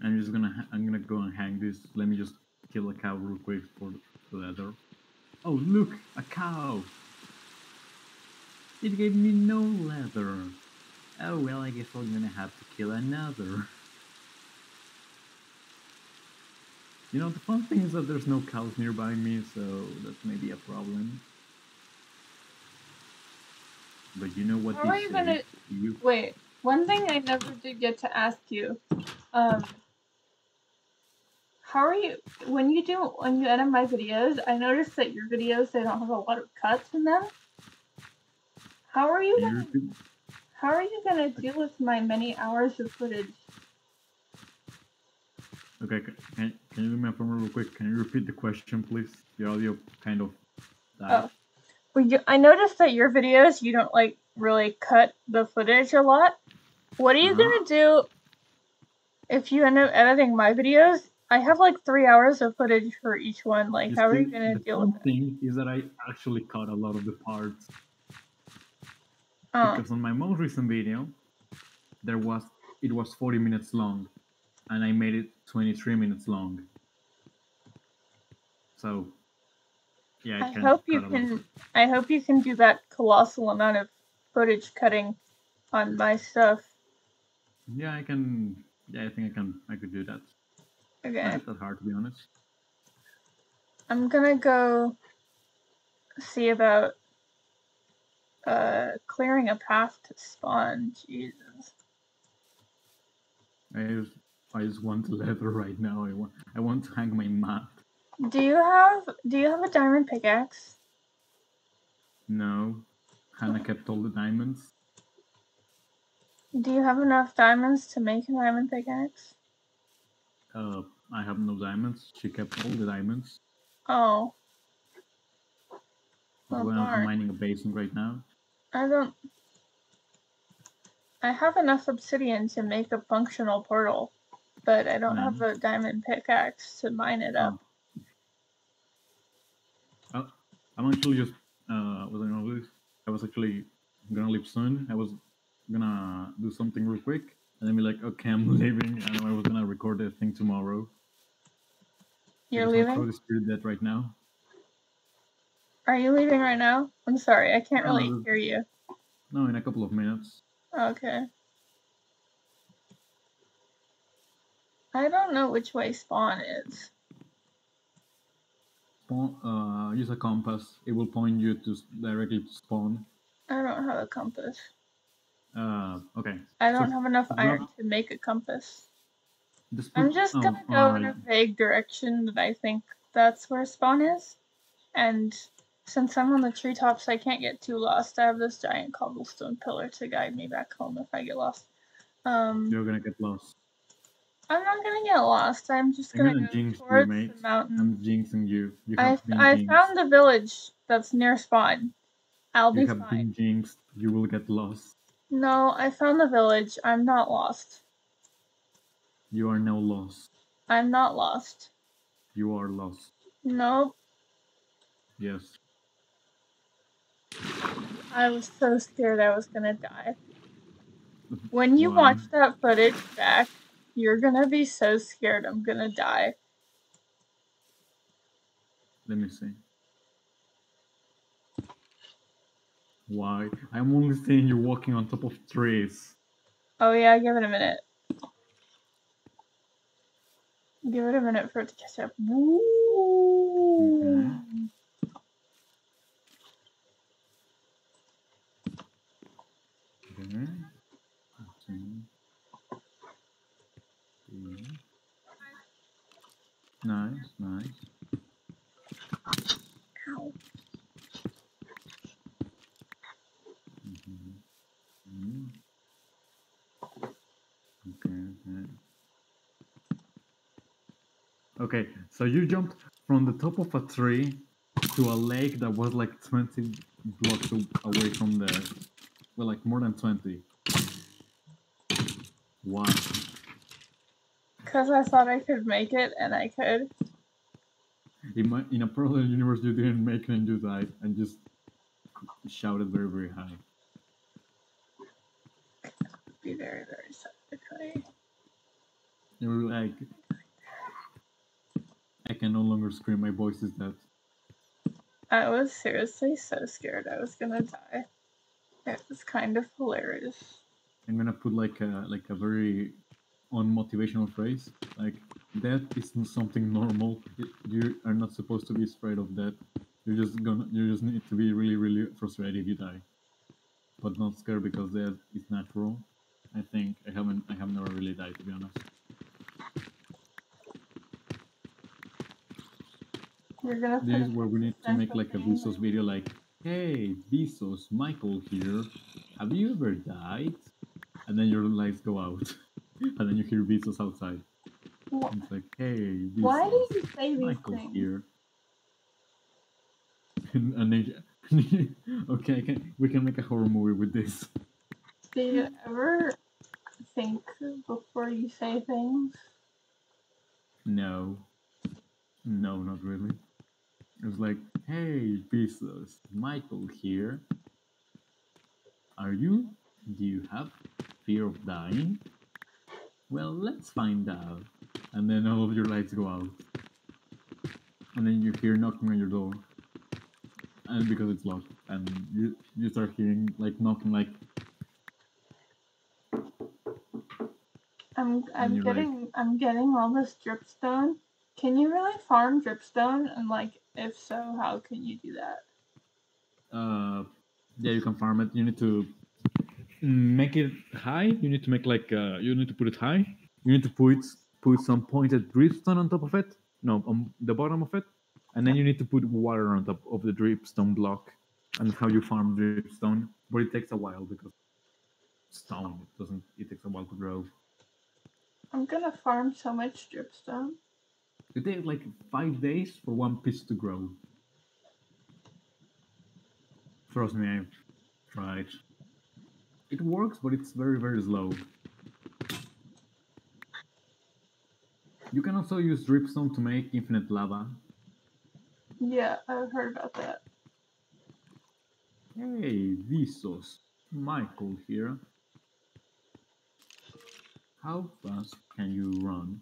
I'm gonna go and hang this. Let me just kill a cow real quick for the leather. Oh look, a cow! It gave me no leather. Oh well, I guess I'm gonna have to kill another. You know, the fun thing is that there's no cows nearby me, so that may be a problem. But you know what How they are you say? gonna. Wait, one thing I never did get to ask you. Um, How are you when you edit my videos? I noticed that your videos they don't have a lot of cuts in them. How are you Can you gonna repeat? How are you gonna deal with my many hours of footage? Okay, can you do me a favor real quick? Can you repeat the question, please? The audio kind of died. Oh, well, I noticed that your videos you don't like really cut the footage a lot. What are you gonna do if you end up editing my videos? I have like 3 hours of footage for each one. Like, You how are you see, gonna the deal with fun it? thing is that I actually cut a lot of the parts Oh, because on my most recent video, it was 40 minutes long, and I made it 23 minutes long. So yeah, I I can hope you cut a lot of can. it. I hope you can do that colossal amount of footage cutting on my stuff. Yeah, I can. Yeah, I think I can. I could do that. Okay, Not that hard, to be honest. I'm gonna go see about clearing a path to spawn. Jesus. I just, I just want leather right now. I want to hang my mat. Do you have a diamond pickaxe? No, Hannah kept all the diamonds. Do you have enough diamonds to make a diamond pickaxe? I have no diamonds. She kept all the diamonds. Oh, That's well why I'm darn. mining a basin right now. I don't. I have enough obsidian to make a functional portal, but I don't No. have a diamond pickaxe to mine it up. Oh, I'm actually just was I gonna lose? I was actually gonna leave soon. I was gonna do something real quick and then be like, okay, I'm leaving, and I was gonna record the thing tomorrow You're because my leaving? throat is pretty dead right now. Are you leaving right now? I'm sorry, I can't really No, hear you. no, in a couple of minutes. Okay. I don't know which way spawn is. Use a compass. It will point you to directly to spawn. I don't have a compass. Okay. I So don't have enough grab iron to make a compass. just put. I'm just Oh, gonna go in a vague direction that I think that's where spawn is. And since I'm on the treetops, I can't get too lost. I have this giant cobblestone pillar to guide me back home if I get lost. you're gonna get lost. I'm not gonna get lost. I'm just I'm gonna gonna go jinx you, towards the mate. mountains. I'm jinxing you. You have been I jinxed. found the village that's near spawn. I'll You be have fine. been jinxed. You will get lost. No, I found the village. I'm not lost. You are now lost. I'm not lost. You are lost. Nope. Yes. I was so scared I was gonna die. When you Why? watch that footage back, you're gonna be so scared I'm gonna die. Let me see. Why? I'm only seeing you walking on top of trees. Oh yeah, give it a minute. Give it a minute for it to catch up. Woo. Okay. Okay. Two, three. Nice, nice. Ow. Mm-hmm. Mm-hmm. Okay, okay. Okay, so you jumped from the top of a tree to a lake that was like 20 blocks away from the. Well, like more than 20. Why? Cause I thought I could make it, and I could. In a parallel universe, you didn't make it and you died and just shouted very, very high. Be very, very sad. You were like, I can no longer scream, my voice is dead. I was seriously so scared I was gonna die. It was kind of hilarious. I'm gonna put like a very unmotivational phrase, like death is something normal. You are not supposed to be afraid of death. You just need to be really, really frustrated if you die, but not scared because death is natural. I think I have never really died, to be honest. You're gonna put This is an where we need to make existential like a thing. Vsauce video like, hey, Vsauce, Michael here. Have you ever died? And then your lights go out. And then you hear Vsauce outside. And it's like, hey, Why Vsauce, do you say these Michael things? here. And then, okay, we can make a horror movie with this. Do you ever think before you say things? No, no, not really. It's like, hey, Vsauce, Michael here. Are you? Do you have fear of dying? Well, let's find out. And then all of your lights go out. And then you hear knocking on your door. And because it's locked. And you start hearing like knocking like, I'm and I'm you're like, getting I'm getting all this dripstone. Can you really farm dripstone? And like, if so, how can you do that? yeah, you can farm it. You need to make it high. You need to make like you need to put it high. You need to put some pointed dripstone on top of it. No, on the bottom of it, and then you need to put water on top of the dripstone block. And how you farm dripstone, but it takes a while because stone it doesn't. It takes a while to grow. I'm gonna farm so much dripstone. It takes like 5 days for one piece to grow. Trust me, I've tried. It works, but it's very very slow. You can also use dripstone to make infinite lava. Yeah, I've heard about that. Hey, Visos, Michael here. How fast can you run?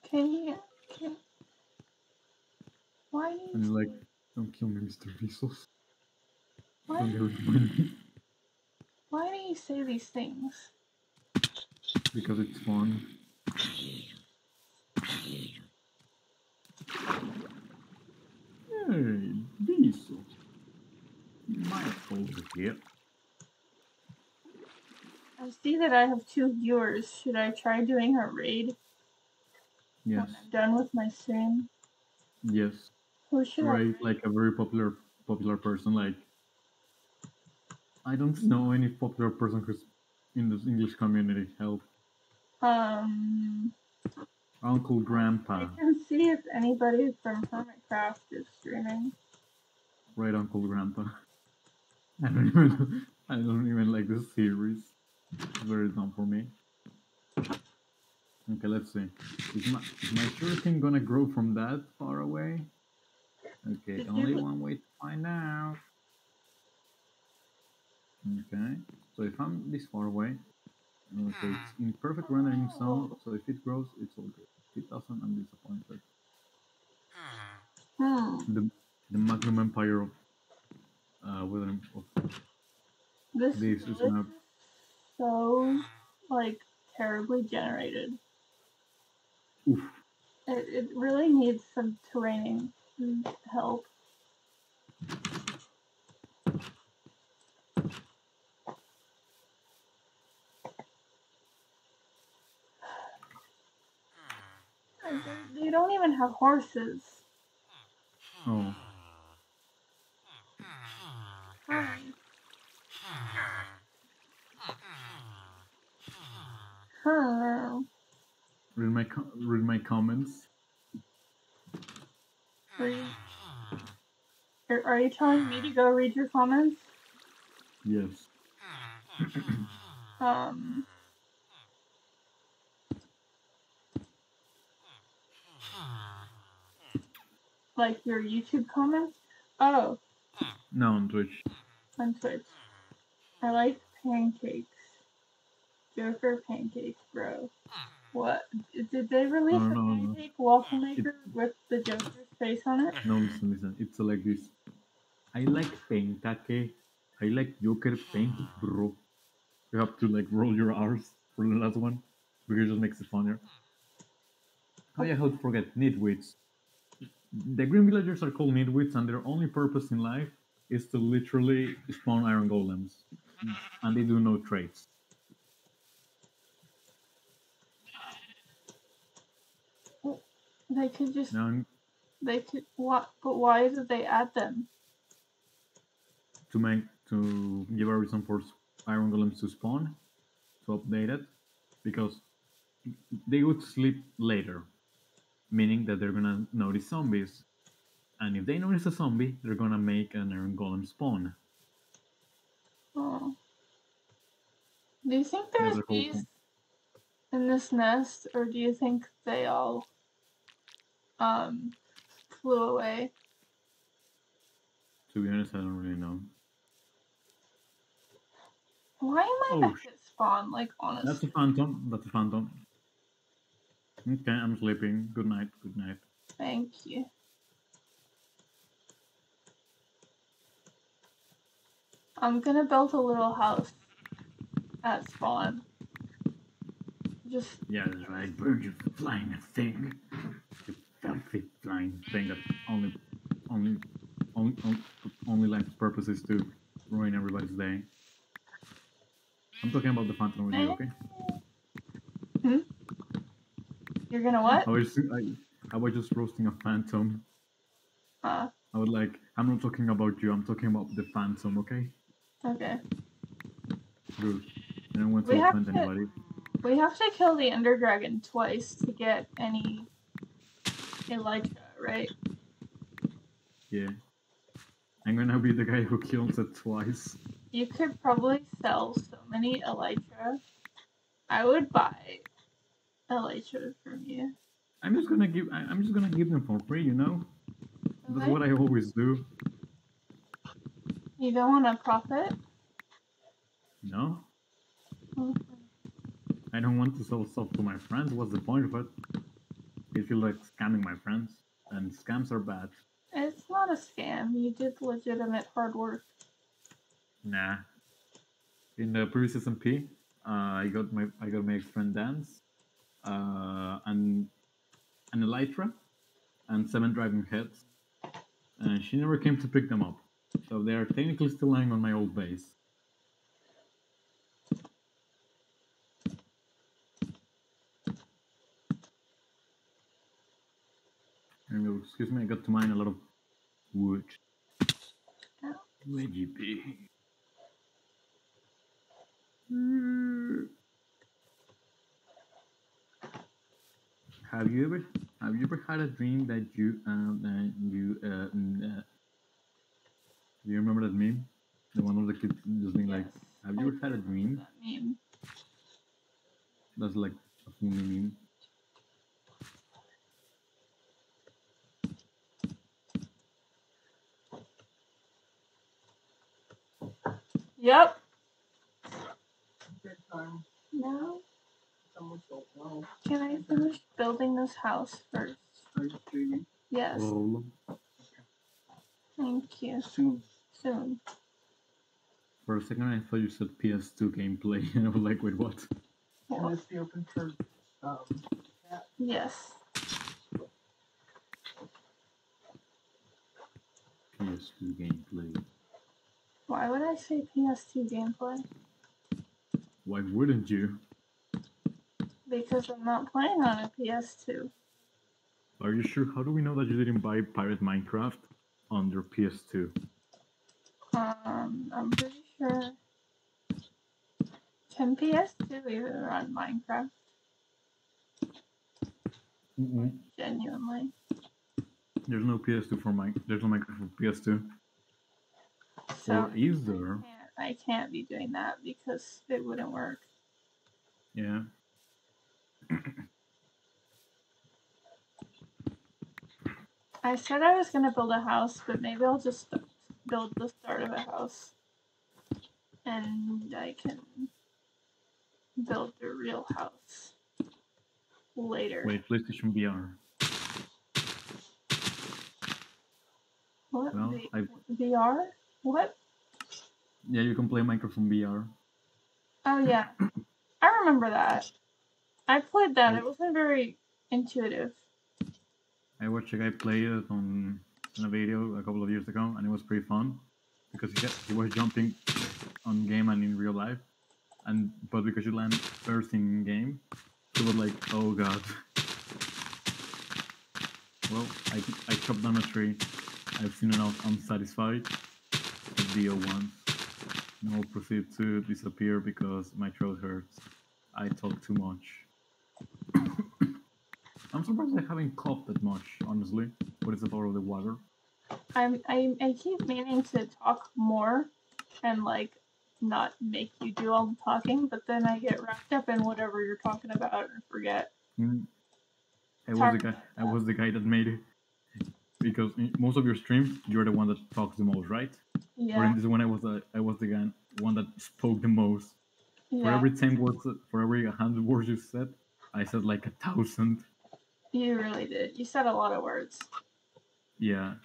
Can you? Can why do you And he's like, say don't kill me, Mr. Visos. why Don't do get you, rid of me. why do you say these things? Because it's fun. Hey, Visos, Michael here. I see that I have 2 viewers. Should I try doing a raid when Yes, I'm done with my stream? yes. Who should I Right, raid? like a very popular person. Like I don't know any popular person who's in this English community. Help, Um, Uncle I Grandpa. can see if anybody from Hermitcraft is streaming. Right, Uncle Grandpa. I don't even like this series. It's very dumb for me. Okay, let's see. Is my shuriken gonna grow from that far away? Okay, Did only you? one way to find out. Okay, so if I'm this far away, okay, it's in perfect rendering zone, Oh. so if it grows, it's all good. If it doesn't, I'm disappointed. Hmm. The the Magnum Empire of This this is village gonna. is so like terribly generated. Oof. It really needs some terraining help. They don't even have horses. Oh, Hi. Hmm. read my comments. Are you telling me to go read your comments? Yes. Um. Like your YouTube comments? Oh, No, on Twitch. on Twitch. I like pancakes. Joker pancakes, bro. What? Did they No, release no, a no, no. pancake waffle It, maker with the Joker's face on it? no, listen. It's like this. I like pancake. I like Joker pancake, bro. You have to like roll your R's for the last one because it just makes it funnier. Oh yeah, how to forget nitwits. The green villagers are called nitwits, and their only purpose in life is to literally spawn iron golems, and they do no trades. They could just Now, They could what? But why did they add them? To give a reason for iron golems to spawn, to update it, because they would sleep later, meaning that they're gonna notice zombies, and if they notice a zombie, they're gonna make an iron golem spawn. Oh. Do you think That's there's the whole bees point. in this nest, or do you think they all flew away? To be honest, I don't really know. Why am I back at spawn? Like, honestly. That's a phantom. That's a phantom. Okay, I'm sleeping. Good night. Good night. Thank you. I'm gonna build a little house at spawn. Just Yeah, that's right. Bird, you flying thing. You filthy flying thing that only likes purposes to ruin everybody's day. I'm talking about the phantom with you, okay? Hmm? You're gonna what? I was just roasting a phantom. I was like, I'm not talking about you. I'm talking about the phantom, okay? Okay. Good. I don't want to offend anybody. We have to kill the Ender Dragon twice to get any Elytra, right? Yeah. I'm gonna be the guy who kills it twice. You could probably sell so many Elytra. I would buy Elytra from you. I'm just gonna give them for free, you know? That's what I always do. You don't want to profit? No? Okay. I don't want to sell stuff to my friends. What's the point of it? I feel like scamming my friends, and scams are bad. It's not a scam. You did legitimate hard work. Nah. In the previous SMP, I got my ex-friend Dance, and an Elytra, and 7 driving heads, and she never came to pick them up. So they are technically still lying on my old base. And excuse me, I got to mine a lot of wood. Where'd you be? Have you ever had a dream that you do you remember that meme? The one of the kids just being like, have you ever had a dream? That meme. That's like a funny meme. Yep. No. Can I finish building this house first? Yes. Oh. Thank you. Soon. For a second, I thought you said PS2 gameplay, and I was like, wait, what? Can this be open for Yes. PS2 gameplay. Why would I say PS2 gameplay? Why wouldn't you? Because I'm not playing on a PS2. Are you sure? How do we know that you didn't buy Pirate Minecraft on your PS2? I'm pretty sure. Can PS2 even run Minecraft? Genuinely. There's no PS2 for There's no Minecraft for PS2. So or is there? I can't be doing that because it wouldn't work. Yeah. I said I was gonna build a house, but maybe I'll just build the start of a house. And I can build the real house later. Wait, PlayStation VR. What? Well, VR? What? Yeah, you can play Minecraft from VR. Oh yeah, I remember that. I played that. It wasn't very intuitive. I watched a guy play it on a video a couple of years ago, and it was pretty fun because he was jumping on game and in real life, but because you land first in game, he was like, oh god. Well, I chopped down a tree. I've seen enough unsatisfied with the ones. Now I'll proceed to disappear because my throat hurts. I talk too much. I'm surprised I haven't coughed that much, honestly. What is the power of the water? I keep meaning to talk more and like not make you do all the talking, but then I get wrapped up in whatever you're talking about and forget. Hmm, I It's was the hard. guy. I was the guy that made it because in most of your streams, you're the one that talks the most, right? But Yeah, in this one, I was the guy one that spoke the most. For yeah. every 10 words, for every 100 words you said, I said like 1,000. You really did. You said a lot of words. Yeah,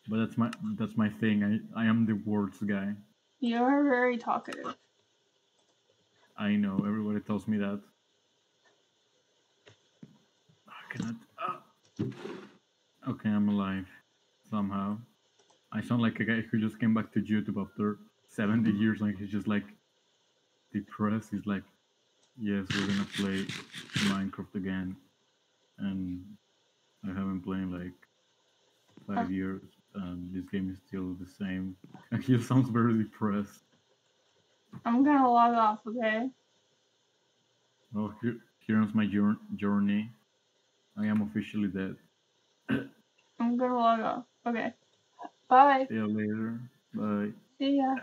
but that's my thing. I am the words guy. You're very talkative. I know everybody tells me that. I cannot. Okay, I'm alive somehow. I sound like a guy who just came back to YouTube after 70 years, and he's just like depressed. He's like, "Yes, we're gonna play Minecraft again," and I haven't played in like Uh, 5 years, and this game is still the same. And he sounds very depressed. I'm gonna log off, okay? Oh, here ends my journey. I am officially dead. I'm gonna log off. Okay. Bye. See you later. Bye. See ya.